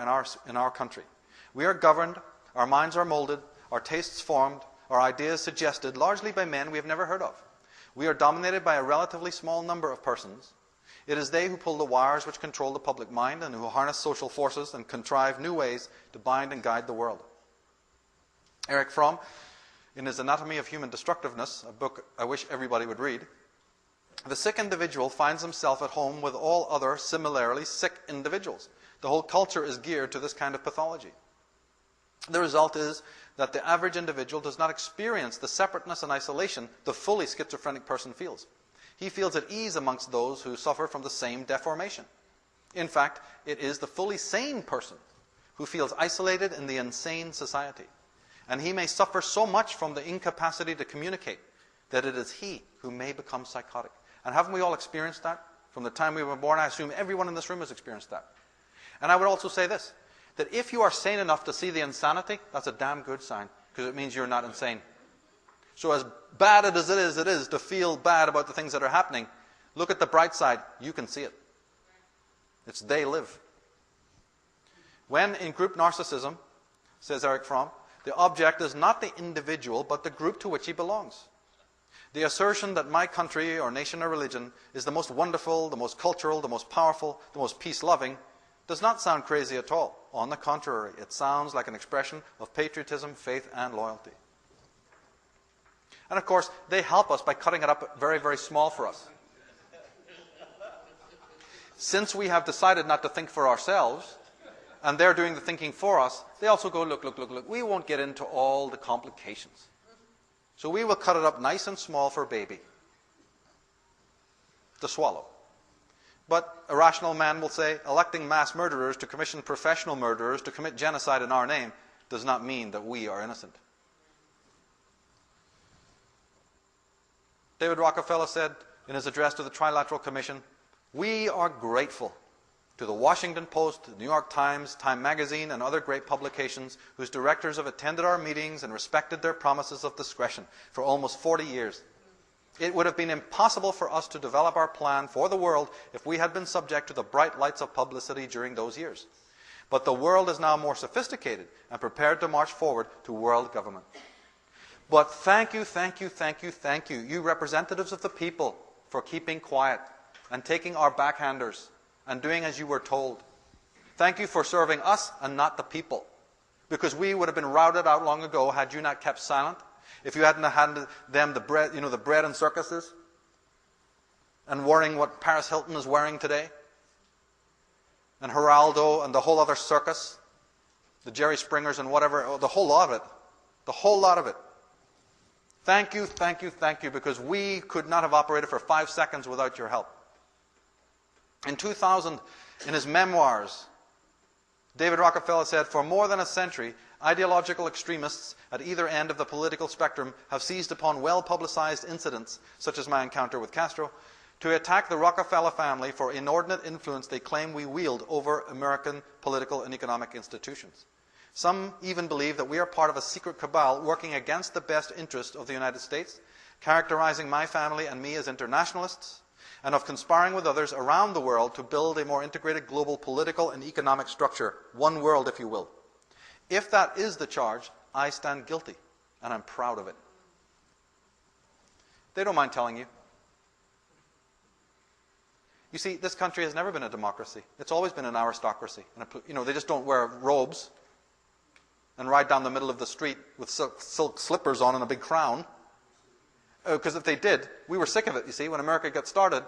S1: in our country. We are governed, our minds are molded, our tastes formed, our ideas suggested, largely by men we have never heard of. We are dominated by a relatively small number of persons. It is they who pull the wires which control the public mind and who harness social forces and contrive new ways to bind and guide the world. Erich Fromm, in his Anatomy of Human Destructiveness, a book I wish everybody would read, the sick individual finds himself at home with all other similarly sick individuals. The whole culture is geared to this kind of pathology. The result is that the average individual does not experience the separateness and isolation the fully schizophrenic person feels. He feels at ease amongst those who suffer from the same deformation. In fact, it is the fully sane person who feels isolated in the insane society. And he may suffer so much from the incapacity to communicate that it is he who may become psychotic. And haven't we all experienced that? From the time we were born, I assume everyone in this room has experienced that. And I would also say this, that if you are sane enough to see the insanity, that's a damn good sign, because it means you're not insane. So as bad as it is to feel bad about the things that are happening, Look at the bright side. You can see it. It's they live. When in group narcissism, says Erich Fromm, the object is not the individual, but the group to which he belongs. The assertion that my country or nation or religion is the most wonderful, the most cultural, the most powerful, the most peace-loving does not sound crazy at all. On the contrary, it sounds like an expression of patriotism, faith, and loyalty. And of course, they help us by cutting it up very, very small for us. Since we have decided not to think for ourselves, and they're doing the thinking for us, they also go, look, we won't get into all the complications. So we will cut it up nice and small for baby to swallow. But a rational man will say, electing mass murderers to commission professional murderers to commit genocide in our name does not mean that we are innocent. David Rockefeller said in his address to the Trilateral Commission, we are grateful to the Washington Post, the New York Times, Time Magazine, and other great publications whose directors have attended our meetings and respected their promises of discretion for almost 40 years. It would have been impossible for us to develop our plan for the world if we had been subject to the bright lights of publicity during those years. But the world is now more sophisticated and prepared to march forward to world government. But thank you, you representatives of the people, for keeping quiet and taking our backhanders and doing as you were told. Thank you for serving us and not the people, because we would have been routed out long ago had you not kept silent. If you hadn't handed them the bread, the bread and circuses, and wearing what Paris Hilton is wearing today, and Geraldo and the whole other circus, the Jerry Springers and whatever, the whole lot of it. Thank you, because we could not have operated for 5 seconds without your help. In 2000, in his memoirs, David Rockefeller said, for more than a century, ideological extremists at either end of the political spectrum have seized upon well-publicized incidents, such as my encounter with Castro, to attack the Rockefeller family for inordinate influence they claim we wield over American political and economic institutions. Some even believe that we are part of a secret cabal working against the best interest of the United States, characterizing my family and me as internationalists, and of conspiring with others around the world to build a more integrated global political and economic structure, one world, if you will. If that is the charge, I stand guilty, and I'm proud of it. They don't mind telling you. You see, this country has never been a democracy. It's always been an aristocracy. And they just don't wear robes and ride down the middle of the street with silk slippers on and a big crown. Because if they did, we were sick of it, you see. When America got started,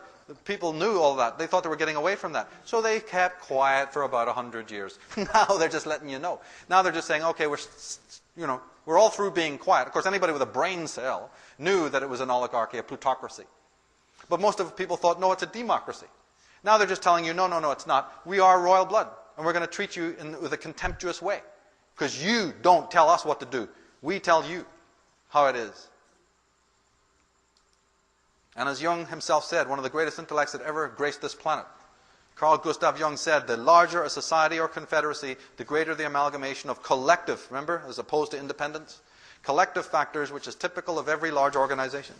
S1: people knew all that. They thought they were getting away from that. So they kept quiet for about 100 years. Now they're just letting you know. Now they're just saying, okay, we're all through being quiet. Of course, anybody with a brain cell knew that it was an oligarchy, a plutocracy. But most of the people thought, no, it's a democracy. Now they're just telling you, no, it's not. We are royal blood, and we're going to treat you with a contemptuous way. Because you don't tell us what to do. We tell you how it is. And as Jung himself said, one of the greatest intellects that ever graced this planet, Carl Gustav Jung said, the larger a society or confederacy, the greater the amalgamation of collective, remember, as opposed to independence, collective factors which is typical of every large organization.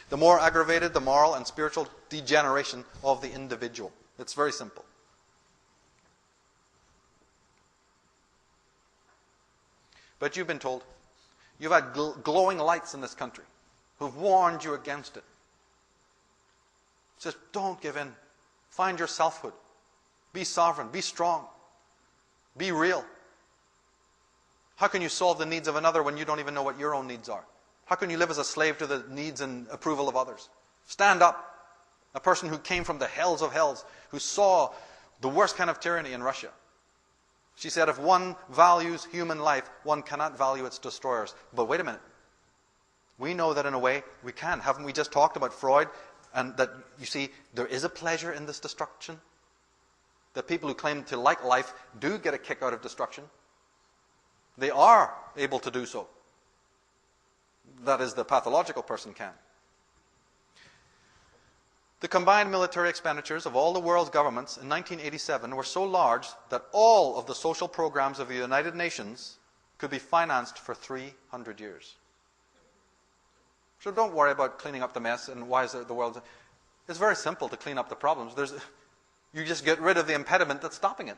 S1: The more aggravated the moral and spiritual degeneration of the individual. It's very simple. But you've been told. You've had glowing lights in this country who've warned you against it. Says, don't give in. Find your selfhood. Be sovereign. Be strong. Be real. How can you solve the needs of another when you don't even know what your own needs are? How can you live as a slave to the needs and approval of others? Stand up. A person who came from the hells of hells, who saw the worst kind of tyranny in Russia. She said, if one values human life, one cannot value its destroyers. But wait a minute. We know that in a way we can. Haven't we just talked about Freud? And that, you see, there is a pleasure in this destruction. That people who claim to like life do get a kick out of destruction. They are able to do so. That is, the pathological person can. The combined military expenditures of all the world's governments in 1987 were so large that all of the social programs of the United Nations could be financed for 300 years. So don't worry about cleaning up the mess and why is the world... It's very simple to clean up the problems. You just get rid of the impediment that's stopping it.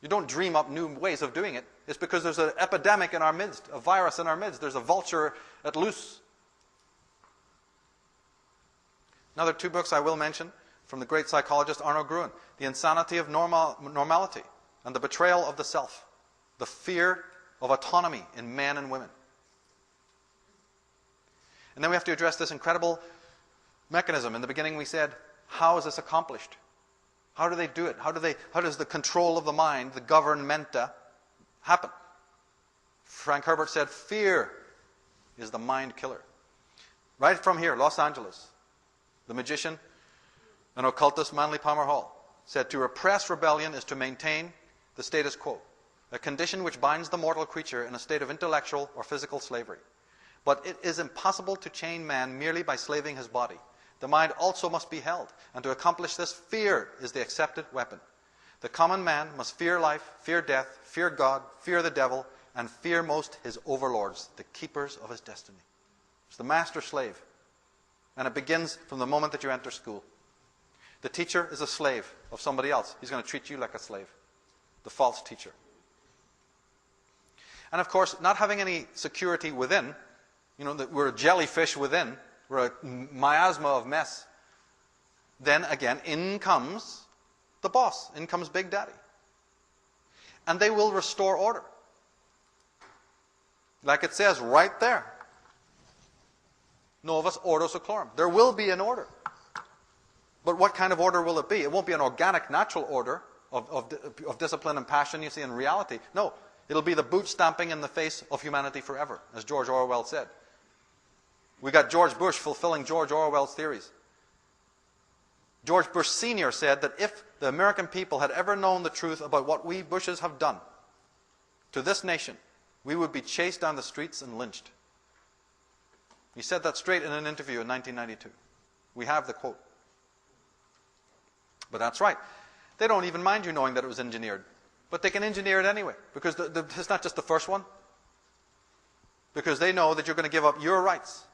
S1: You don't dream up new ways of doing it. It's because there's an epidemic in our midst, a virus in our midst. There's a vulture at loose. Now, there are two books I will mention from the great psychologist Arno Gruen. The Insanity of Normality and The Betrayal of the Self. The Fear of Autonomy in Men and Women. And then we have to address this incredible mechanism. In the beginning we said, how is this accomplished? How do they do it? How does the control of the mind, the governmenta, happen? Frank Herbert said, fear is the mind killer. Right from here, Los Angeles, the magician and occultist Manly Palmer Hall said, to repress rebellion is to maintain the status quo, a condition which binds the mortal creature in a state of intellectual or physical slavery. But it is impossible to chain man merely by slaving his body. The mind also must be held, and to accomplish this, fear is the accepted weapon. The common man must fear life, fear death, fear God, fear the devil, and fear most his overlords, the keepers of his destiny. It's the master-slave, and it begins from the moment that you enter school. The teacher is a slave of somebody else. He's going to treat you like a slave, the false teacher. And of course, not having any security within, that we're a jellyfish within, we're a miasma of mess. Then again, in comes the boss. In comes Big Daddy. And they will restore order. Like it says right there. Novus ordo seclorum. There will be an order. But what kind of order will it be? It won't be an organic, natural order of discipline and passion, you see, in reality. No, it'll be the boot stamping in the face of humanity forever, as George Orwell said. We got George Bush fulfilling George Orwell's theories. George Bush Sr. said that if the American people had ever known the truth about what we Bushes have done to this nation, we would be chased down the streets and lynched. He said that straight in an interview in 1992. We have the quote. But that's right. They don't even mind you knowing that it was engineered. But they can engineer it anyway, because it's not just the first one. Because they know that you're going to give up your rights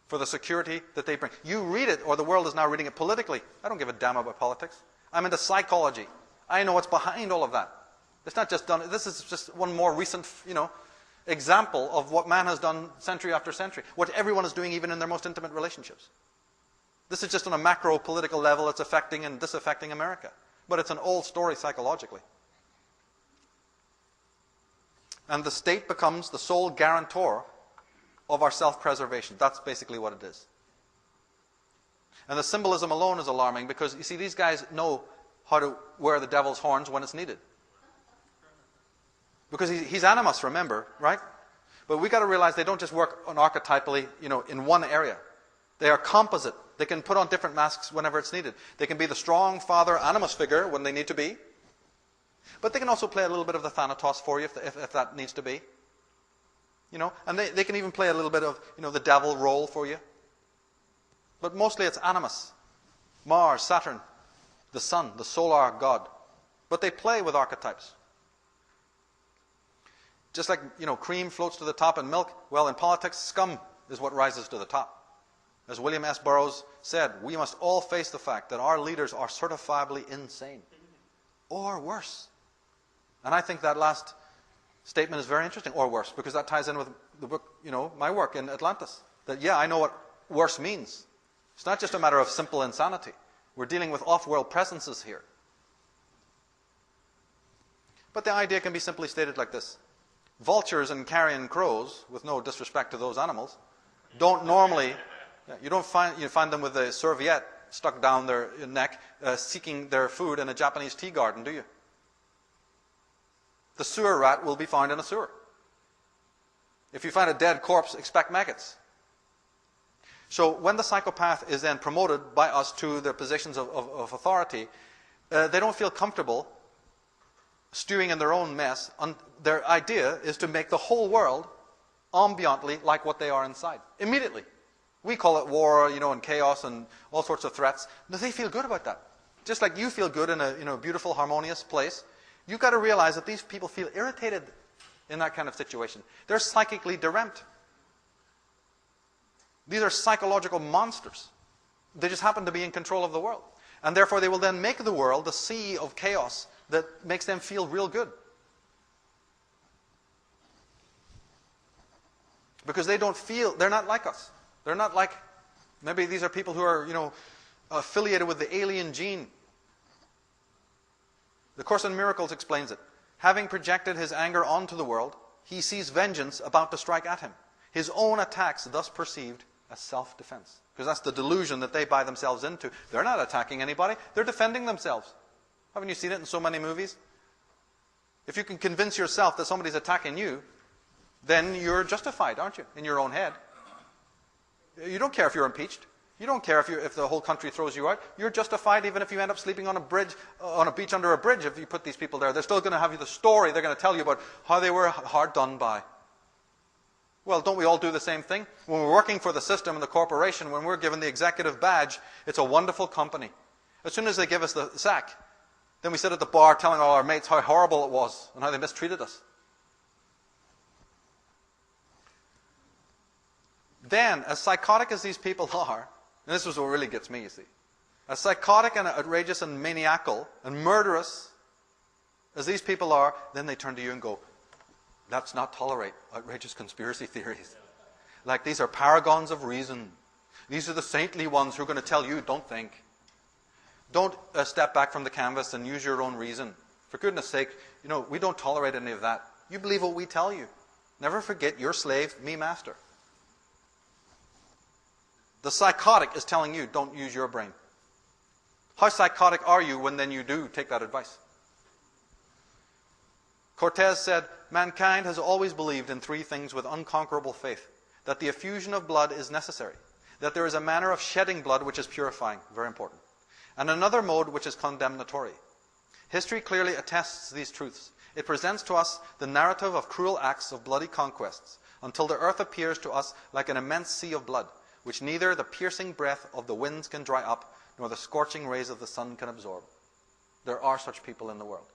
S1: for the security that they bring. You read it, or the world is now reading it politically. I don't give a damn about politics. I'm into psychology. I know what's behind all of that. It's not just done. This is just one more recent, example of what man has done century after century. What everyone is doing, even in their most intimate relationships. This is just on a macro political level. It's affecting and disaffecting America. But it's an old story psychologically. And the state becomes the sole guarantor of our self-preservation. That's basically what it is. And the symbolism alone is alarming because, you see, these guys know how to wear the devil's horns when it's needed. Because he's animus, remember, right? But we got to realize they don't just work on archetypally, in one area. They are composite. They can put on different masks whenever it's needed. They can be the strong father animus figure when they need to be. But they can also play a little bit of the Thanatos for you if that needs to be. And they can even play a little bit of, the devil role for you. But mostly it's animus. Mars, Saturn, the sun, the solar god. But they play with archetypes. Just like, cream floats to the top in milk, well, in politics, scum is what rises to the top. As William S. Burroughs said, we must all face the fact that our leaders are certifiably insane. Or worse. And I think that last statement is very interesting, or worse, because that ties in with the book, my work in Atlantis. That, I know what worse means. It's not just a matter of simple insanity. We're dealing with off-world presences here. But the idea can be simply stated like this. Vultures and carrion crows, with no disrespect to those animals, don't normally, you find them with a serviette stuck down their neck, seeking their food in a Japanese tea garden, do you? The sewer rat will be found in a sewer. If you find a dead corpse, expect maggots. So when the psychopath is then promoted by us to their positions of authority, they don't feel comfortable stewing in their own mess. Their idea is to make the whole world ambiently like what they are inside. Immediately. We call it war, and chaos and all sorts of threats. No, they feel good about that. Just like you feel good in a beautiful, harmonious place. You've got to realize that these people feel irritated in that kind of situation. They're psychically deranged. These are psychological monsters. They just happen to be in control of the world. And therefore they will then make the world the sea of chaos that makes them feel real good. Because they don't feel, they're not like us. They're not like, maybe these are people who are, affiliated with the alien gene. The Course in Miracles explains it. Having projected his anger onto the world, he sees vengeance about to strike at him. His own attacks thus perceived as self-defense. Because that's the delusion that they buy themselves into. They're not attacking anybody. They're defending themselves. Haven't you seen it in so many movies? If you can convince yourself that somebody's attacking you, then you're justified, aren't you, in your own head? You don't care if you're impeached. You don't care if the whole country throws you out. You're justified even if you end up sleeping on a beach under a bridge. If you put these people there, they're still going to have you the story. They're going to tell you about how they were hard done by. Well, don't we all do the same thing? When we're working for the system and the corporation, when we're given the executive badge, it's a wonderful company. As soon as they give us the sack, then we sit at the bar telling all our mates how horrible it was and how they mistreated us. Then, as psychotic as these people are, and this is what really gets me, you see, as psychotic and outrageous and maniacal and murderous as these people are, then they turn to you and go, let's not tolerate outrageous conspiracy theories. Like, these are paragons of reason. These are the saintly ones who are going to tell you, don't think. Don't step back from the canvas and use your own reason. For goodness sake, we don't tolerate any of that. You believe what we tell you. Never forget, your slave, me master. The psychotic is telling you, don't use your brain. How psychotic are you when then you do take that advice? Cortez said, mankind has always believed in three things with unconquerable faith. That the effusion of blood is necessary. That there is a manner of shedding blood which is purifying, very important. And another mode which is condemnatory. History clearly attests these truths. It presents to us the narrative of cruel acts of bloody conquests, until the earth appears to us like an immense sea of blood, which neither the piercing breath of the winds can dry up, nor the scorching rays of the sun can absorb. There are such people in the world.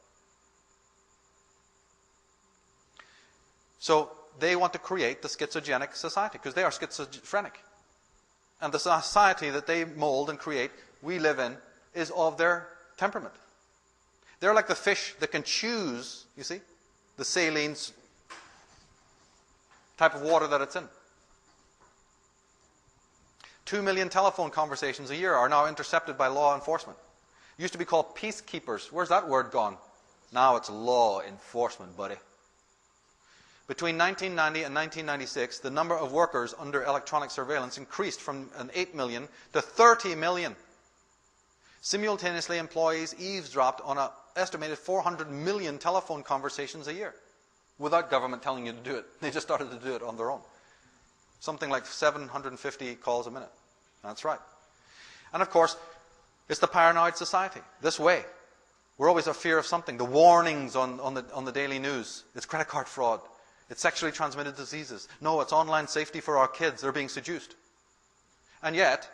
S1: So they want to create the schizogenic society, because they are schizophrenic. And the society that they mold and create, we live in, is of their temperament. They're like the fish that can choose, you see, the saline type of water that it's in. 2 million telephone conversations a year are now intercepted by law enforcement. It used to be called peacekeepers. Where's that word gone? Now it's law enforcement, buddy. Between 1990 and 1996, the number of workers under electronic surveillance increased from 8 million to 30 million. Simultaneously, employees eavesdropped on an estimated 400 million telephone conversations a year without government telling you to do it. They just started to do it on their own. Something like 750 calls a minute. That's right. And of course, it's the paranoid society. This way. We're always a fear of something. The warnings on the daily news. It's credit card fraud. It's sexually transmitted diseases. No, it's online safety for our kids. They're being seduced. And yet,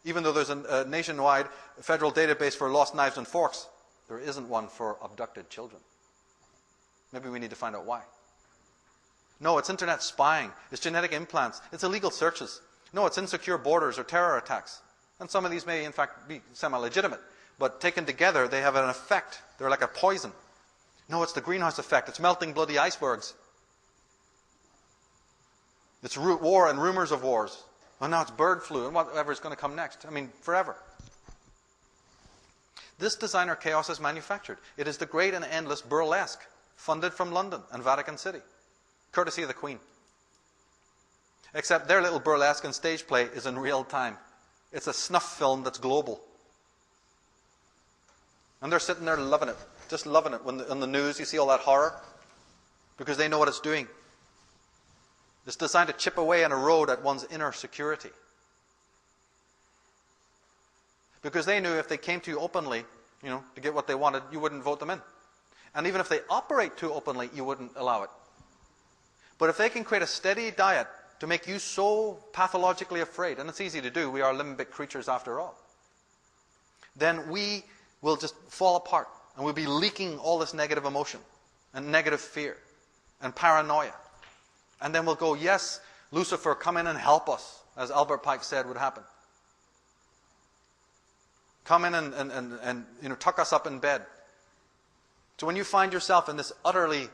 S1: even though there's a nationwide federal database for lost knives and forks, there isn't one for abducted children. Maybe we need to find out why. No, it's internet spying. It's genetic implants. It's illegal searches. No, it's insecure borders or terror attacks. And some of these may, in fact, be semi-legitimate. But taken together, they have an effect. They're like a poison. No, it's the greenhouse effect. It's melting bloody icebergs. It's war and rumors of wars. And now it's bird flu and whatever is going to come next. I mean, forever. This designer chaos is manufactured. It is the great and endless burlesque, funded from London and Vatican City, courtesy of the Queen. Except their little burlesque and stage play is in real time. It's a snuff film that's global. And they're sitting there loving it, just loving it. When on the news you see all that horror, because they know what it's doing. It's designed to chip away and erode at one's inner security. Because they knew if they came to you openly, to get what they wanted, you wouldn't vote them in. And even if they operate too openly, you wouldn't allow it. But if they can create a steady diet to make you so pathologically afraid, and it's easy to do, we are limbic creatures after all, then we will just fall apart, and we'll be leaking all this negative emotion, and negative fear, and paranoia. And then we'll go, yes, Lucifer, come in and help us. as Albert Pike said would happen. Come in and tuck us up in bed. So when you find yourself in this utterly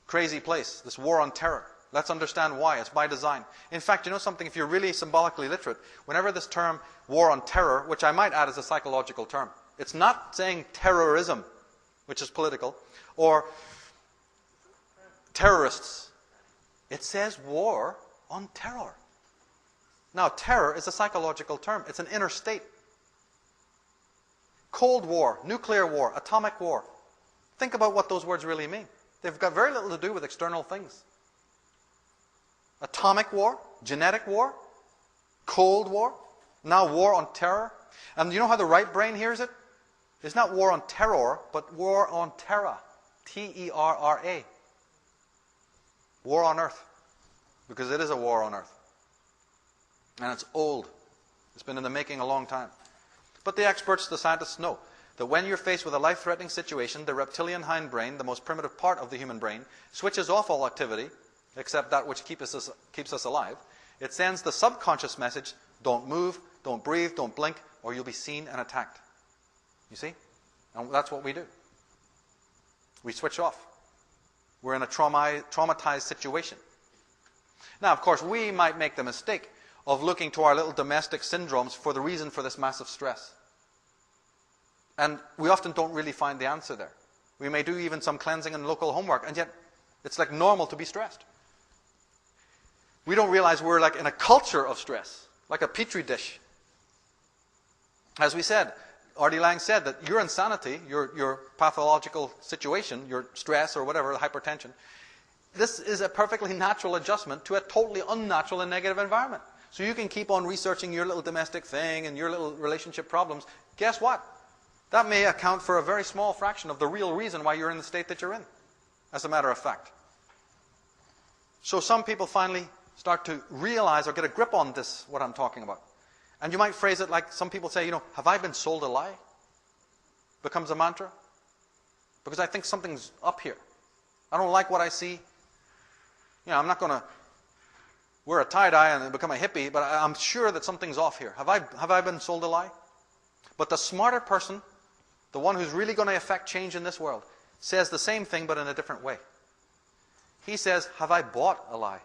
S1: crazy place, this war on terror, let's understand why. It's by design. In fact, you know something? If you're really symbolically literate, whenever this term war on terror, which I might add is a psychological term, it's not saying terrorism, which is political, or terrorists. It says war on terror. Now, terror is a psychological term. It's an inner state. Cold War, nuclear war, atomic war. Think about what those words really mean. They've got very little to do with external things. Atomic war, genetic war, Cold War, now war on terror. And you know how the right brain hears it? It's not war on terror, but war on terra. T-E-R-R-A. War on earth. Because it is a war on earth. And it's old. It's been in the making a long time. But the experts, the scientists know that when you're faced with a life-threatening situation, the reptilian hindbrain, the most primitive part of the human brain, switches off all activity, except that which keeps us alive. It sends the subconscious message, don't move, don't breathe, don't blink, or you'll be seen and attacked. You see? And that's what we do. We switch off. We're in a traumatized situation. Now, of course, we might make the mistake of looking to our little domestic syndromes for the reason for this massive stress. And we often don't really find the answer there. We may do even some cleansing and local homework, and yet it's like normal to be stressed. We don't realize we're like in a culture of stress, like a petri dish. As we said, R.D. Laing said that your insanity, your pathological situation, your stress or whatever, hypertension, this is a perfectly natural adjustment to a totally unnatural and negative environment. So you can keep on researching your little domestic thing and your little relationship problems. Guess what? That may account for a very small fraction of the real reason why you're in the state that you're in, as a matter of fact. So some people finally start to realize or get a grip on this, what I'm talking about. And you might phrase it like some people say, have I been sold a lie? Becomes a mantra. Because I think something's up here. I don't like what I see. I'm not going to wear a tie-dye and become a hippie, but I'm sure that something's off here. Have I been sold a lie? But the smarter person, the one who's really going to affect change in this world, says the same thing but in a different way. He says, have I bought a lie?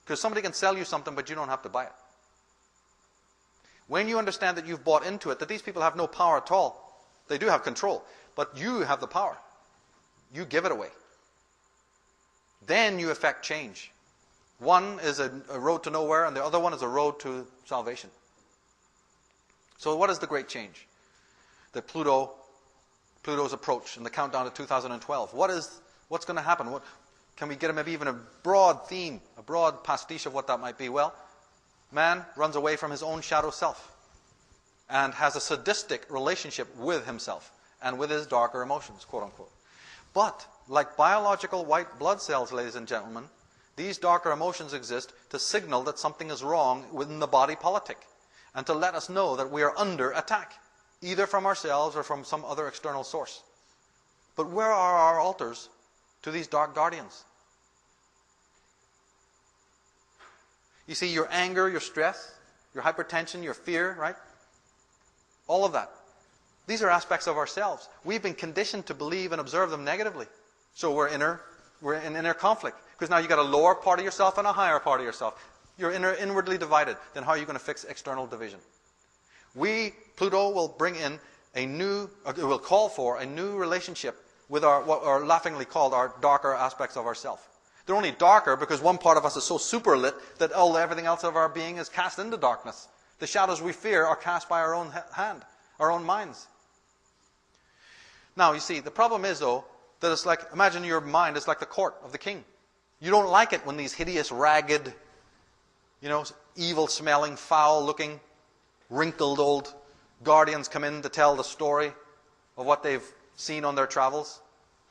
S1: Because somebody can sell you something, but you don't have to buy it. When you understand that you've bought into it, that these people have no power at all, they do have control, but you have the power. You give it away. Then you affect change. One is a road to nowhere, and the other one is a road to salvation. So what is the great change? That Pluto's approach and the countdown to 2012. What's going to happen? Can we get maybe even a broad theme, a broad pastiche of what that might be? Well, man runs away from his own shadow self and has a sadistic relationship with himself and with his darker emotions, quote unquote. But, like biological white blood cells, ladies and gentlemen, these darker emotions exist to signal that something is wrong within the body politic and to let us know that we are under attack, either from ourselves or from some other external source. But where are our altars to these dark guardians? You see, your anger, your stress, your hypertension, your fear, right? All of that. These are aspects of ourselves. We've been conditioned to believe and observe them negatively. So we're in inner conflict. Because now you've got a lower part of yourself and a higher part of yourself. You're inwardly divided. Then how are you going to fix external division? Pluto will bring in it will call for a new relationship with what are laughingly called our darker aspects of ourself. They're only darker because one part of us is so super lit that everything else of our being is cast into darkness. The shadows we fear are cast by our own hand, our own minds. Now, you see, the problem is, though, that it's like, imagine your mind is like the court of the king. You don't like it when these hideous, ragged, evil-smelling, foul-looking, wrinkled old guardians come in to tell the story of what they've seen on their travels.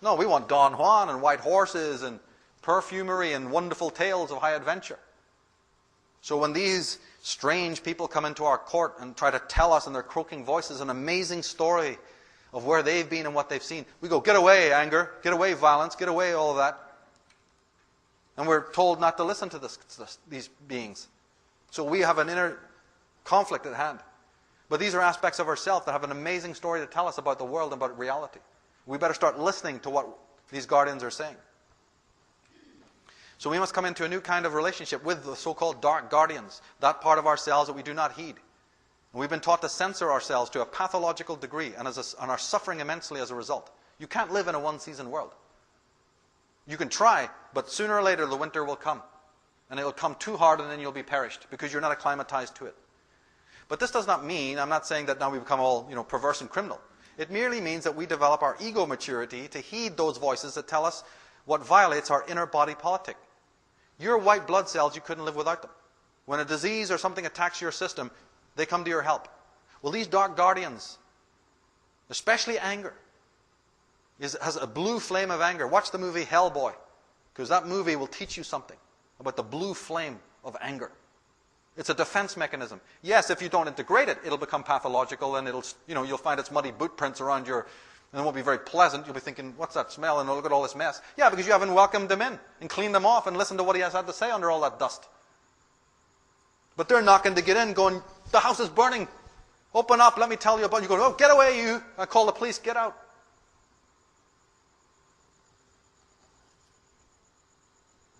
S1: No, we want Don Juan and white horses and perfumery and wonderful tales of high adventure. So when these strange people come into our court and try to tell us in their croaking voices an amazing story of where they've been and what they've seen, we go, get away, anger, get away, violence, get away, all of that. And we're told not to listen to these beings. So we have an inner conflict at hand. But these are aspects of ourselves that have an amazing story to tell us about the world and about reality. We better start listening to what these guardians are saying. So we must come into a new kind of relationship with the so-called dark guardians, that part of ourselves that we do not heed. And we've been taught to censor ourselves to a pathological degree and are suffering immensely as a result. You can't live in a one-season world. You can try, but sooner or later the winter will come. And it will come too hard and then you'll be perished because you're not acclimatized to it. But this does not mean, I'm not saying that now we become all perverse and criminal. It merely means that we develop our ego maturity to heed those voices that tell us what violates our inner body politic. Your white blood cells, you couldn't live without them. When a disease or something attacks your system, they come to your help. Well, these dark guardians, especially anger, has a blue flame of anger. Watch the movie Hellboy, because that movie will teach you something about the blue flame of anger. It's a defense mechanism. Yes, if you don't integrate it, it'll become pathological and you'll find its muddy boot prints around your, and it won't be very pleasant. You'll be thinking, what's that smell? And look at all this mess. Yeah, because you haven't welcomed them in and cleaned them off and listened to what he has had to say under all that dust. But they're knocking to get in, going, the house is burning. Open up, let me tell you about it. You go, oh, get away, you. I call the police, get out.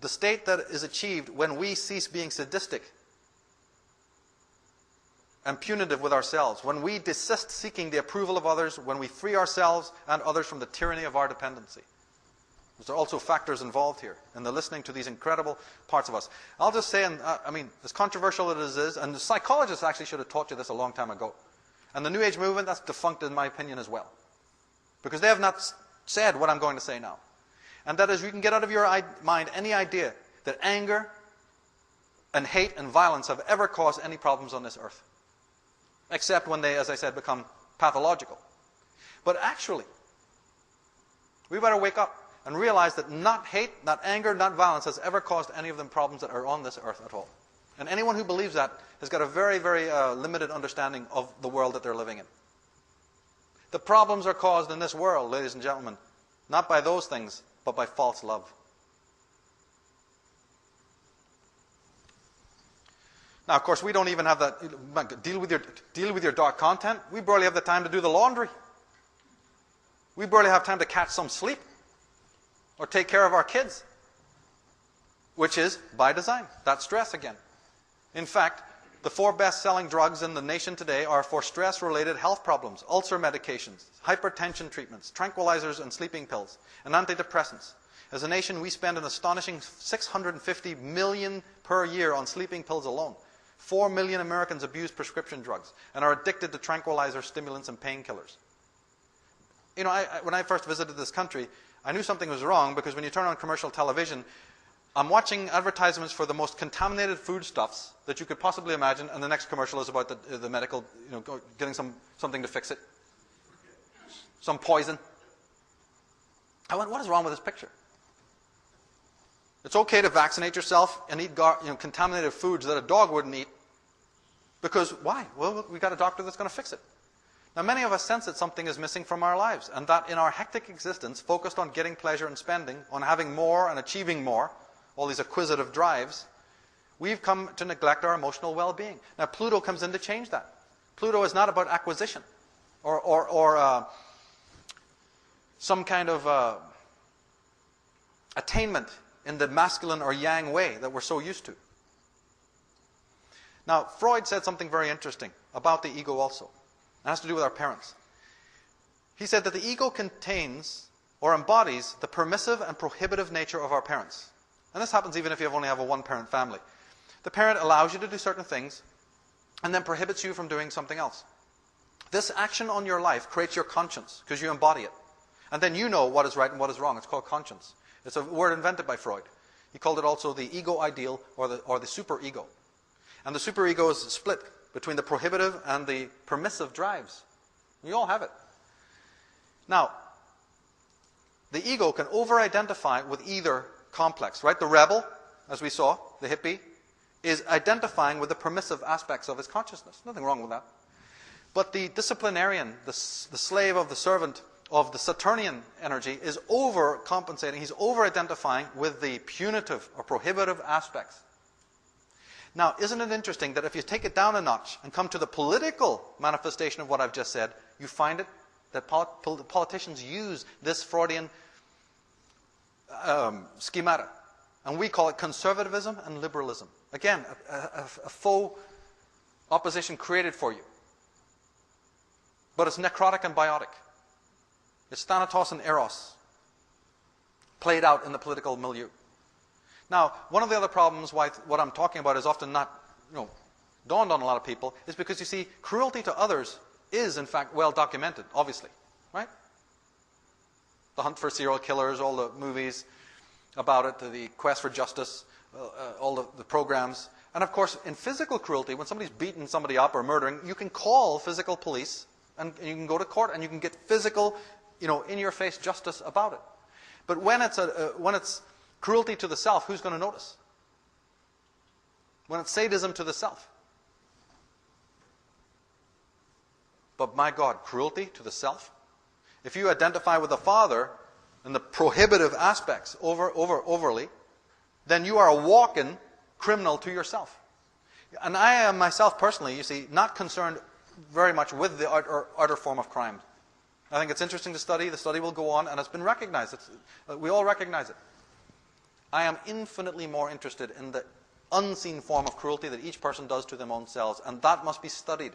S1: The state that is achieved when we cease being sadistic and punitive with ourselves, when we desist seeking the approval of others, when we free ourselves and others from the tyranny of our dependency. There are also factors involved here in the listening to these incredible parts of us. I'll just say, as controversial as it is, and the psychologists actually should have taught you this a long time ago. And the New Age movement, that's defunct in my opinion as well. Because they have not said what I'm going to say now. And that is, you can get out of your mind any idea that anger and hate and violence have ever caused any problems on this earth. Except when they, as I said, become pathological. But actually, we better wake up and realize that not hate, not anger, not violence has ever caused any of the problems that are on this earth at all. And anyone who believes that has got a very, very limited understanding of the world that they're living in. The problems are caused in this world, ladies and gentlemen, not by those things, but by false love. Now, of course, we don't even have that. Deal with your dark content. We barely have the time to do the laundry. We barely have time to catch some sleep or take care of our kids, which is by design. That's stress again. In fact, the 4 best-selling drugs in the nation today are for stress-related health problems: ulcer medications, hypertension treatments, tranquilizers and sleeping pills, and antidepressants. As a nation, we spend an astonishing $650 million per year on sleeping pills alone. 4 million Americans abuse prescription drugs and are addicted to tranquilizers, stimulants, and painkillers. When I first visited this country, I knew something was wrong because when you turn on commercial television, I'm watching advertisements for the most contaminated foodstuffs that you could possibly imagine, and the next commercial is about the medical, getting something to fix it. Some poison. I went, what is wrong with this picture? It's okay to vaccinate yourself and eat contaminated foods that a dog wouldn't eat. Because why? Well, we got a doctor that's going to fix it. Now, many of us sense that something is missing from our lives, and that in our hectic existence, focused on getting pleasure and spending, on having more and achieving more, all these acquisitive drives, we've come to neglect our emotional well-being. Now, Pluto comes in to change that. Pluto is not about acquisition or some kind of attainment in the masculine or yang way that we're so used to. Now, Freud said something very interesting about the ego also. It has to do with our parents. He said that the ego contains or embodies the permissive and prohibitive nature of our parents. And this happens even if you only have a one-parent family. The parent allows you to do certain things and then prohibits you from doing something else. This action on your life creates your conscience because you embody it. And then you know what is right and what is wrong. It's called conscience. It's a word invented by Freud. He called it also the ego ideal or the superego. And the superego is split between the prohibitive and the permissive drives. You all have it. Now, the ego can over-identify with either complex, right? The rebel, as we saw, the hippie, is identifying with the permissive aspects of his consciousness. Nothing wrong with that. But the disciplinarian, the slave of the servant of the Saturnian energy is overcompensating. He's over-identifying with the punitive or prohibitive aspects. Now, isn't it interesting that if you take it down a notch and come to the political manifestation of what I've just said, you find it that politicians use this Freudian schemata. And we call it conservatism and liberalism. Again, a faux opposition created for you. But it's necrotic and biotic. It's Thanatos and Eros played out in the political milieu. Now, one of the other problems why what I'm talking about is often not, dawned on a lot of people is because, you see, cruelty to others is, in fact, well documented, obviously, right? The Hunt for Serial Killers, all the movies about it, the Quest for Justice, all the programs. And, of course, in physical cruelty, when somebody's beating somebody up or murdering, you can call physical police and you can go to court and you can get physical, in-your-face justice about it. But when it's cruelty to the self, who's going to notice? When it's sadism to the self. But my God, cruelty to the self? If you identify with the Father and the prohibitive aspects overly, then you are a walking criminal to yourself. And I am myself personally, you see, not concerned very much with the utter form of crime. I think it's interesting to study. The study will go on, and it's been recognized. We all recognize it. I am infinitely more interested in the unseen form of cruelty that each person does to their own selves, and that must be studied.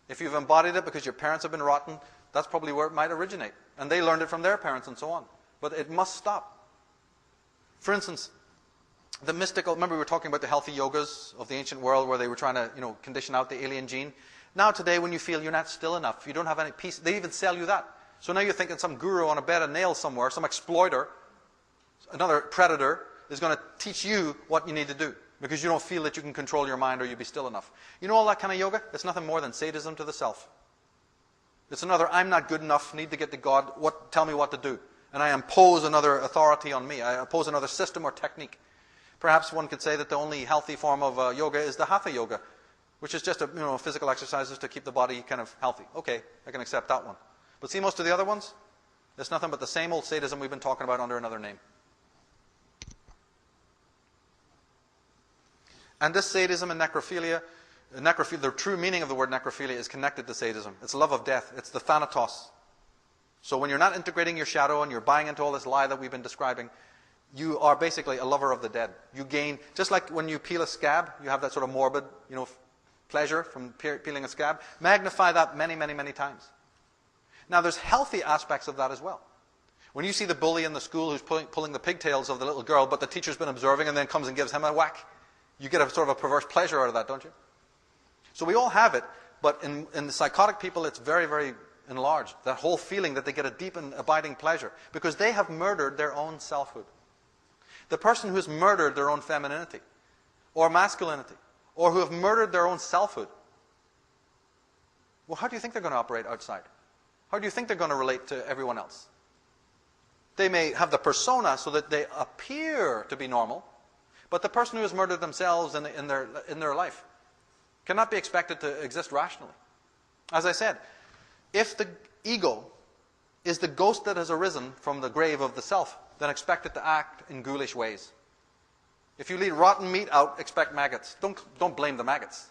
S1: If you've embodied it because your parents have been rotten, that's probably where it might originate. And they learned it from their parents and so on. But it must stop. For instance, the mystical, remember we were talking about the healthy yogas of the ancient world where they were trying to, condition out the alien gene. Now today when you feel you're not still enough, you don't have any peace, they even sell you that. So now you're thinking some guru on a bed of nails somewhere, some exploiter, another predator, is going to teach you what you need to do because you don't feel that you can control your mind or you'll be still enough. You know all that kind of yoga? It's nothing more than sadism to the self. It's another, I'm not good enough, need to get to God, tell me what to do. And I impose another authority on me. I impose another system or technique. Perhaps one could say that the only healthy form of yoga is the Hatha yoga, which is just physical exercises to keep the body kind of healthy. Okay, I can accept that one. But see, most of the other ones, it's nothing but the same old sadism we've been talking about under another name. And this sadism and necrophilia, the true meaning of the word necrophilia is connected to sadism. It's love of death. It's the Thanatos. So when you're not integrating your shadow and you're buying into all this lie that we've been describing, you are basically a lover of the dead. You gain, just like when you peel a scab, you have that sort of morbid, pleasure from peeling a scab. Magnify that many, many, many times. Now there's healthy aspects of that as well. When you see the bully in the school who's pulling the pigtails of the little girl, but the teacher's been observing and then comes and gives him a whack, you get a sort of a perverse pleasure out of that, don't you? So we all have it, but in the psychotic people it's very, very enlarged. That whole feeling that they get a deep and abiding pleasure because they have murdered their own selfhood. The person who has murdered their own femininity or masculinity or who have murdered their own selfhood, well, how do you think they're going to operate outside? How do you think they're going to relate to everyone else? They may have the persona so that they appear to be normal, but the person who has murdered themselves in their life cannot be expected to exist rationally. As I said, if the ego is the ghost that has arisen from the grave of the self, then expect it to act in ghoulish ways. If you leave rotten meat out, expect maggots. Don't blame the maggots.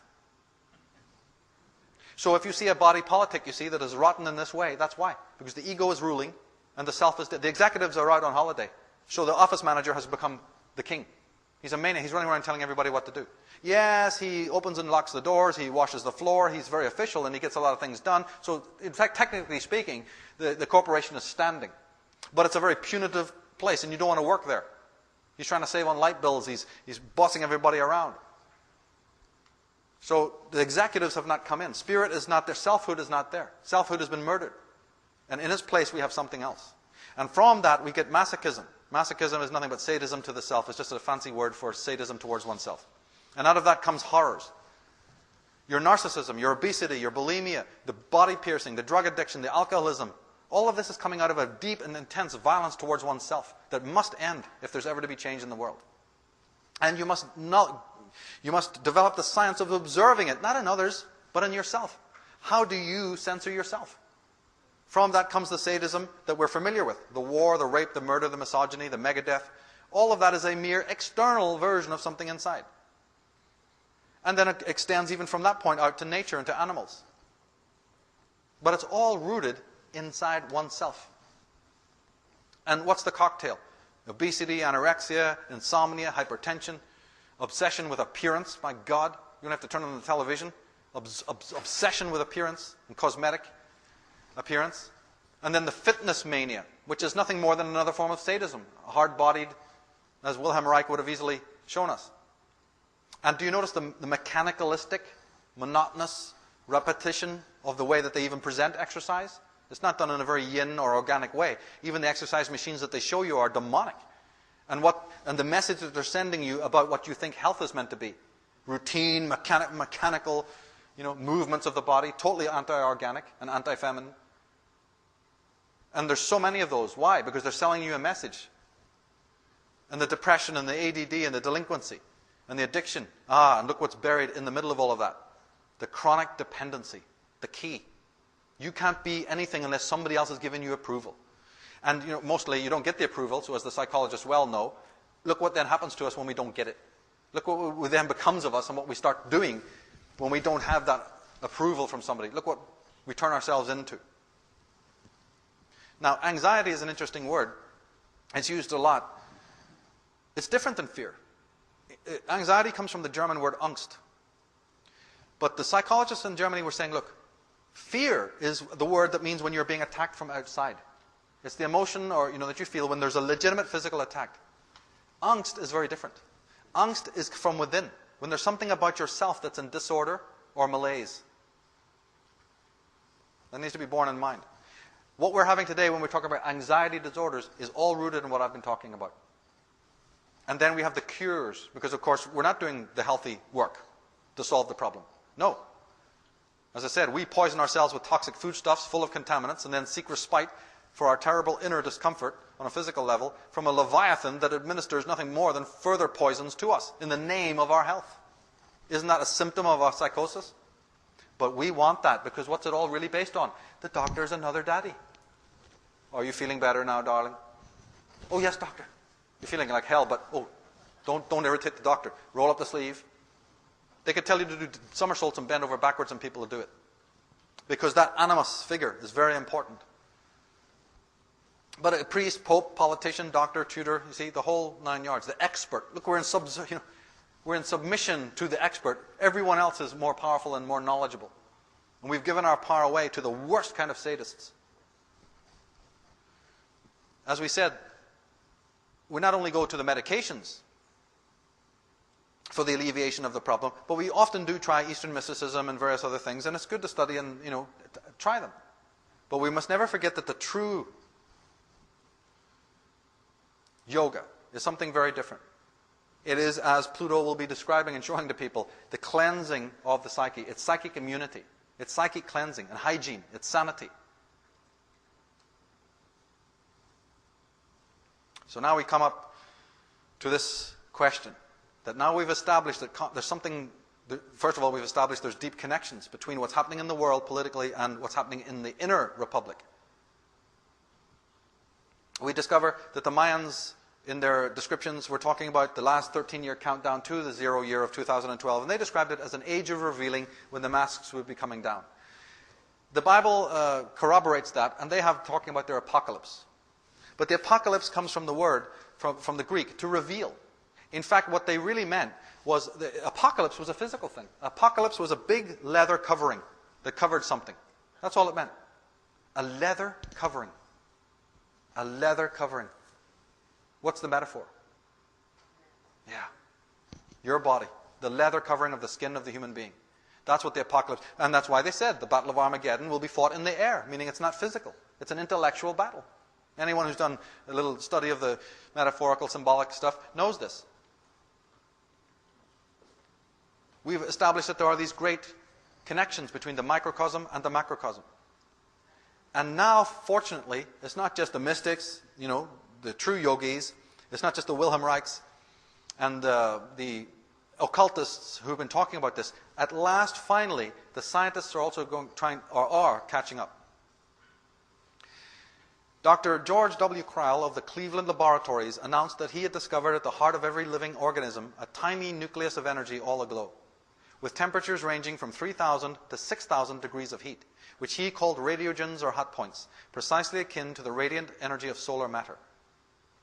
S1: So if you see a body politic, you see, that is rotten in this way, that's why. Because the ego is ruling and the self is dead. The executives are out on holiday. So the office manager has become the king. He's a maniac. He's running around telling everybody what to do. Yes, he opens and locks the doors. He washes the floor. He's very official and he gets a lot of things done. So in fact, technically speaking, the corporation is standing. But it's a very punitive place and you don't want to work there. He's trying to save on light bills. He's bossing everybody around. So the executives have not come in. Spirit is not there. Selfhood is not there. Selfhood has been murdered. And in its place we have something else. And from that we get masochism. Masochism is nothing but sadism to the self. It's just a fancy word for sadism towards oneself. And out of that comes horrors. Your narcissism, your obesity, your bulimia, the body piercing, the drug addiction, the alcoholism. All of this is coming out of a deep and intense violence towards oneself that must end if there's ever to be change in the world. And you must develop the science of observing it, not in others, but in yourself. How do you censor yourself? From that comes the sadism that we're familiar with. The war, the rape, the murder, the misogyny, the megadeath. All of that is a mere external version of something inside. And then it extends even from that point out to nature and to animals. But it's all rooted inside oneself. And what's the cocktail? Obesity, anorexia, insomnia, hypertension, obsession with appearance. My God, you don't have to turn on the television. Obsession with appearance and cosmetic appearance. And then the fitness mania, which is nothing more than another form of sadism, hard-bodied, as Wilhelm Reich would have easily shown us. And do you notice the mechanicalistic, monotonous repetition of the way that they even present exercise? It's not done in a very yin or organic way. Even the exercise machines that they show you are demonic. And the message that they're sending you about what you think health is meant to be. Routine, mechanical, movements of the body, totally anti-organic and anti-feminine. And there's so many of those. Why? Because they're selling you a message. And the depression and the ADD and the delinquency and the addiction. And look what's buried in the middle of all of that. The chronic dependency, the key. You can't be anything unless somebody else has given you approval. And mostly you don't get the approval, so as the psychologists well know, look what then happens to us when we don't get it. Look what then becomes of us and what we start doing when we don't have that approval from somebody. Look what we turn ourselves into. Now, anxiety is an interesting word. It's used a lot. It's different than fear. Anxiety comes from the German word Angst. But the psychologists in Germany were saying, look, fear is the word that means when you're being attacked from outside. It's the emotion that you feel when there's a legitimate physical attack. Angst is very different. Angst is from within, when there's something about yourself that's in disorder or malaise. That needs to be borne in mind. What we're having today when we talk about anxiety disorders is all rooted in what I've been talking about. And then we have the cures, because of course we're not doing the healthy work to solve the problem. No. As I said, we poison ourselves with toxic foodstuffs full of contaminants and then seek respite for our terrible inner discomfort on a physical level from a leviathan that administers nothing more than further poisons to us in the name of our health. Isn't that a symptom of our psychosis? But we want that because what's it all really based on? The doctor's another daddy. Are you feeling better now, darling? Oh, yes, doctor. You're feeling like hell, but don't irritate the doctor. Roll up the sleeve. They could tell you to do somersaults and bend over backwards and people will do it. Because that animus figure is very important. But a priest, pope, politician, doctor, tutor, you see, the whole 9 yards. The expert. Look, we're in submission to the expert. Everyone else is more powerful and more knowledgeable. And we've given our power away to the worst kind of sadists. As we said, we not only go to the medications for the alleviation of the problem, but we often do try Eastern mysticism and various other things, and it's good to study and, try them. But we must never forget that the true yoga is something very different. It is, as Pluto will be describing and showing to people, the cleansing of the psyche. It's psychic immunity. It's psychic cleansing and hygiene. It's sanity. So now we come up to this question, that now we've established that there's something, first of all, we've established there's deep connections between what's happening in the world politically and what's happening in the inner republic. We discover that the Mayans, in their descriptions, were talking about the last 13-year countdown to the 0 year of 2012, and they described it as an age of revealing when the masks would be coming down. The Bible corroborates that, and they have talking about their apocalypse. But the apocalypse comes from the word, from the Greek, to reveal. In fact, what they really meant was, the apocalypse was a physical thing. Apocalypse was a big leather covering that covered something. That's all it meant. A leather covering. A leather covering. What's the metaphor? Yeah. Your body. The leather covering of the skin of the human being. That's what the apocalypse, and that's why they said the Battle of Armageddon will be fought in the air, meaning it's not physical. It's an intellectual battle. Anyone who's done a little study of the metaphorical, symbolic stuff knows this. We've established that there are these great connections between the microcosm and the macrocosm. And now, fortunately, it's not just the mystics, the true yogis, it's not just the Wilhelm Reichs and the occultists who've been talking about this. At last, finally, the scientists are also are catching up. Dr. George W. Cryle of the Cleveland Laboratories announced that he had discovered at the heart of every living organism a tiny nucleus of energy all aglow, with temperatures ranging from 3,000 to 6,000 degrees of heat, which he called radiogens or hot points, precisely akin to the radiant energy of solar matter.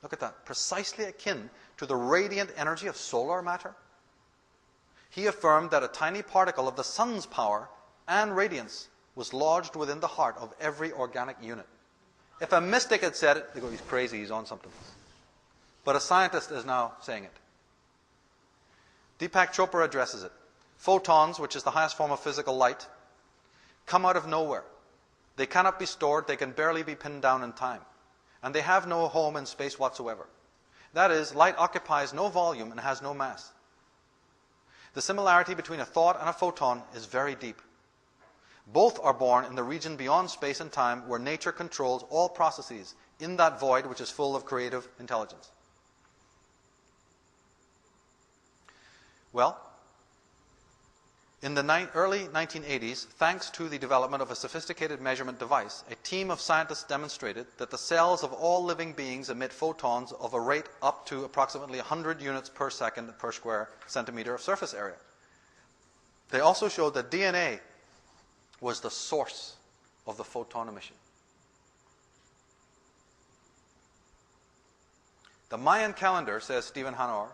S1: Look at that, precisely akin to the radiant energy of solar matter. He affirmed that a tiny particle of the sun's power and radiance was lodged within the heart of every organic unit. If a mystic had said it, they go, he's crazy, he's on something. But a scientist is now saying it. Deepak Chopra addresses it. Photons, which is the highest form of physical light, come out of nowhere. They cannot be stored, they can barely be pinned down in time. And they have no home in space whatsoever. That is, light occupies no volume and has no mass. The similarity between a thought and a photon is very deep. Both are born in the region beyond space and time where nature controls all processes in that void which is full of creative intelligence. Well, in the early 1980s, thanks to the development of a sophisticated measurement device, a team of scientists demonstrated that the cells of all living beings emit photons of a rate up to approximately 100 units per second per square centimeter of surface area. They also showed that DNA was the source of the photon emission. The Mayan calendar, says Stephen Hanauer,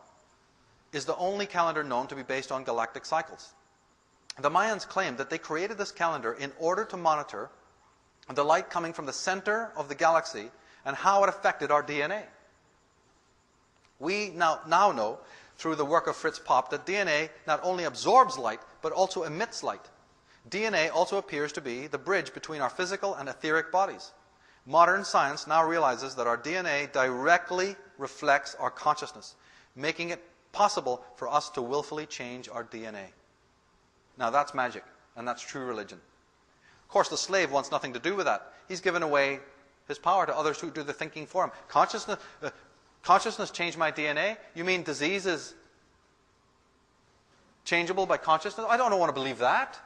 S1: is the only calendar known to be based on galactic cycles. The Mayans claimed that they created this calendar in order to monitor the light coming from the center of the galaxy and how it affected our DNA. We now know, through the work of Fritz Popp, that DNA not only absorbs light, but also emits light. DNA also appears to be the bridge between our physical and etheric bodies. Modern science now realizes that our DNA directly reflects our consciousness, making it possible for us to willfully change our DNA. Now that's magic, and that's true religion. Of course, the slave wants nothing to do with that. He's given away his power to others who do the thinking for him. Consciousness changed my DNA? You mean disease is changeable by consciousness? I don't want to believe that.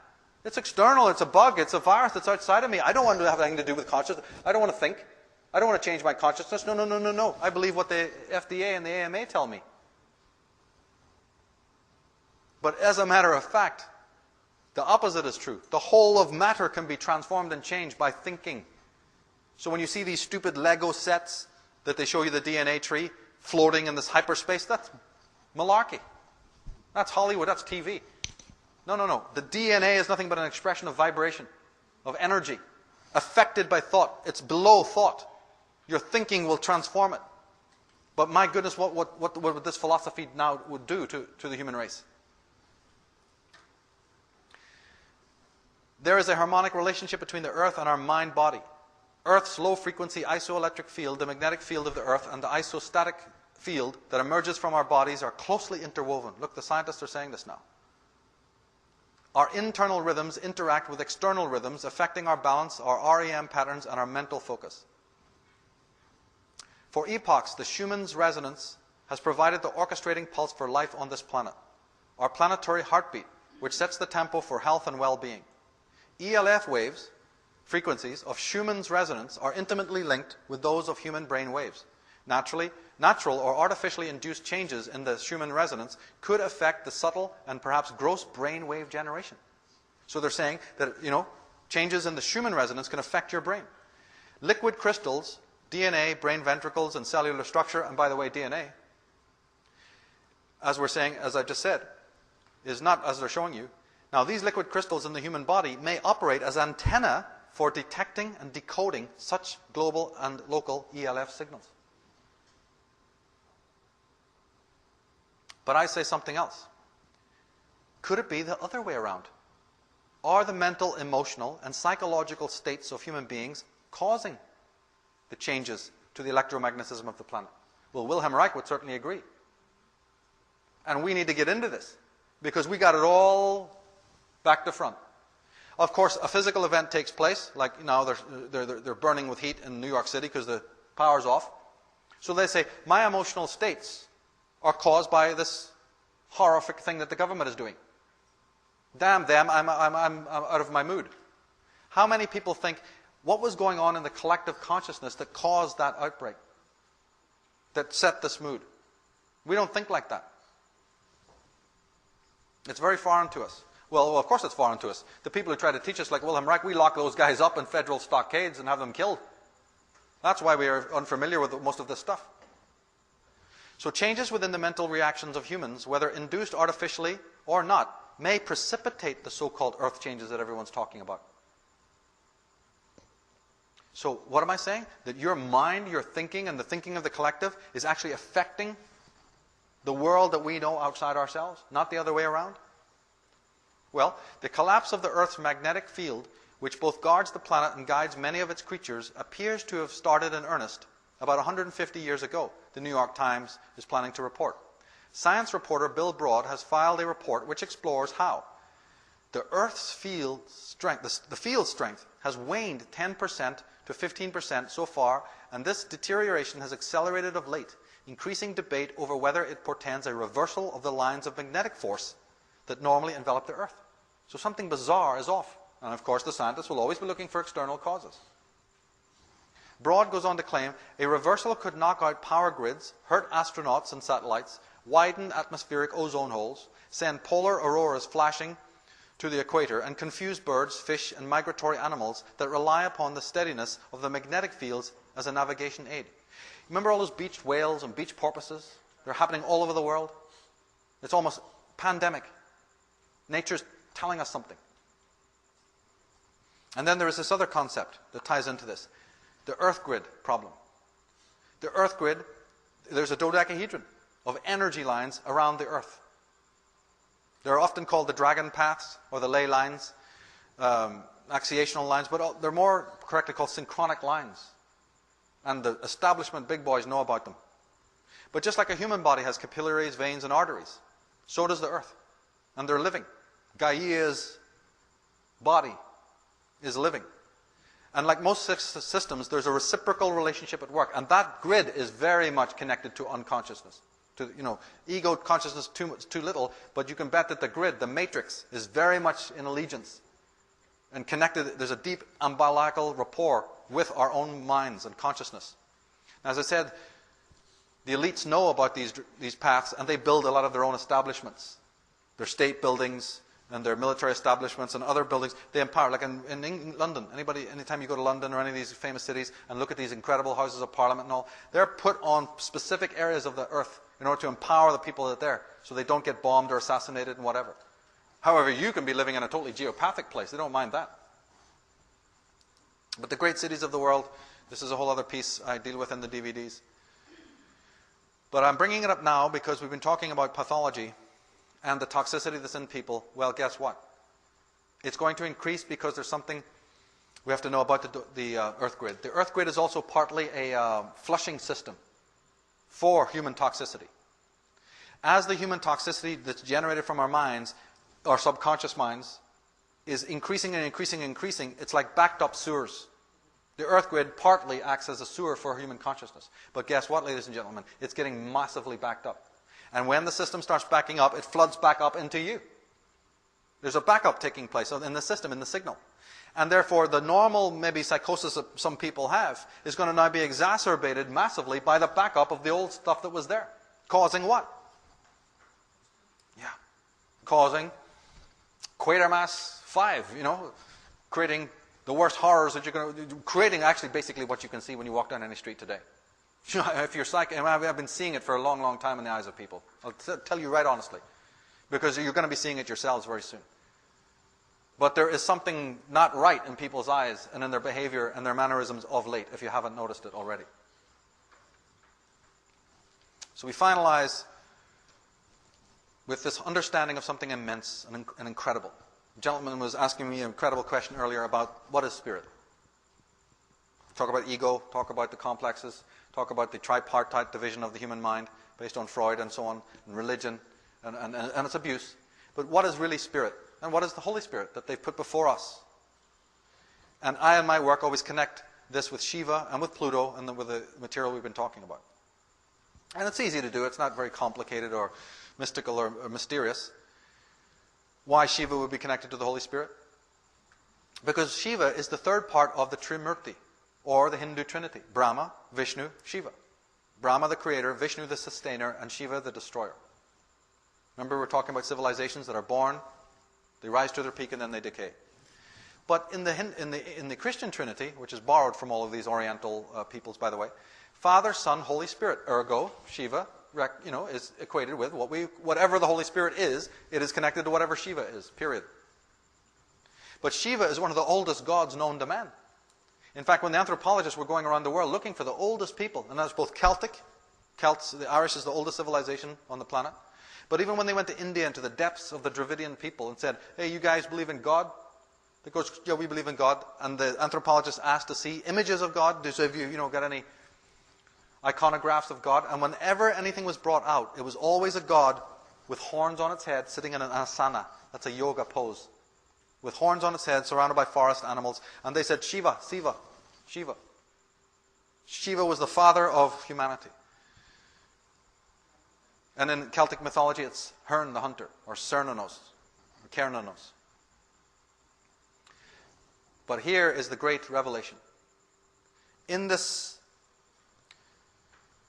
S1: It's external, it's a bug, it's a virus that's outside of me. I don't want to have anything to do with consciousness. I don't want to think. I don't want to change my consciousness. No. I believe what the FDA and the AMA tell me. But as a matter of fact, the opposite is true. The whole of matter can be transformed and changed by thinking. So when you see these stupid Lego sets that they show you the DNA tree floating in this hyperspace, that's malarkey. That's Hollywood, that's TV. No. The DNA is nothing but an expression of vibration, of energy, affected by thought. It's below thought. Your thinking will transform it. But my goodness, what would this philosophy now would do to the human race? There is a harmonic relationship between the Earth and our mind-body. Earth's low-frequency isoelectric field, the magnetic field of the Earth, and the isostatic field that emerges from our bodies are closely interwoven. Look, the scientists are saying this now. Our internal rhythms interact with external rhythms, affecting our balance, our REM patterns, and our mental focus. For epochs, the Schumann's resonance has provided the orchestrating pulse for life on this planet, our planetary heartbeat, which sets the tempo for health and well-being. ELF waves, frequencies, of Schumann's resonance are intimately linked with those of human brain waves. Natural or artificially induced changes in the Schumann resonance could affect the subtle and perhaps gross brain wave generation. So they're saying that, changes in the Schumann resonance can affect your brain. Liquid crystals, DNA, brain ventricles, and cellular structure, and by the way, DNA, as we're saying, as I just said, is not as they're showing you. Now, these liquid crystals in the human body may operate as antenna for detecting and decoding such global and local ELF signals. But I say something else. Could it be the other way around? Are the mental, emotional, and psychological states of human beings causing the changes to the electromagnetism of the planet? Well, Wilhelm Reich would certainly agree. And we need to get into this, because we got it all back to front. Of course, a physical event takes place, like now they're burning with heat in New York City because the power's off. So they say, my emotional states are caused by this horrific thing that the government is doing. Damn them, I'm out of my mood. How many people think, What was going on in the collective consciousness that caused that outbreak, that set this mood? We don't think like that. It's very foreign to us. Well, of course it's foreign to us. The people who try to teach us, like Wilhelm Reich, we lock those guys up in federal stockades and have them killed. That's why we are unfamiliar with most of this stuff. So changes within the mental reactions of humans, whether induced artificially or not, may precipitate the so-called earth changes that everyone's talking about. So what am I saying? That your mind, your thinking, and the thinking of the collective is actually affecting the world that we know outside ourselves, not the other way around? Well, the collapse of the Earth's magnetic field, which both guards the planet and guides many of its creatures, appears to have started in earnest about 150 years ago, the New York Times is planning to report. Science reporter Bill Broad has filed a report which explores how the Earth's field strength, the field strength, has waned 10% to 15% so far, and this deterioration has accelerated of late, increasing debate over whether it portends a reversal of the lines of magnetic force that normally envelop the Earth. So something bizarre is off. And of course the scientists will always be looking for external causes. Broad goes on to claim a reversal could knock out power grids, hurt astronauts and satellites, widen atmospheric ozone holes, send polar auroras flashing to the equator, and confuse birds, fish, and migratory animals that rely upon the steadiness of the magnetic fields as a navigation aid. Remember all those beached whales and beached porpoises? They're happening all over the world. It's almost pandemic. Nature's telling us something. And then there is this other concept that ties into this. The Earth grid problem. The Earth grid, there's a dodecahedron of energy lines around the Earth. They're often called the dragon paths or the ley lines, axiational lines, but they're more correctly called synchronic lines. And the establishment big boys know about them. But just like a human body has capillaries, veins, and arteries, so does the Earth. And they're living. Gaia's body is living. And like most systems, there's a reciprocal relationship at work. And that grid is very much connected to unconsciousness. To, ego consciousness too little, but you can bet that the grid, the matrix, is very much in allegiance and connected. There's a deep umbilical rapport with our own minds and consciousness. As I said, the elites know about these paths, and they build a lot of their own establishments. Their state buildings and their military establishments and other buildings, they empower. Like in London, anytime you go to London or any of these famous cities and look at these incredible houses of parliament and all, they're put on specific areas of the earth in order to empower the people that are there so they don't get bombed or assassinated and whatever. However, you can be living in a totally geopathic place. They don't mind that. But the great cities of the world, this is a whole other piece I deal with in the DVDs. But I'm bringing it up now because we've been talking about pathology and the toxicity that's in people. Well, guess what? It's going to increase because there's something we have to know about the Earth grid. The Earth grid is also partly a flushing system for human toxicity. As the human toxicity that's generated from our minds, our subconscious minds, is increasing and increasing and increasing, it's like backed up sewers. The Earth grid partly acts as a sewer for human consciousness. But guess what, ladies and gentlemen? It's getting massively backed up. And when the system starts backing up, it floods back up into you. There's a backup taking place in the system, in the signal. And therefore, the normal, maybe psychosis that some people have is going to now be exacerbated massively by the backup of the old stuff that was there. Causing what? Yeah. Causing Quatermass 5, creating the worst horrors that you're going to... Creating actually basically what you can see when you walk down any street today. If you're psychic, I've been seeing it for a long, long time in the eyes of people. I'll tell you right honestly. Because you're going to be seeing it yourselves very soon. But there is something not right in people's eyes and in their behavior and their mannerisms of late, if you haven't noticed it already. So we finalize with this understanding of something immense and incredible. A gentleman was asking me an incredible question earlier about what is spirit. Talk about ego, talk about the complexes, talk about the tripartite division of the human mind based on Freud and so on, and religion and its abuse. But what is really spirit? And what is the Holy Spirit that they've put before us? And I in my work always connect this with Shiva and with Pluto and with the material we've been talking about. And it's easy to do. It's not very complicated or mystical or mysterious. Why Shiva would be connected to the Holy Spirit? Because Shiva is the third part of the Trimurti, or the Hindu Trinity. Brahma, Vishnu, Shiva. Brahma the creator, Vishnu the sustainer, and Shiva the destroyer. Remember, we're talking about civilizations that are born, they rise to their peak, and then they decay. But in the Christian Trinity, which is borrowed from all of these Oriental peoples, by the way, Father, Son, Holy Spirit. Ergo, Shiva, is equated with whatever the Holy Spirit is. It is connected to whatever Shiva is. Period. But Shiva is one of the oldest gods known to man. In fact, when the anthropologists were going around the world looking for the oldest people, and that's both Celtic, the Irish is the oldest civilization on the planet, but even when they went to India and to the depths of the Dravidian people and said, hey, you guys believe in God? They go, yeah, we believe in God. And the anthropologists asked to see images of God. So have you got any iconographs of God? And whenever anything was brought out, it was always a god with horns on its head, sitting in an asana. That's a yoga pose. With horns on its head, surrounded by forest animals. And they said, Shiva, Shiva, Shiva. Shiva was the father of humanity. And in Celtic mythology, it's Herne the hunter, or Cernunnos, or Cernunnos. But here is the great revelation. In this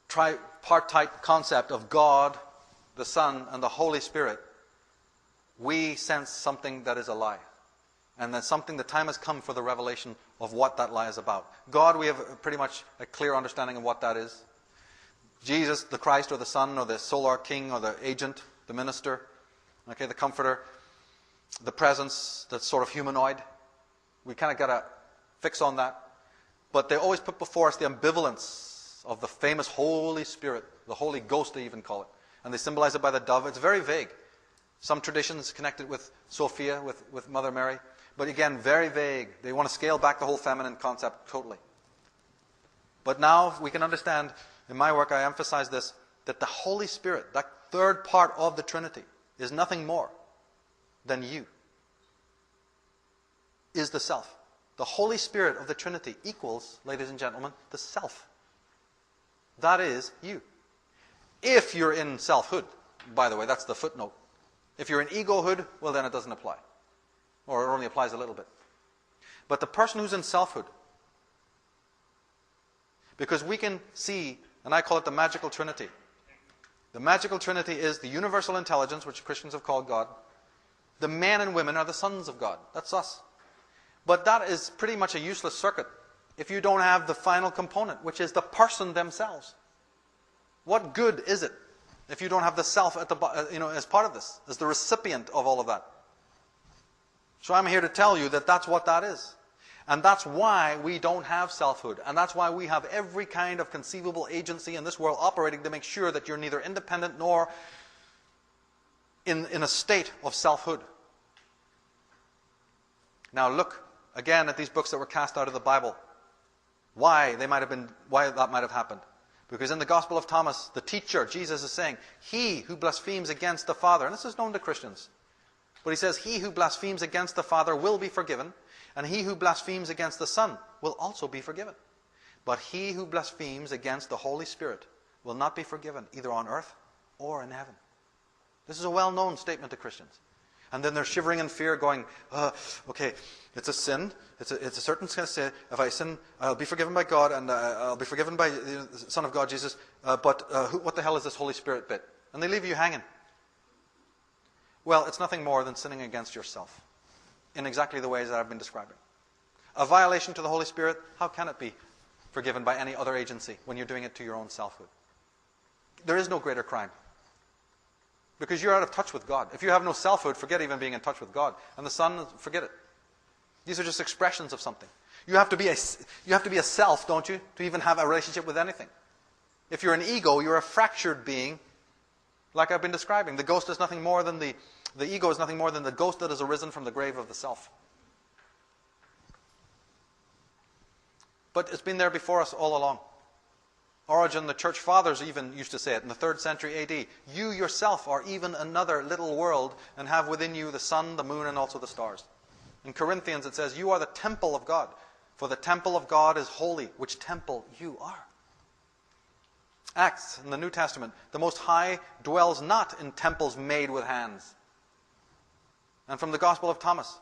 S1: tripartite concept of God, the Son, and the Holy Spirit, we sense something that is a lie. And that's something, the time has come for the revelation of what that lie is about. God, we have pretty much a clear understanding of what that is. Jesus, the Christ, or the Son, or the Solar King, or the agent, the minister, the comforter, the presence that's sort of humanoid. We kind of got to fix on that. But they always put before us the ambivalence of the famous Holy Spirit, the Holy Ghost they even call it. And they symbolize it by the dove. It's very vague. Some traditions connect it with Sophia, with Mother Mary. But again, very vague. They want to scale back the whole feminine concept totally. But now we can understand, in my work I emphasize this, that the Holy Spirit, that third part of the Trinity, is nothing more than you. Is the self. The Holy Spirit of the Trinity equals, ladies and gentlemen, the self. That is you. If you're in selfhood, by the way, that's the footnote. If you're in egohood, well then it doesn't apply. Or it only applies a little bit. But the person who's in selfhood, because we can see, and I call it the magical Trinity. The magical Trinity is the universal intelligence, which Christians have called God. The men and women are the sons of God. That's us. But that is pretty much a useless circuit if you don't have the final component, which is the person themselves. What good is it if you don't have the self at the as part of this, as the recipient of all of that? So I'm here to tell you that that's what that is. And that's why we don't have selfhood. And that's why we have every kind of conceivable agency in this world operating to make sure that you're neither independent nor in a state of selfhood. Now look again at these books that were cast out of the Bible. Why that might have happened. Because in the Gospel of Thomas, the teacher, Jesus, is saying, he who blasphemes against the Father, and this is known to Christians, but he says, he who blasphemes against the Father will be forgiven, and he who blasphemes against the Son will also be forgiven. But he who blasphemes against the Holy Spirit will not be forgiven, either on earth or in heaven. This is a well-known statement to Christians. And then they're shivering in fear, going, okay, it's a sin. It's a certain kind of sin. If I sin, I'll be forgiven by God, and I'll be forgiven by the Son of God, Jesus. But what the hell is this Holy Spirit bit? And they leave you hanging. Well, it's nothing more than sinning against yourself in exactly the ways that I've been describing. A violation to the Holy Spirit, how can it be forgiven by any other agency when you're doing it to your own selfhood? There is no greater crime. Because you're out of touch with God. If you have no selfhood, forget even being in touch with God. And the Son, forget it. These are just expressions of something. You have to be a self, don't you, to even have a relationship with anything. If you're an ego, you're a fractured being, like I've been describing. The ghost is nothing more than the ego is nothing more than the ghost that has arisen from the grave of the self. But it's been there before us all along. Origen, the church fathers even used to say it in the 3rd century AD. You yourself are even another little world and have within you the sun, the moon, and also the stars. In Corinthians it says, you are the temple of God, for the temple of God is holy, which temple you are. Acts in the New Testament, the Most High dwells not in temples made with hands. And from the Gospel of Thomas,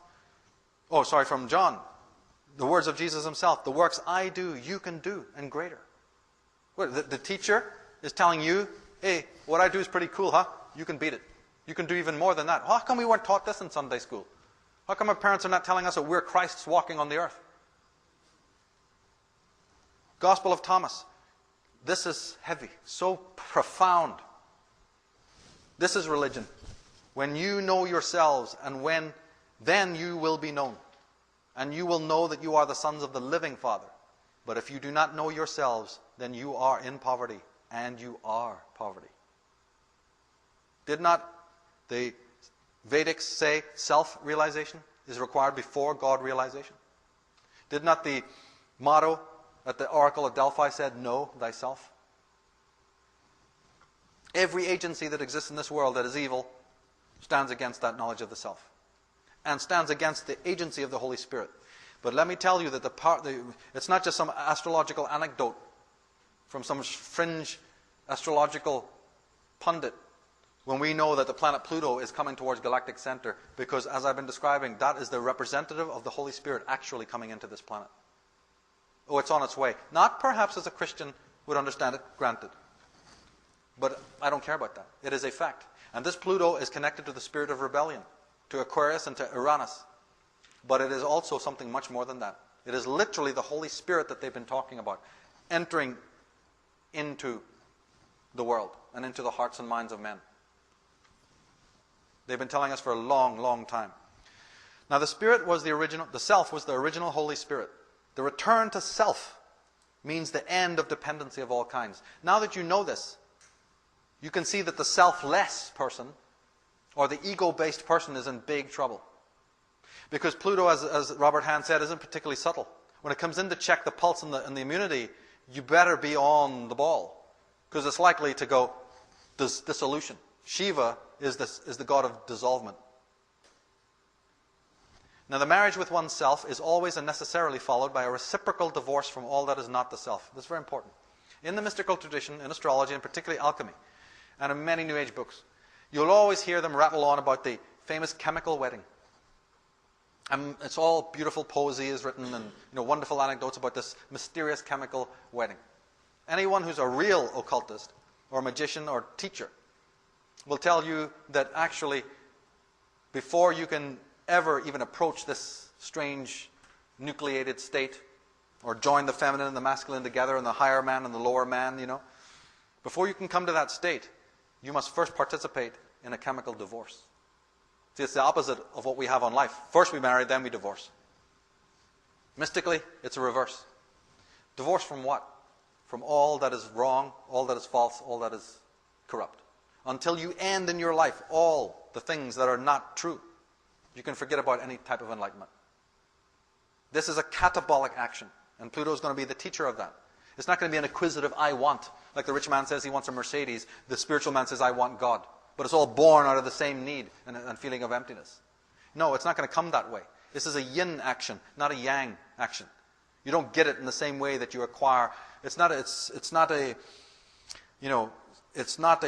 S1: Oh, sorry, from John. The words of Jesus himself. The works I do, you can do, and greater. What, the teacher is telling you, hey, what I do is pretty cool, huh? You can beat it. You can do even more than that. How come we weren't taught this in Sunday school? How come our parents are not telling us that we're Christ's walking on the earth? Gospel of Thomas. This is heavy, so profound. This is religion. When you know yourselves, and then you will be known. And you will know that you are the sons of the living Father. But if you do not know yourselves, then you are in poverty, and you are poverty. Did not the Vedics say self-realization is required before God-realization? Did not the motto at the Oracle at Delphi said, know thyself? Every agency that exists in this world that is evil stands against that knowledge of the self, and stands against the agency of the Holy Spirit. But let me tell you that it's not just some astrological anecdote from some fringe astrological pundit when we know that the planet Pluto is coming towards galactic center, because as I've been describing, that is the representative of the Holy Spirit actually coming into this planet. Oh, it's on its way. Not perhaps as a Christian would understand it, granted. But I don't care about that. It is a fact. And this Pluto is connected to the spirit of rebellion, to Aquarius and to Uranus. But it is also something much more than that. It is literally the Holy Spirit that they've been talking about, entering into the world and into the hearts and minds of men. They've been telling us for a long, long time. Now the Spirit was the original, the Self was the original Holy Spirit. The return to self means the end of dependency of all kinds. Now that you know this, you can see that the selfless person, or the ego-based person, is in big trouble. Because Pluto, as Robert Hahn said, isn't particularly subtle. When it comes in to check the pulse and the immunity, you better be on the ball, because it's likely to go dissolution. Shiva is the god of dissolvement. Now the marriage with oneself is always and necessarily followed by a reciprocal divorce from all that is not the self. This is very important. In the mystical tradition, in astrology, and particularly alchemy, and in many New Age books, you'll always hear them rattle on about the famous chemical wedding. And it's all beautiful poesy is written, and wonderful anecdotes about this mysterious chemical wedding. Anyone who's a real occultist or magician or teacher will tell you that actually, before you can ever even approach this strange nucleated state, or join the feminine and the masculine together, and the higher man and the lower man, before you can come to that state, you must first participate in a chemical divorce. See, it's the opposite of what we have on life. First we marry, then we divorce. Mystically, it's a reverse. Divorce from what? From all that is wrong, all that is false, all that is corrupt. Until you end in your life all the things that are not true, you can forget about any type of enlightenment. This is a catabolic action, and Pluto is going to be the teacher of that. It's not going to be an acquisitive I want. Like the rich man says he wants a Mercedes, the spiritual man says I want God. But it's all born out of the same need and feeling of emptiness. No, it's not going to come that way. This is a yin action, not a yang action. You don't get it in the same way that you acquire. It's not a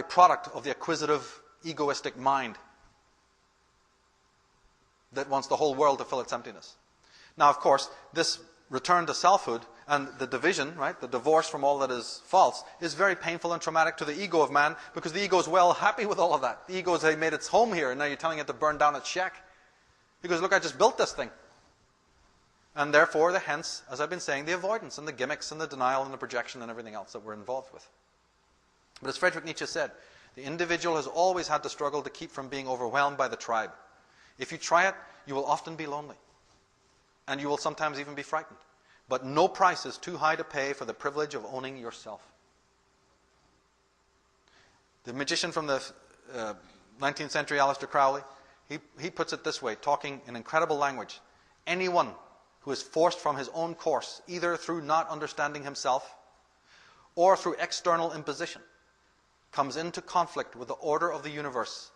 S1: product of the acquisitive, egoistic mind that wants the whole world to fill its emptiness. Now, of course, this return to selfhood and the division, right, the divorce from all that is false, is very painful and traumatic to the ego of man, because the ego is well happy with all of that. The ego has made its home here, and now you're telling it to burn down its shack. He goes, look, I just built this thing. And therefore, hence, as I've been saying, the avoidance and the gimmicks and the denial and the projection and everything else that we're involved with. But as Friedrich Nietzsche said, the individual has always had to struggle to keep from being overwhelmed by the tribe. If you try it, you will often be lonely. And you will sometimes even be frightened. But no price is too high to pay for the privilege of owning yourself. The magician from the 19th century, Aleister Crowley, he puts it this way, talking in incredible language. Anyone who is forced from his own course, either through not understanding himself or through external imposition, comes into conflict with the order of the universe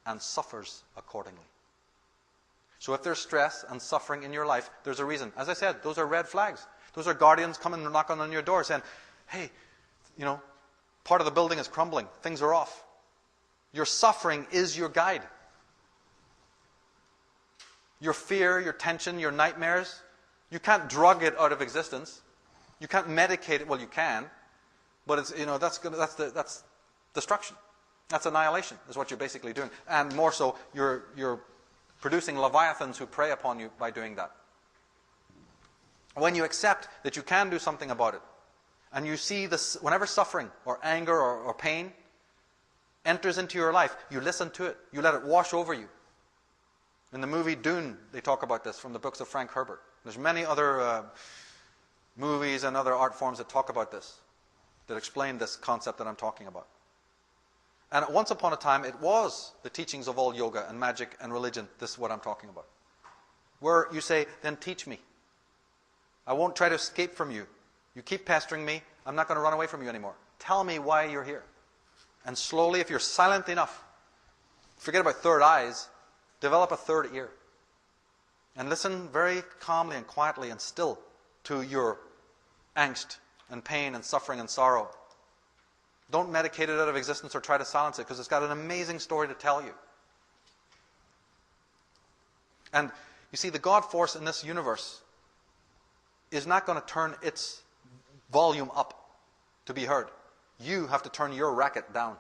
S1: and suffers accordingly. So if there's stress and suffering in your life, there's a reason. As I said, those are red flags. Those are guardians coming and knocking on your door saying, hey, part of the building is crumbling. Things are off. Your suffering is your guide. your fear, your tension, your nightmares. You can't drug it out of existence. You can't medicate it. Well, you can, but it's, that's destruction. That's annihilation, is what you're basically doing. And more so, you're producing leviathans who prey upon you by doing that. When you accept that you can do something about it, and you see this, whenever suffering or anger or pain enters into your life, you listen to it. You let it wash over you. In the movie Dune, they talk about this from the books of Frank Herbert. There's many other movies and other art forms that talk about this, that explain this concept that I'm talking about. And once upon a time, it was the teachings of all yoga and magic and religion. This is what I'm talking about. Where you say, then teach me. I won't try to escape from you. You keep pestering me. I'm not going to run away from you anymore. Tell me why you're here. And slowly, if you're silent enough, forget about third eyes, develop a third ear. And listen very calmly and quietly and still to your angst and pain and suffering and sorrow. Don't medicate it out of existence or try to silence it, because it's got an amazing story to tell you. And you see, the God force in this universe is not going to turn its volume up to be heard. You have to turn your racket down.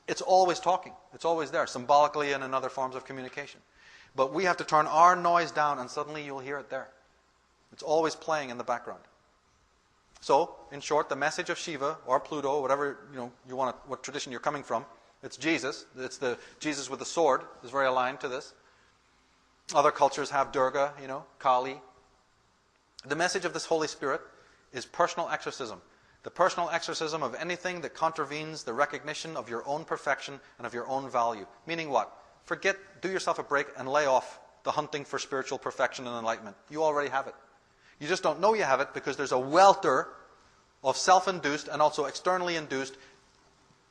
S1: It's always talking. It's always there, symbolically and in other forms of communication. But we have to turn our noise down, and suddenly you'll hear it there. It's always playing in the background. So, in short, the message of Shiva or Pluto, whatever you want, what tradition you're coming from, it's Jesus. It's the Jesus with the sword is very aligned to this. Other cultures have Durga, Kali. The message of this Holy Spirit is personal exorcism. The personal exorcism of anything that contravenes the recognition of your own perfection and of your own value. Meaning what? Do yourself a break and lay off the hunting for spiritual perfection and enlightenment. You already have it. You just don't know you have it because there's a welter of self-induced and also externally induced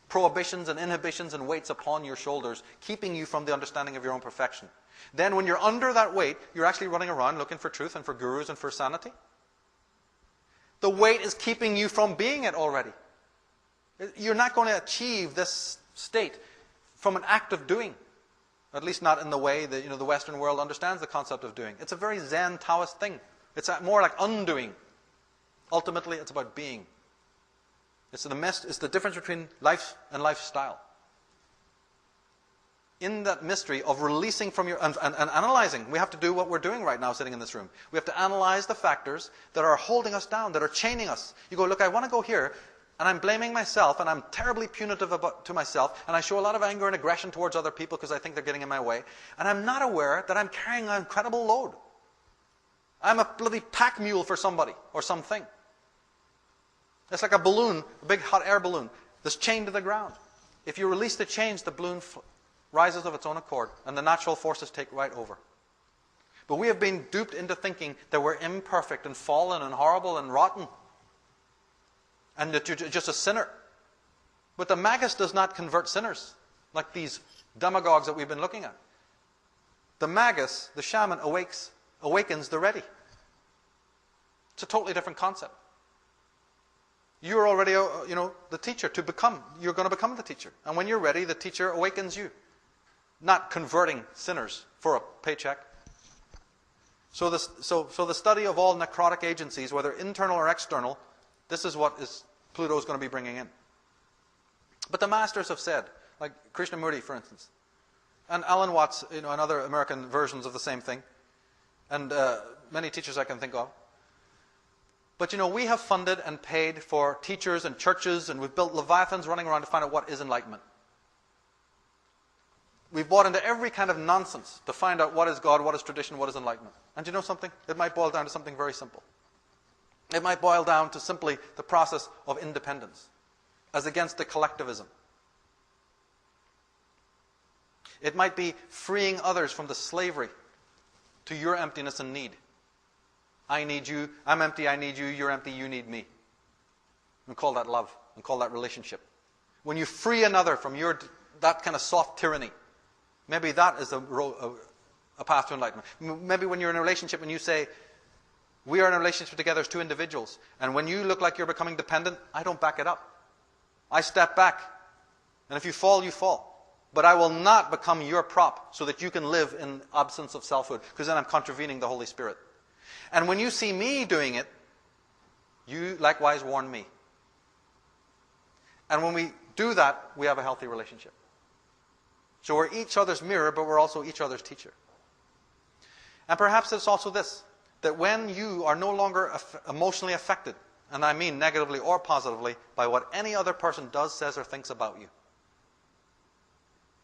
S1: prohibitions and inhibitions and weights upon your shoulders, keeping you from the understanding of your own perfection. Then when you're under that weight, you're actually running around looking for truth and for gurus and for sanity. The weight is keeping you from being it already. You're not going to achieve this state from an act of doing. At least not in the way that the Western world understands the concept of doing. It's a very Zen Taoist thing. It's more like undoing. Ultimately, it's about being. It's the difference between life and lifestyle. In that mystery of releasing from your... And analyzing. We have to do what we're doing right now sitting in this room. We have to analyze the factors that are holding us down, that are chaining us. You go, look, I want to go here, and I'm blaming myself, and I'm terribly punitive to myself, and I show a lot of anger and aggression towards other people because I think they're getting in my way, and I'm not aware that I'm carrying an incredible load. I'm a bloody pack mule for somebody or something. It's like a balloon, a big hot air balloon that's chained to the ground. If you release the chains, the balloon rises of its own accord, and the natural forces take right over. But we have been duped into thinking that we're imperfect and fallen and horrible and rotten, and that you're just a sinner. But the Magus does not convert sinners, like these demagogues that we've been looking at. The Magus, the shaman, awakens the ready. It's a totally different concept. You're already, the teacher to become. You're going to become the teacher. And when you're ready, the teacher awakens you. Not converting sinners for a paycheck. So the study of all necrotic agencies, whether internal or external, this is what Pluto is going to be bringing in. But the masters have said, like Krishnamurti, for instance, and Alan Watts, and other American versions of the same thing, and many teachers I can think of. But we have funded and paid for teachers and churches, and we've built leviathans running around to find out what is enlightenment. We've bought into every kind of nonsense to find out what is God, what is tradition, what is enlightenment. And do you know something? It might boil down to something very simple. It might boil down to simply the process of independence, as against the collectivism. It might be freeing others from the slavery to your emptiness and need. I need you, I'm empty, I need you, you're empty, you need me. And call that love, and call that relationship. When you free another from that kind of soft tyranny, maybe that is a path to enlightenment. Maybe when you're in a relationship and you say, we are in a relationship together as two individuals, and when you look like you're becoming dependent, I don't back it up. I step back. And if you fall, you fall. but I will not become your prop so that you can live in absence of selfhood, because then I'm contravening the Holy Spirit. And when you see me doing it, you likewise warn me. And when we do that, we have a healthy relationship. So we're each other's mirror, but we're also each other's teacher. And perhaps it's also this, that when you are no longer emotionally affected, and I mean negatively or positively, by what any other person does, says, or thinks about you.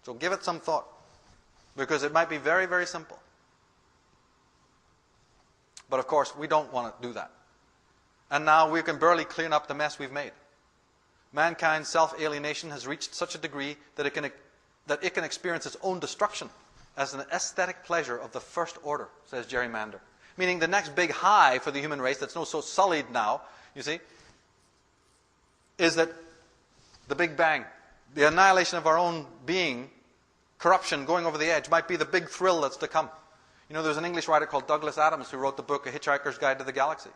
S1: So give it some thought, because it might be very, very simple. But of course, we don't want to do that. And now we can barely clean up the mess we've made. Mankind's self-alienation has reached such a degree that it can experience its own destruction as an aesthetic pleasure of the first order, says Jerry Mander. Meaning the next big high for the human race that's so sullied now, you see, is that the Big Bang, the annihilation of our own being, corruption, going over the edge, might be the big thrill that's to come. You know, there's an English writer called Douglas Adams who wrote the book A Hitchhiker's Guide to the Galaxy.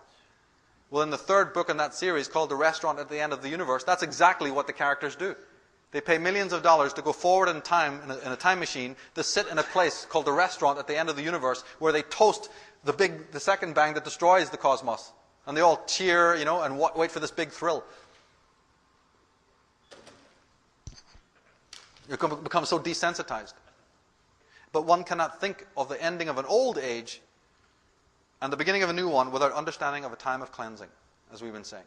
S1: Well, in the third book in that series, called The Restaurant at the End of the Universe, that's exactly what the characters do. They pay millions of dollars to go forward in time, in a time machine, to sit in a place called the restaurant at the end of the universe, where they toast the second bang that destroys the cosmos. And they all cheer, you know, and wait for this big thrill. You become so desensitized. But one cannot think of the ending of an old age and the beginning of a new one without understanding of a time of cleansing, as we've been saying.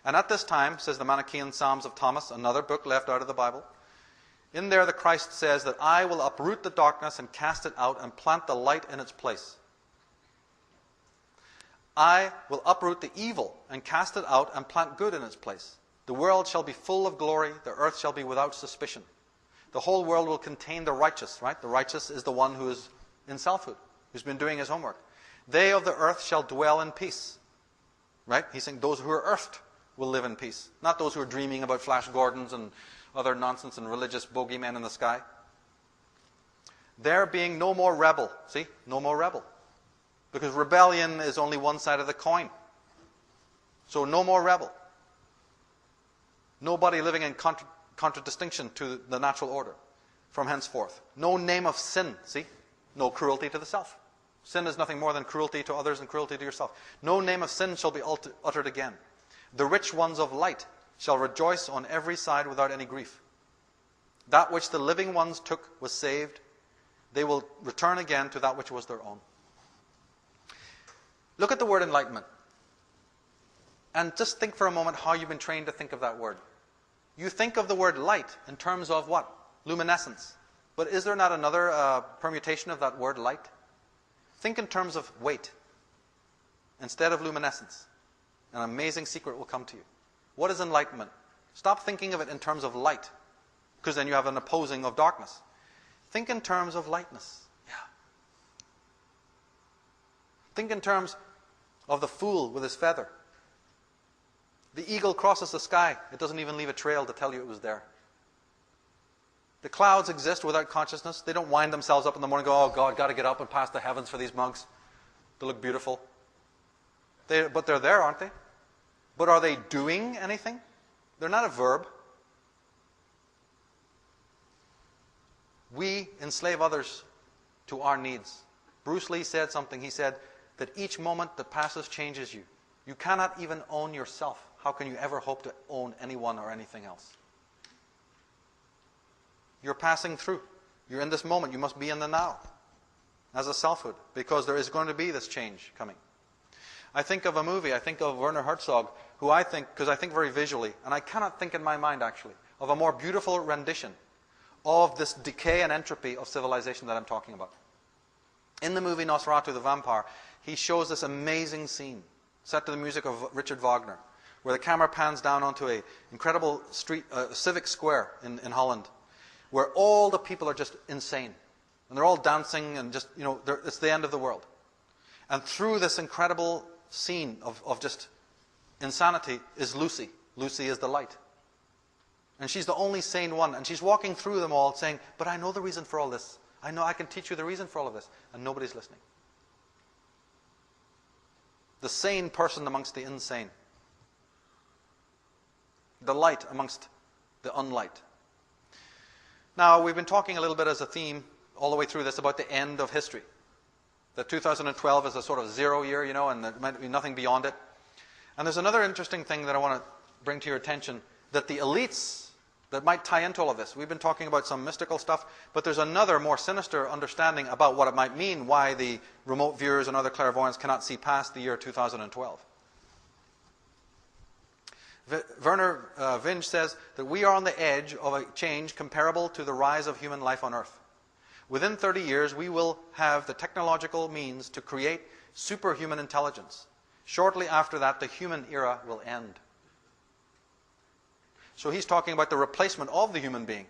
S1: And at this time, says the Manichaean Psalms of Thomas, another book left out of the Bible, in there the Christ says that I will uproot the darkness and cast it out and plant the light in its place. I will uproot the evil and cast it out and plant good in its place. The world shall be full of glory, the earth shall be without suspicion. The whole world will contain the righteous, right? The righteous is the one who is in selfhood, who's been doing his homework. They of the earth shall dwell in peace, right? He's saying those who are earthed will live in peace, not those who are dreaming about Flash Gordons and other nonsense and religious bogeymen in the sky. There being no more rebel, see, no more rebel, because rebellion is only one side of the coin. So no more rebel. Nobody living in contradistinction to the natural order from henceforth. No name of sin, see? No cruelty to the self. Sin is nothing more than cruelty to others and cruelty to yourself. No name of sin shall be uttered again. The rich ones of light shall rejoice on every side without any grief. That which the living ones took was saved. They will return again to that which was their own. Look at the word enlightenment. And just think for a moment how you've been trained to think of that word. You think of the word light in terms of what? Luminescence. But is there not another permutation of that word light? Think in terms of weight instead of luminescence. An amazing secret will come to you. What is enlightenment? Stop thinking of it in terms of light, because then you have an opposing of darkness. Think in terms of lightness. Yeah. Think in terms of the fool with his feather. The eagle crosses the sky. It doesn't even leave a trail to tell you it was there. The clouds exist without consciousness. They don't wind themselves up in the morning and go, oh God, got to get up and pass the heavens for these monks. They look beautiful. But they're there, aren't they? But are they doing anything? They're not a verb. We enslave others to our needs. Bruce Lee said something. He said that each moment that passes changes you. You cannot even own yourself. How can you ever hope to own anyone or anything else? You're passing through. You're in this moment. You must be in the now as a selfhood, because there is going to be this change coming. I think of a movie. I think of Werner Herzog, who I think, because I think very visually, and I cannot think in my mind actually, of a more beautiful rendition of this decay and entropy of civilization that I'm talking about. In the movie Nosferatu the Vampire, he shows this amazing scene set to the music of Richard Wagner, where the camera pans down onto an incredible street, civic square in Holland, where all the people are just insane. And they're all dancing and just, you know, it's the end of the world. And through this incredible scene of just insanity is Lucy. Lucy is the light. And she's the only sane one. And she's walking through them all saying, but I know the reason for all this. I know I can teach you the reason for all of this. And nobody's listening. The sane person amongst the insane. The light amongst the unlight. Now, we've been talking a little bit as a theme all the way through this about the end of history. That 2012 is a sort of 0 year, you know, and there might be nothing beyond it. And there's another interesting thing that I want to bring to your attention, that the elites that might tie into all of this. We've been talking about some mystical stuff, but there's another more sinister understanding about what it might mean, why the remote viewers and other clairvoyants cannot see past the year 2012. Werner Vinge says that we are on the edge of a change comparable to the rise of human life on Earth. Within 30 years, we will have the technological means to create superhuman intelligence. Shortly after that, the human era will end. So he's talking about the replacement of the human being.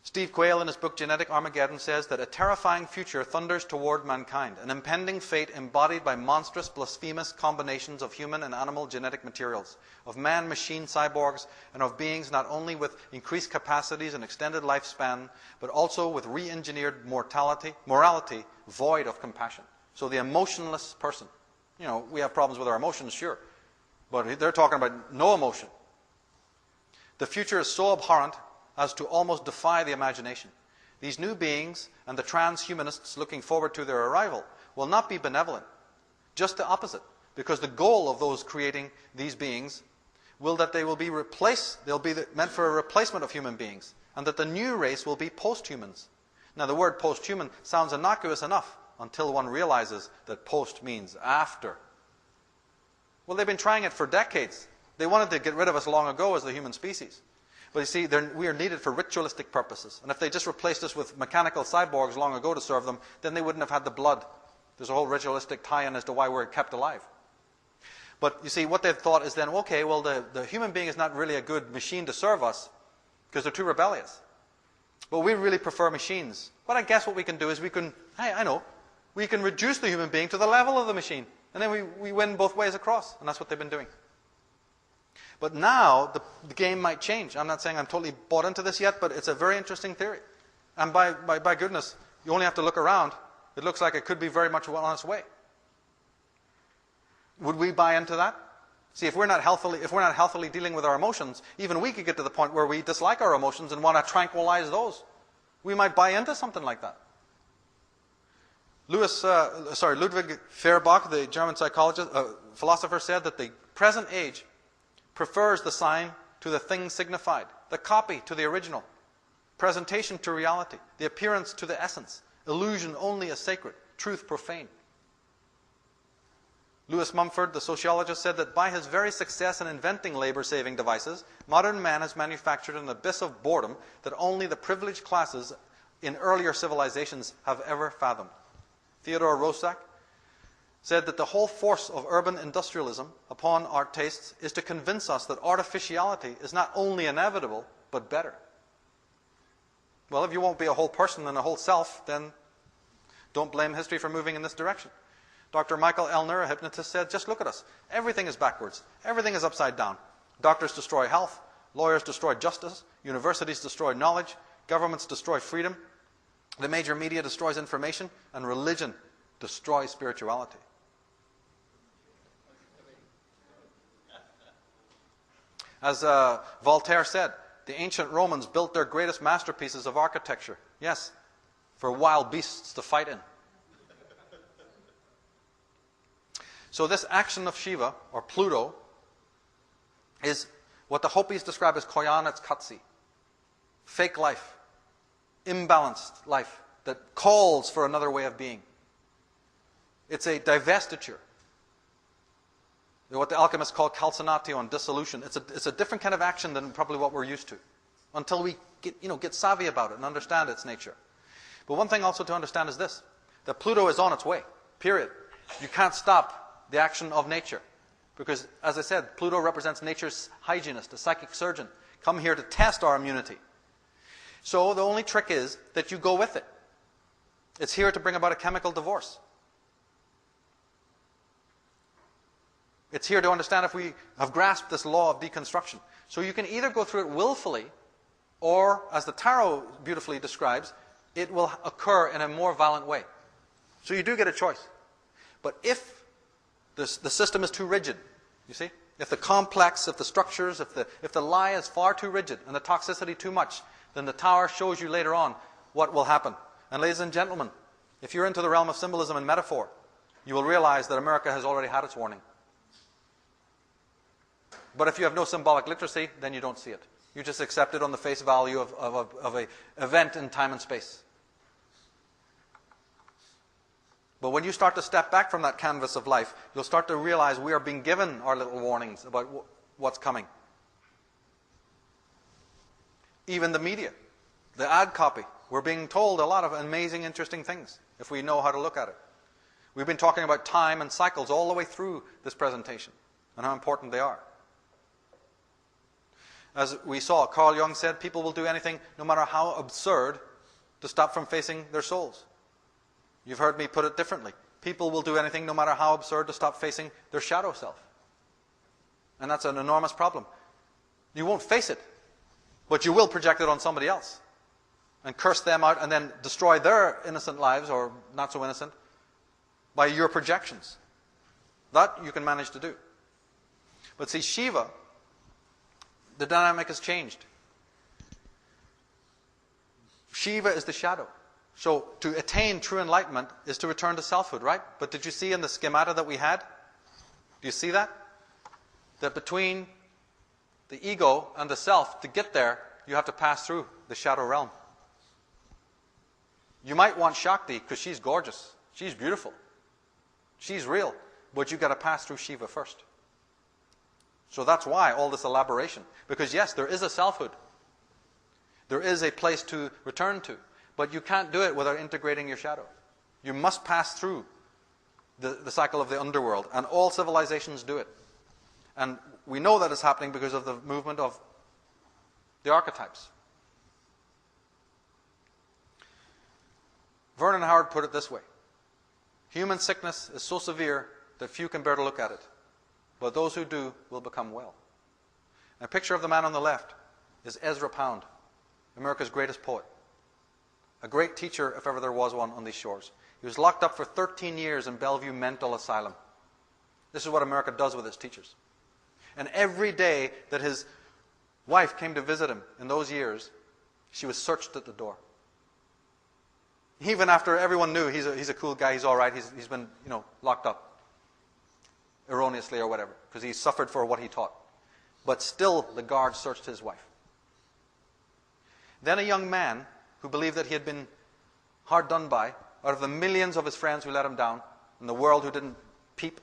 S1: Steve Quayle, in his book Genetic Armageddon, says that a terrifying future thunders toward mankind, an impending fate embodied by monstrous, blasphemous combinations of human and animal genetic materials, of man-machine cyborgs, and of beings not only with increased capacities and extended lifespan, but also with re-engineered morality void of compassion. So the emotionless person. You know, we have problems with our emotions, sure. But they're talking about no emotion. The future is so abhorrent as to almost defy the imagination. These new beings and the transhumanists looking forward to their arrival will not be benevolent. Just the opposite. Because the goal of those creating these beings will that they will be replaced, they'll be meant for a replacement of human beings. And that the new race will be post-humans. Now the word post-human sounds innocuous enough until one realizes that post means after. Well, they've been trying it for decades. They wanted to get rid of us long ago as the human species. But you see, we are needed for ritualistic purposes. And if they just replaced us with mechanical cyborgs long ago to serve them, then they wouldn't have had the blood. There's a whole ritualistic tie-in as to why we're kept alive. But you see, what they've thought is then, okay, well, the human being is not really a good machine to serve us because they're too rebellious. But we really prefer machines. But I guess what we can do is we can reduce the human being to the level of the machine. And then we win both ways across. And that's what they've been doing. But now, the game might change. I'm not saying I'm totally bought into this yet, but it's a very interesting theory. And by goodness, you only have to look around. It looks like it could be very much on its way. Would we buy into that? See, if we're not healthily dealing with our emotions, even we could get to the point where we dislike our emotions and want to tranquilize those. We might buy into something like that. Ludwig Feuerbach, the German philosopher, said that the present age prefers the sign to the thing signified, the copy to the original, presentation to reality, the appearance to the essence, illusion only as sacred, truth profane. Lewis Mumford, the sociologist, said that by his very success in inventing labor-saving devices, modern man has manufactured an abyss of boredom that only the privileged classes in earlier civilizations have ever fathomed. Theodore Roszak said that the whole force of urban industrialism upon our tastes is to convince us that artificiality is not only inevitable, but better. Well, if you won't be a whole person and a whole self, then don't blame history for moving in this direction. Dr. Michael Elner, a hypnotist, said, just look at us. Everything is backwards. Everything is upside down. Doctors destroy health. Lawyers destroy justice. Universities destroy knowledge. Governments destroy freedom. The major media destroys information. And religion destroys spirituality. As Voltaire said, the ancient Romans built their greatest masterpieces of architecture. Yes, for wild beasts to fight in. So this action of Shiva, or Pluto, is what the Hopis describe as Koyanets Katsi. Fake life. Imbalanced life that calls for another way of being. It's a divestiture. What the alchemists call calcinatio, dissolution. It's a different kind of action than probably what we're used to. Until we get savvy about it and understand its nature. But one thing also to understand is this. That Pluto is on its way. Period. You can't stop the action of nature. Because, as I said, Pluto represents nature's hygienist, a psychic surgeon, come here to test our immunity. So the only trick is that you go with it. It's here to bring about a chemical divorce. It's here to understand if we have grasped this law of deconstruction. So you can either go through it willfully, or, as the tarot beautifully describes, it will occur in a more violent way. So you do get a choice. But if the system is too rigid, you see, If the complex, if the structures, if the lie is far too rigid and the toxicity too much, then the tower shows you later on what will happen. And ladies and gentlemen, if you're into the realm of symbolism and metaphor, you will realize that America has already had its warning. But if you have no symbolic literacy, then you don't see it. You just accept it on the face value of an event in time and space. But when you start to step back from that canvas of life, you'll start to realize we are being given our little warnings about what's coming. Even the media, the ad copy, we're being told a lot of amazing, interesting things if we know how to look at it. We've been talking about time and cycles all the way through this presentation and how important they are. As we saw, Carl Jung said, people will do anything, no matter how absurd, to stop from facing their souls. You've heard me put it differently. People will do anything, no matter how absurd, to stop facing their shadow self. And that's an enormous problem. You won't face it, but you will project it on somebody else and curse them out and then destroy their innocent lives, or not so innocent, by your projections. That you can manage to do. But see, Shiva, the dynamic has changed. Shiva is the shadow. So to attain true enlightenment is to return to selfhood, right? But did you see in the schemata that we had? Do you see that? That between the ego and the self, to get there, you have to pass through the shadow realm. You might want Shakti because she's gorgeous. She's beautiful. She's real. But you've got to pass through Shiva first. So that's why all this elaboration. Because yes, there is a selfhood. There is a place to return to. But you can't do it without integrating your shadow. You must pass through the cycle of the underworld. And all civilizations do it. And we know that is happening because of the movement of the archetypes. Vernon Howard put it this way. Human sickness is so severe that few can bear to look at it. But those who do will become well. And a picture of the man on the left is Ezra Pound, America's greatest poet. A great teacher, if ever there was one, on these shores. He was locked up for 13 years in Bellevue Mental Asylum. This is what America does with its teachers. And every day that his wife came to visit him in those years, she was searched at the door. Even after everyone knew he's a cool guy, he's all right, he's been locked up erroneously or whatever, because he suffered for what he taught. But still the guards searched his wife. Then a young man who believed that he had been hard done by, out of the millions of his friends who let him down, and the world who didn't peep,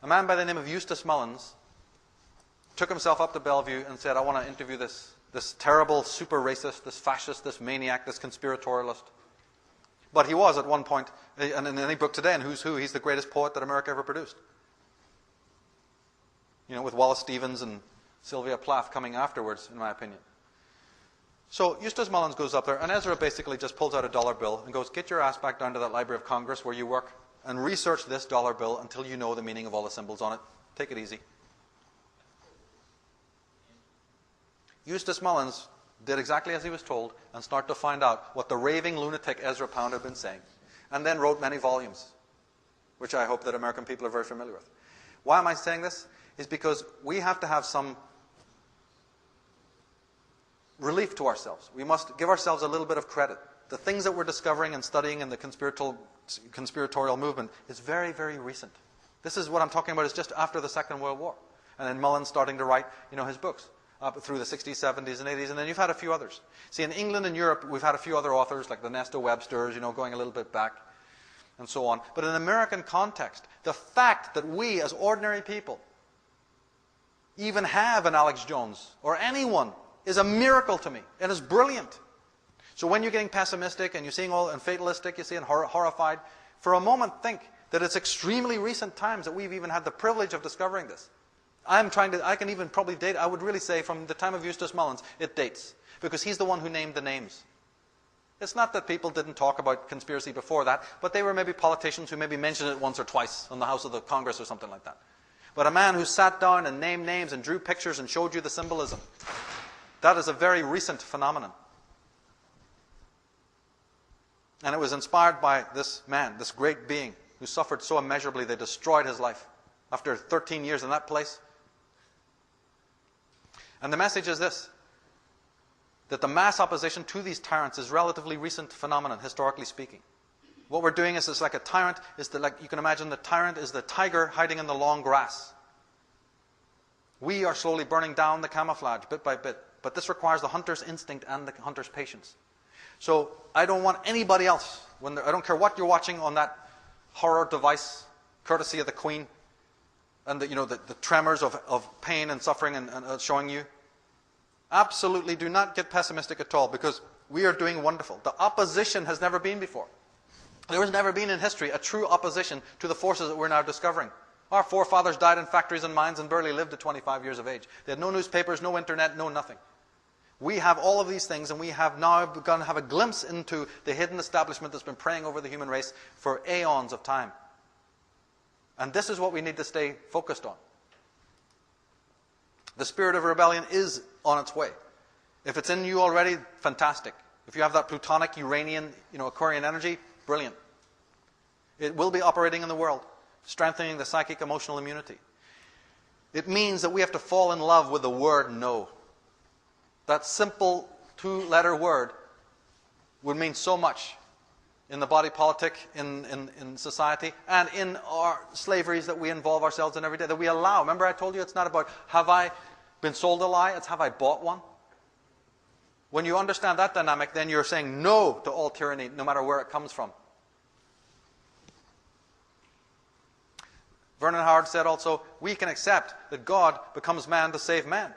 S1: a man by the name of Eustace Mullins took himself up to Bellevue and said, I want to interview this terrible super racist, this fascist, this maniac, this conspiratorialist. But he was at one point, and in any book today, in Who's Who, he's the greatest poet that America ever produced. With Wallace Stevens and Sylvia Plath coming afterwards, in my opinion. So Eustace Mullins goes up there, and Ezra basically just pulls out a dollar bill and goes, get your ass back down to that Library of Congress where you work and research this dollar bill until you know the meaning of all the symbols on it. Take it easy. Eustace Mullins did exactly as he was told and started to find out what the raving lunatic Ezra Pound had been saying, and then wrote many volumes, which I hope that American people are very familiar with. Why am I saying this? Is because we have to have some relief to ourselves. We must give ourselves a little bit of credit. The things that we're discovering and studying in the conspiratorial movement is very, very recent. This is what I'm talking about is just after the Second World War. And then Mullins starting to write, his books up through the 60s, 70s, and 80s, and then you've had a few others. See, in England and Europe, we've had a few other authors, like the Nesta Websters, going a little bit back, and so on. But in an American context, the fact that we, as ordinary people, even have an Alex Jones, or anyone, is a miracle to me. It is brilliant. So when you're getting pessimistic and you're seeing and fatalistic, you see, and horrified, for a moment think that it's extremely recent times that we've even had the privilege of discovering this. I can even probably date, I would really say from the time of Eustace Mullins, it dates. Because he's the one who named the names. It's not that people didn't talk about conspiracy before that, but they were maybe politicians who maybe mentioned it once or twice on the House of the Congress or something like that. But a man who sat down and named names and drew pictures and showed you the symbolism, that is a very recent phenomenon. And it was inspired by this man, this great being, who suffered so immeasurably they destroyed his life. after 13 years in that place. And the message is this, that the mass opposition to these tyrants is relatively recent phenomenon, historically speaking. What we're doing is it's like a tyrant, like you can imagine the tyrant is the tiger hiding in the long grass. We are slowly burning down the camouflage bit by bit, but this requires the hunter's instinct and the hunter's patience. So I don't want anybody else, I don't care what you're watching on that horror device, courtesy of the Queen, and the tremors of pain and suffering and showing you. Absolutely do not get pessimistic at all, because we are doing wonderful. The opposition has never been before. There has never been in history a true opposition to the forces that we're now discovering. Our forefathers died in factories and mines and barely lived to 25 years of age. They had no newspapers, no internet, no nothing. We have all of these things, and we have now begun to have a glimpse into the hidden establishment that's been preying over the human race for aeons of time. And this is what we need to stay focused on. The spirit of rebellion is on its way. If it's in you already, fantastic. If you have that plutonic, uranian, Aquarian energy, brilliant. It will be operating in the world, strengthening the psychic emotional immunity. It means that we have to fall in love with the word no. That simple two-letter word would mean so much in the body politic, in society, and in our slaveries that we involve ourselves in every day, that we allow. Remember I told you it's not about have I been sold a lie, it's have I bought one? When you understand that dynamic, then you're saying no to all tyranny, no matter where it comes from. Vernon Howard said also, we can accept that God becomes man to save man,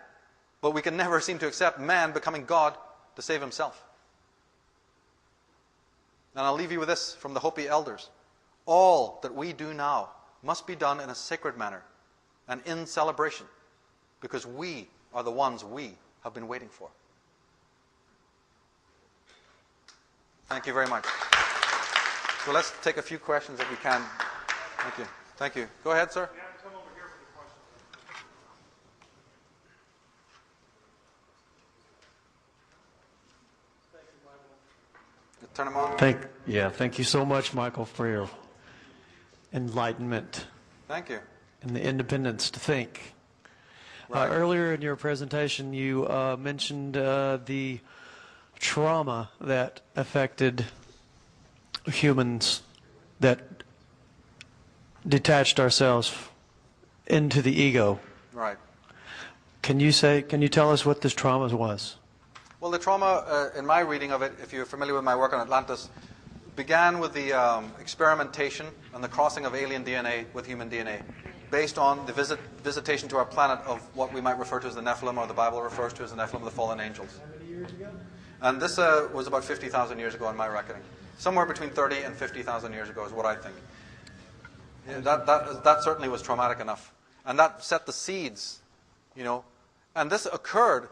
S1: but we can never seem to accept man becoming God to save himself. And I'll leave you with this from the Hopi elders. All that we do now must be done in a sacred manner and in celebration, because we are the ones we have been waiting for. Thank you very much. So let's take a few questions if we can. Thank you. Thank you. Go ahead, sir. Turn them on.
S15: Thank you so much, Michael, for your enlightenment.
S1: Thank you.
S15: And the independence to think.
S1: Right.
S15: Earlier in your presentation, you mentioned the trauma that affected humans, that detached ourselves into the ego.
S1: Right.
S15: Can you tell us what this trauma was?
S1: Well, the trauma, in my reading of it, if you're familiar with my work on Atlantis, began with the experimentation and the crossing of alien DNA with human DNA, based on the visitation to our planet of what we might refer to as the Nephilim, or the Bible refers to as the Nephilim, the fallen angels. How many years ago? And this was about 50,000 years ago in my reckoning. Somewhere between 30 and 50,000 years ago is what I think. Yeah, that certainly was traumatic enough. And that set the seeds, And this occurred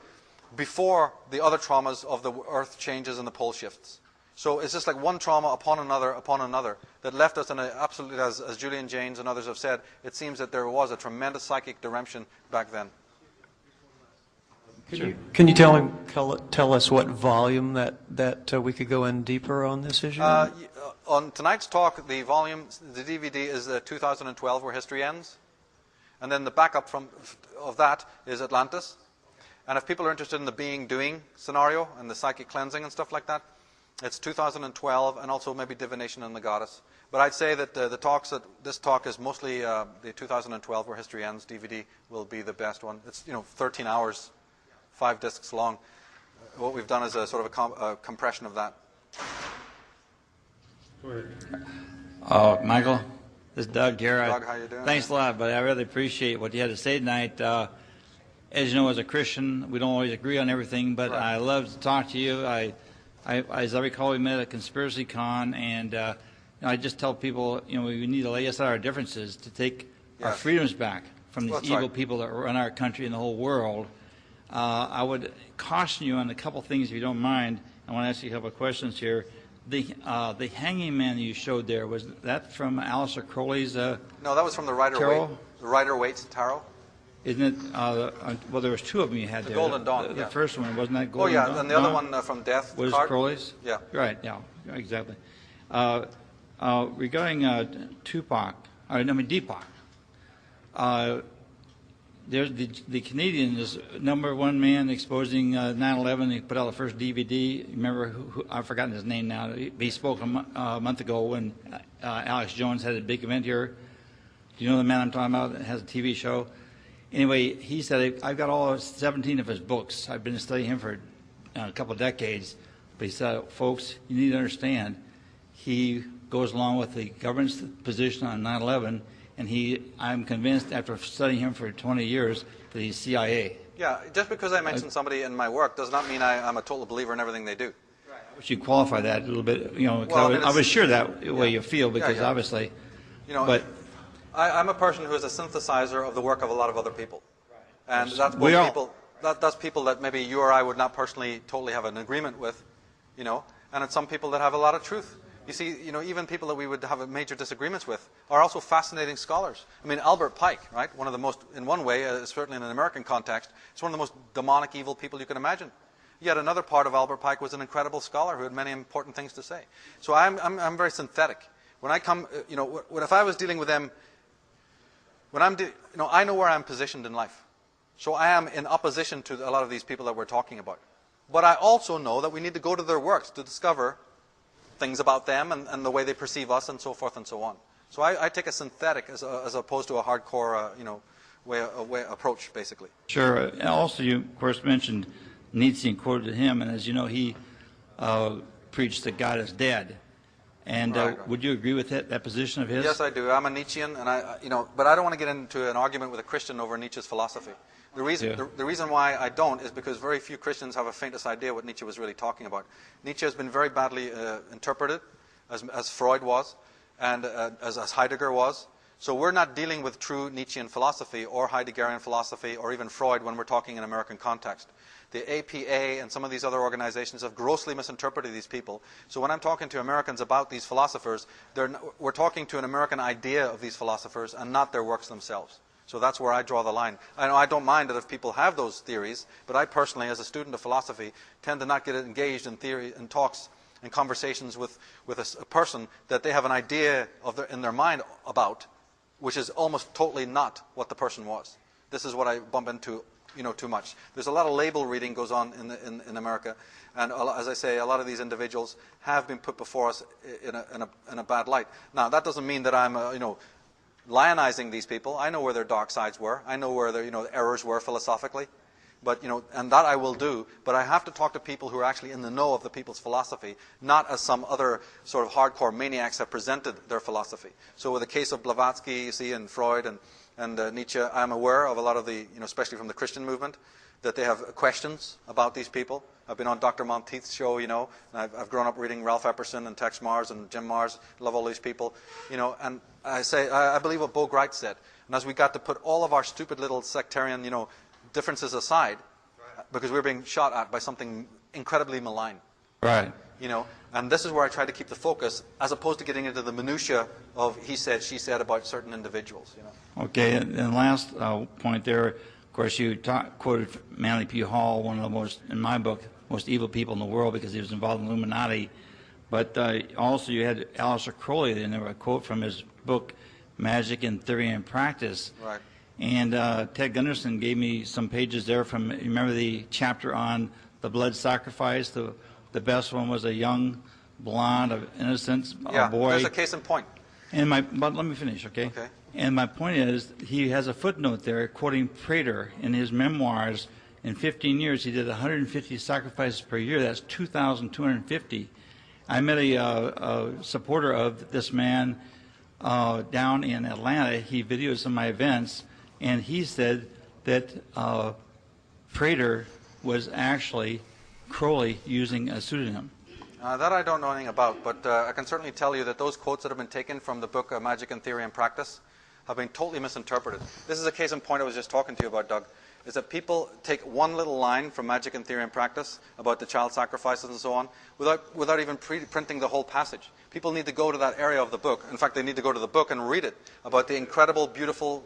S1: before the other traumas of the earth changes and the pole shifts. So it's just like one trauma upon another, that left us in a absolutely, as Julian Jaynes and others have said, it seems that there was a tremendous psychic deremption back then.
S15: Can you tell us what volume that we could go in deeper on this issue?
S1: On tonight's talk, the DVD is 2012, Where History Ends. And then the backup of that is Atlantis. And if people are interested in the being-doing scenario and the psychic cleansing and stuff like that, it's 2012, and also maybe Divination and the Goddess. But I'd say that this talk is mostly the 2012 Where History Ends DVD will be the best one. It's 13 hours, 5 discs long. What we've done is a sort of a compression of that.
S16: Michael, this is Doug here.
S1: Doug, how you doing?
S16: Thanks a lot, but I really appreciate what you had to say tonight. As you know, as a Christian, we don't always agree on everything, but right. I love to talk to you. As I recall, we met at Conspiracy Con, and I just tell people, we need to lay aside our differences to take our freedoms back from these evil people that run our country and the whole world. I would caution you on a couple things, if you don't mind. I want to ask you a couple of questions here. The hanging man you showed there, was that from Aleister Crowley's
S1: No, that was from the Rider-Waite Tarot.
S16: Isn't it? Well, there was two of them you had there.
S1: The Golden Dawn.
S16: The first one, wasn't that Golden Dawn?
S1: Oh, yeah, and the other one from Death.
S16: Was Crowley's?
S1: Yeah.
S16: Right, yeah, exactly. Regarding Deepak, there's the Canadian is #1 man exposing 9/11. He put out the first DVD. Remember who I've forgotten his name now. He spoke a month ago when Alex Jones had a big event here. Do you know the man I'm talking about that has a TV show? Anyway, he said, I've got all 17 of his books. I've been studying him for a couple of decades. But he said, folks, you need to understand, he goes along with the government's position on 9/11, and I'm convinced after studying him for 20 years that he's CIA.
S1: Yeah, just because I mention somebody in my work does not mean I'm a total believer in everything they do.
S16: I wish you qualify that a little bit,
S1: Well,
S16: I was sure that way you feel, because obviously,
S1: but I'm a person who is a synthesizer of the work of a lot of other people. And that's people. That's people that maybe you or I would not personally totally have an agreement with, and it's some people that have a lot of truth. You see, even people that we would have major disagreements with are also fascinating scholars. I mean, Albert Pike, right? One of the most, in one way, certainly in an American context, is one of the most demonic, evil people you can imagine. Yet another part of Albert Pike was an incredible scholar who had many important things to say. So I'm very synthetic. When I come, if I was dealing with them, I know where I'm positioned in life. So I am in opposition to a lot of these people that we're talking about. But I also know that we need to go to their works to discover things about them and the way they perceive us and so forth and so on. So I take a synthetic as opposed to a hardcore, approach, basically.
S16: Sure. And also, you, of course, mentioned Nietzsche and quoted him, and as you know, he preached that God is dead. And
S1: Right.
S16: Would you agree with that position of his?
S1: Yes, I do. I'm a Nietzschean, and but I don't want to get into an argument with a Christian over Nietzsche's philosophy. The reason why I don't is because very few Christians have a faintest idea what Nietzsche was really talking about. Nietzsche has been very badly interpreted, as Freud was, and as Heidegger was. So we're not dealing with true Nietzschean philosophy or Heideggerian philosophy or even Freud when we're talking in American context. The APA and some of these other organizations have grossly misinterpreted these people. So when I'm talking to Americans about these philosophers, we're talking to an American idea of these philosophers and not their works themselves. So that's where I draw the line. I know I don't mind that if people have those theories, but I personally, as a student of philosophy, tend to not get engaged in theory and talks and conversations with a person that they have an idea in their mind about, which is almost totally not what the person was. This is what I bump into, too much. There's a lot of label reading goes on in America, and as I say, a lot of these individuals have been put before us in a bad light. Now, that doesn't mean that I'm, lionizing these people. I know where their dark sides were. I know where their, errors were philosophically. But, and that I will do. But I have to talk to people who are actually in the know of the people's philosophy, not as some other sort of hardcore maniacs have presented their philosophy. So with the case of Blavatsky, you see, and Freud and Nietzsche, I'm aware of a lot of the, especially from the Christian movement, that they have questions about these people. I've been on Dr. Monteith's show, and I've grown up reading Ralph Epperson and Tex Mars and Jim Mars. Love all these people, and I believe what Bo Greit said. And as we got to put all of our stupid little sectarian, differences aside, because we're being shot at by something incredibly malign.
S16: Right.
S1: And this is where I try to keep the focus, as opposed to getting into the minutia of he said, she said about certain individuals.
S16: Okay, and last point there, of course, you quoted Manly P. Hall, one of the most, in my book, most evil people in the world because he was involved in the Illuminati. But also you had Aleister Crowley, and there was a quote from his book, Magic in Theory and Practice.
S1: Right.
S16: And Ted Gunderson gave me some pages there from, you remember the chapter on the blood sacrifice? The best one was a young, blonde, innocent boy.
S1: There's a case in point.
S16: But let me finish, okay?
S1: Okay.
S16: And my point is, he has a footnote there quoting Prater in his memoirs. In 15 years, he did 150 sacrifices per year. That's 2,250. I met a supporter of this man down in Atlanta. He videoed some of my events, and he said that Prater was actually Crowley using a pseudonym.
S1: That I don't know anything about, but I can certainly tell you that those quotes that have been taken from the book Magic in Theory and Practice have been totally misinterpreted. This is a case in point I was just talking to you about, Doug, is that people take one little line from Magic in Theory and Practice about the child sacrifices and so on without even printing the whole passage. People need to go to that area of the book. In fact, they need to go to the book and read it about the incredible, beautiful,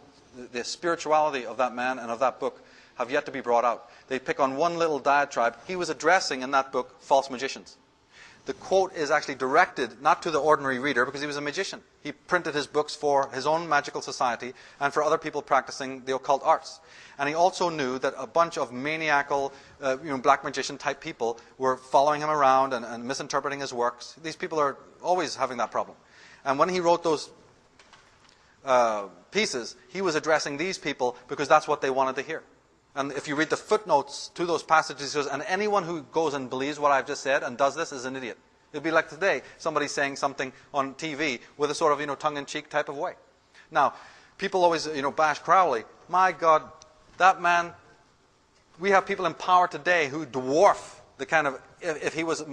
S1: the spirituality of that man and of that book have yet to be brought out. They pick on one little diatribe. He was addressing in that book false magicians. the quote is actually directed not to the ordinary reader, because he was a magician. He printed his books for his own magical society and for other people practicing the occult arts. And he also knew that a bunch of maniacal, black magician type people were following him around and misinterpreting his works. These people are always having that problem. And when he wrote those pieces, he was addressing these people because that's what they wanted to hear. And if you read the footnotes to those passages, he says, and anyone who goes and believes what I've just said and does this is an idiot. It'd be like today, somebody saying something on TV with a sort of, tongue-in-cheek type of way. Now, people always, bash Crowley. My God, that man, we have people in power today who dwarf the kind of, if he was,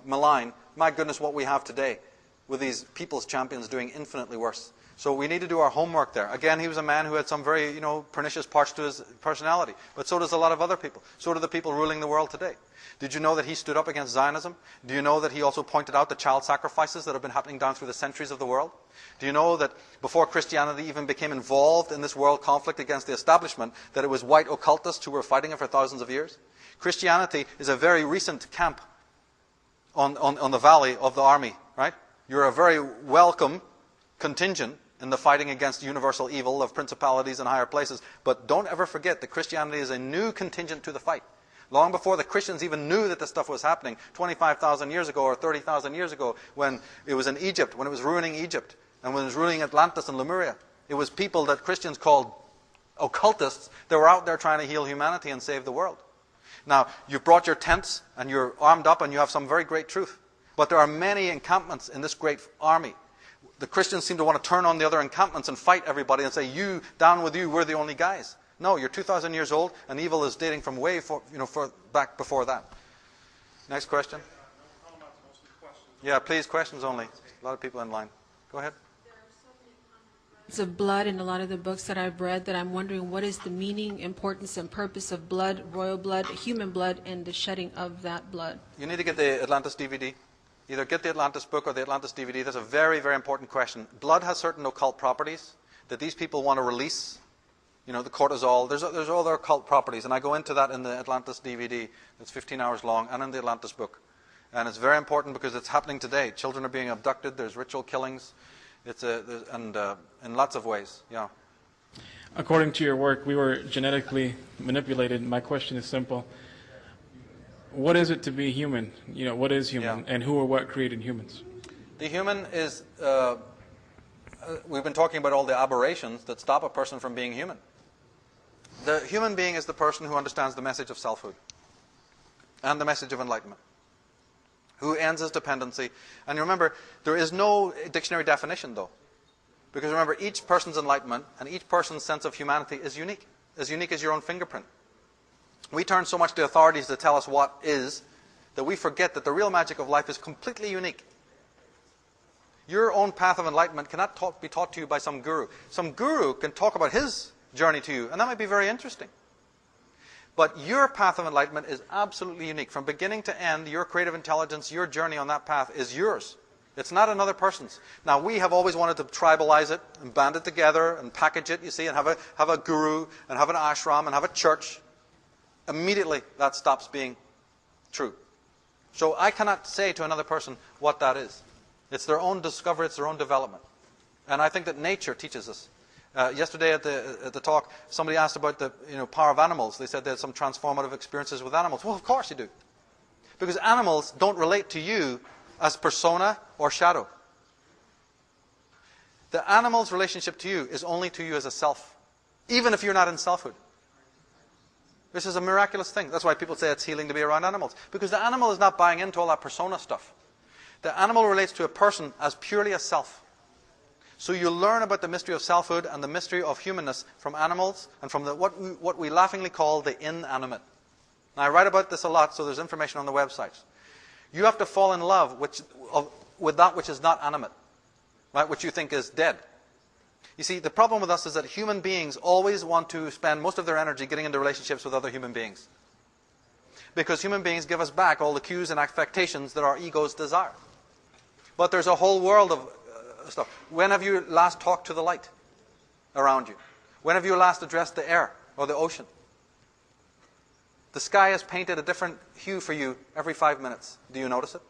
S1: malign, my goodness, what we have today with these people's champions doing infinitely worse. So we need to do our homework there. Again, he was a man who had some very, pernicious parts to his personality. But so does a lot of other people. So do the people ruling the world today. Did you know that he stood up against Zionism? Do you know that he also pointed out the child sacrifices that have been happening down through the centuries of the world? Do you know that before Christianity even became involved in this world conflict against the establishment, that it was white occultists who were fighting it for thousands of years? Christianity is a very recent camp on the valley of the army, right? You're a very welcome contingent in the fighting against universal evil of principalities and higher places. But don't ever forget that Christianity is a new contingent to the fight. Long before the Christians even knew that this stuff was happening, 25,000 years ago or 30,000 years ago, when it was in Egypt, when it was ruining Egypt, and when it was ruining Atlantis and Lemuria, it was people that Christians called occultists that were out there trying to heal humanity and save the world. Now, you've brought your tents, and you're armed up, and you have some very great truth. But there are many encampments in this great army. The Christians seem to want to turn on the other encampments and fight everybody and say, you, down with you, we're the only guys. No, you're 2,000 years old, and evil is dating from way back before that. Next question. Yeah, please, questions only. A lot of people in line. Go ahead.
S17: Of blood in a lot of the books that I've read, that I'm wondering what is the meaning, importance, and purpose of blood, royal blood, human blood, and the shedding of that blood.
S1: You need to get the Atlantis DVD. Either get the Atlantis book or the Atlantis DVD. That's a very, very important question. Blood has certain occult properties that these people want to release. The cortisol. There's other occult properties, and I go into that in the Atlantis DVD. It's 15 hours long, and in the Atlantis book. And it's very important because it's happening today. Children are being abducted. There's ritual killings. In lots of ways. Yeah.
S18: According to your work, we were genetically manipulated. My question is simple. What is it to be human? What is human, and who or what created humans?
S1: The human is, we've been talking about all the aberrations that stop a person from being human. The human being is the person who understands the message of selfhood and the message of enlightenment, who ends his dependency. And remember, there is no dictionary definition, though. Because remember, each person's enlightenment and each person's sense of humanity is unique as your own fingerprint. We turn so much to authorities to tell us what is, that we forget that the real magic of life is completely unique. Your own path of enlightenment cannot be taught to you by some guru. Some guru can talk about his journey to you, and that might be very interesting. But your path of enlightenment is absolutely unique. From beginning to end, your creative intelligence, your journey on that path is yours. It's not another person's. Now, we have always wanted to tribalize it and band it together and package it, you see, and have a guru and have an ashram and have a church. Immediately, that stops being true. So I cannot say to another person what that is. It's their own discovery, it's their own development. And I think that nature teaches us. Yesterday at the talk, somebody asked about the power of animals. They said they had some transformative experiences with animals. Well, of course you do. Because animals don't relate to you as persona or shadow. The animal's relationship to you is only to you as a self, even if you're not in selfhood. This is a miraculous thing. That's why people say it's healing to be around animals. Because the animal is not buying into all that persona stuff. The animal relates to a person as purely a self. So you learn about the mystery of selfhood and the mystery of humanness from animals and from what we laughingly call the inanimate. Now, I write about this a lot, so there's information on the websites. You have to fall in love with that which is not animate, right? Which you think is dead. You see, the problem with us is that human beings always want to spend most of their energy getting into relationships with other human beings. Because human beings give us back all the cues and affectations that our egos desire. But there's a whole world of stuff. When have you last talked to the light around you? When have you last addressed the air or the ocean? The sky is painted a different hue for you every 5 minutes. Do you notice it?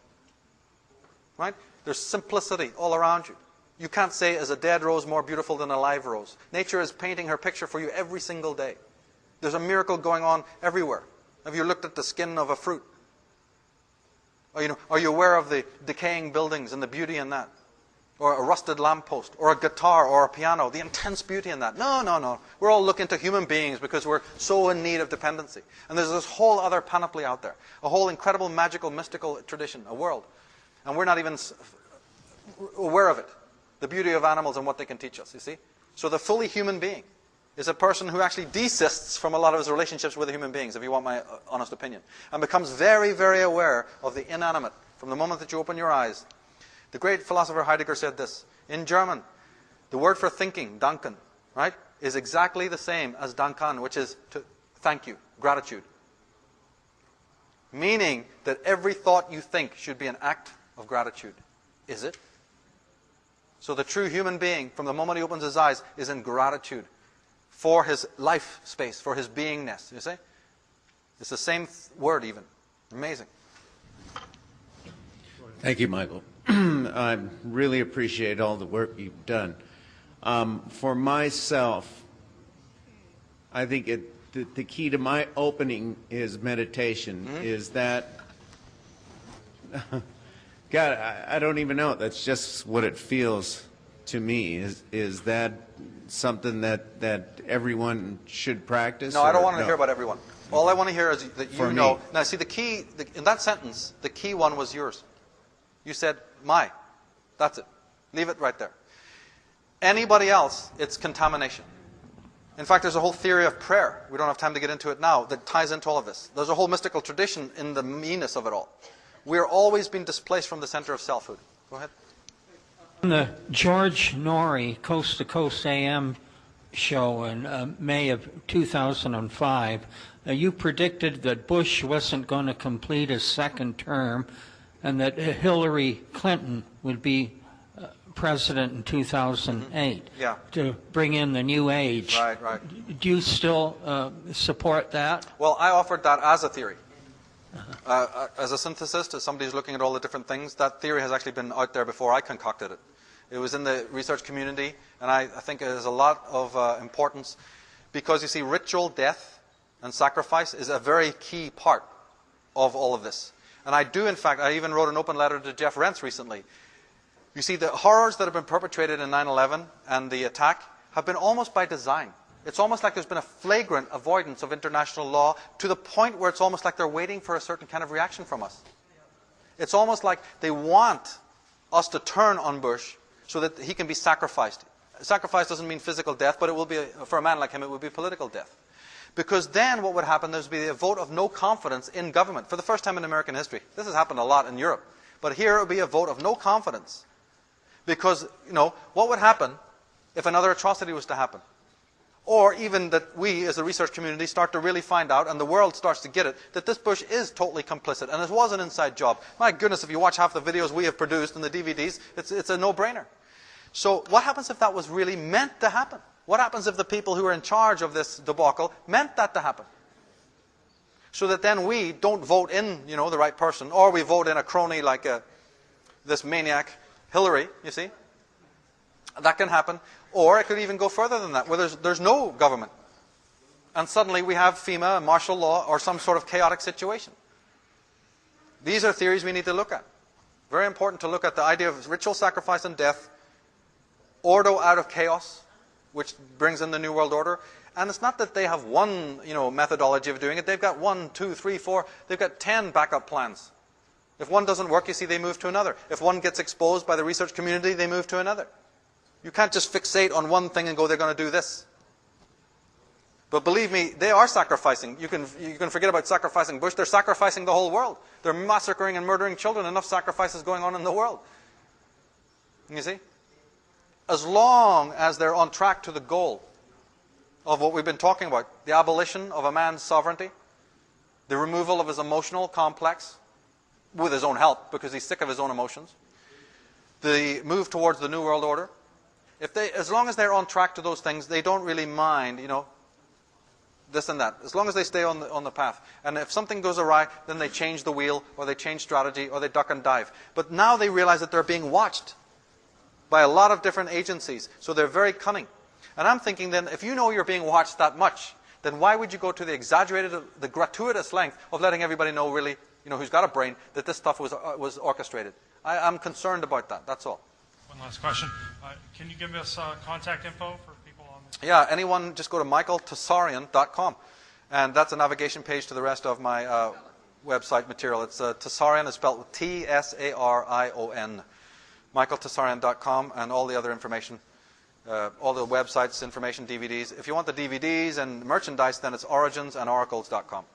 S1: right? There's simplicity all around you. You can't say, is a dead rose more beautiful than a live rose? Nature is painting her picture for you every single day. There's a miracle going on everywhere. Have you looked at the skin of a fruit? Are you aware of the decaying buildings and the beauty in that? Or a rusted lamppost, or a guitar, or a piano, the intense beauty in that? No. We're all looking to human beings because we're so in need of dependency. And there's this whole other panoply out there, a whole incredible, magical, mystical tradition, a world. And we're not even aware of it. The beauty of animals and what they can teach us, you see? So the fully human being is a person who actually desists from a lot of his relationships with human beings, if you want my honest opinion, and becomes very, very aware of the inanimate from the moment that you open your eyes. The great philosopher Heidegger said this. In German, the word for thinking, danken, right, is exactly the same as dankan, which is to thank you, gratitude. Meaning that every thought you think should be an act of gratitude. Is it? So the true human being, from the moment he opens his eyes, is in gratitude for his life space, for his beingness. You see? It's the same word even. Amazing.
S19: Thank you, Michael. I really appreciate all the work you've done. For myself, I think the key to my opening is meditation, is that, God, I don't even know, that's just what it feels to me. Is that something that everyone should practice?
S1: No, I don't want to hear about everyone. All I want to hear is that you know. Now, see, the key, in that sentence, the key one was yours. You said, my. That's it. Leave it right there. Anybody else, it's contamination. In fact, there's a whole theory of prayer. We don't have time to get into it now. That ties into all of this. There's a whole mystical tradition in the meanness of it all. We're always being displaced from the center of selfhood. Go ahead.
S20: On the George Norrie Coast to Coast AM show in May of 2005, you predicted that Bush wasn't going to complete his second term and that Hillary Clinton would be president in 2008 to bring in the new age.
S1: Right.
S20: Do you still support that?
S1: Well, I offered that as a theory. As a synthesist, as somebody who's looking at all the different things, that theory has actually been out there before I concocted it. It was in the research community, and I think it has a lot of importance because, you see, ritual death and sacrifice is a very key part of all of this. And I do, in fact, I even wrote an open letter to Jeff Rentz recently. You see, the horrors that have been perpetrated in 9/11 and the attack have been almost by design. It's almost like there's been a flagrant avoidance of international law to the point where it's almost like they're waiting for a certain kind of reaction from us. It's almost like they want us to turn on Bush so that he can be sacrificed. Sacrifice doesn't mean physical death, but it will be, for a man like him, it would be political death. Because then what would happen, there would be a vote of no confidence in government. For the first time in American history. This has happened a lot in Europe. But here it would be a vote of no confidence. Because, what would happen if another atrocity was to happen? Or even that we, as a research community, start to really find out, and the world starts to get it, that this Bush is totally complicit, and it was an inside job. My goodness, if you watch half the videos we have produced and the DVDs, it's a no-brainer. So what happens if that was really meant to happen? What happens if the people who are in charge of this debacle meant that to happen? So that then we don't vote in, the right person, or we vote in a crony like this maniac Hillary, you see? That can happen. Or it could even go further than that, where there's no government. And suddenly we have FEMA, martial law, or some sort of chaotic situation. These are theories we need to look at. Very important to look at the idea of ritual sacrifice and death, ordo out of chaos, which brings in the New World Order. And it's not that they have one, methodology of doing it. They've got 1, 2, 3, 4. They've got 10 backup plans. If one doesn't work, you see, they move to another. If one gets exposed by the research community, they move to another. You can't just fixate on one thing and go, they're going to do this. But believe me, they are sacrificing. You can forget about sacrificing Bush. They're sacrificing the whole world. They're massacring and murdering children. Enough sacrifices going on in the world. You see? As long as they're on track to the goal of what we've been talking about, the abolition of a man's sovereignty, the removal of his emotional complex, with his own help, because he's sick of his own emotions, the move towards the New World Order, as long as they're on track to those things, they don't really mind, this and that, as long as they stay on the path. And if something goes awry, then they change the wheel, or they change strategy, or they duck and dive. But now they realize that they're being watched by a lot of different agencies, so they're very cunning. And I'm thinking then, if you know you're being watched that much, then why would you go to the exaggerated, the gratuitous length of letting everybody know really, who's got a brain, that this stuff was orchestrated? I'm concerned about that, that's all.
S2: One last question. Can you give us contact info for people on this?
S1: Yeah, anyone, just go to michaeltsarian.com. And that's a navigation page to the rest of my website material. It's Tsarion is spelled with Tsarion. michaeltsarian.com, and all the other information, all the websites, information, DVDs. If you want the DVDs and merchandise, then it's origins and oracles.com.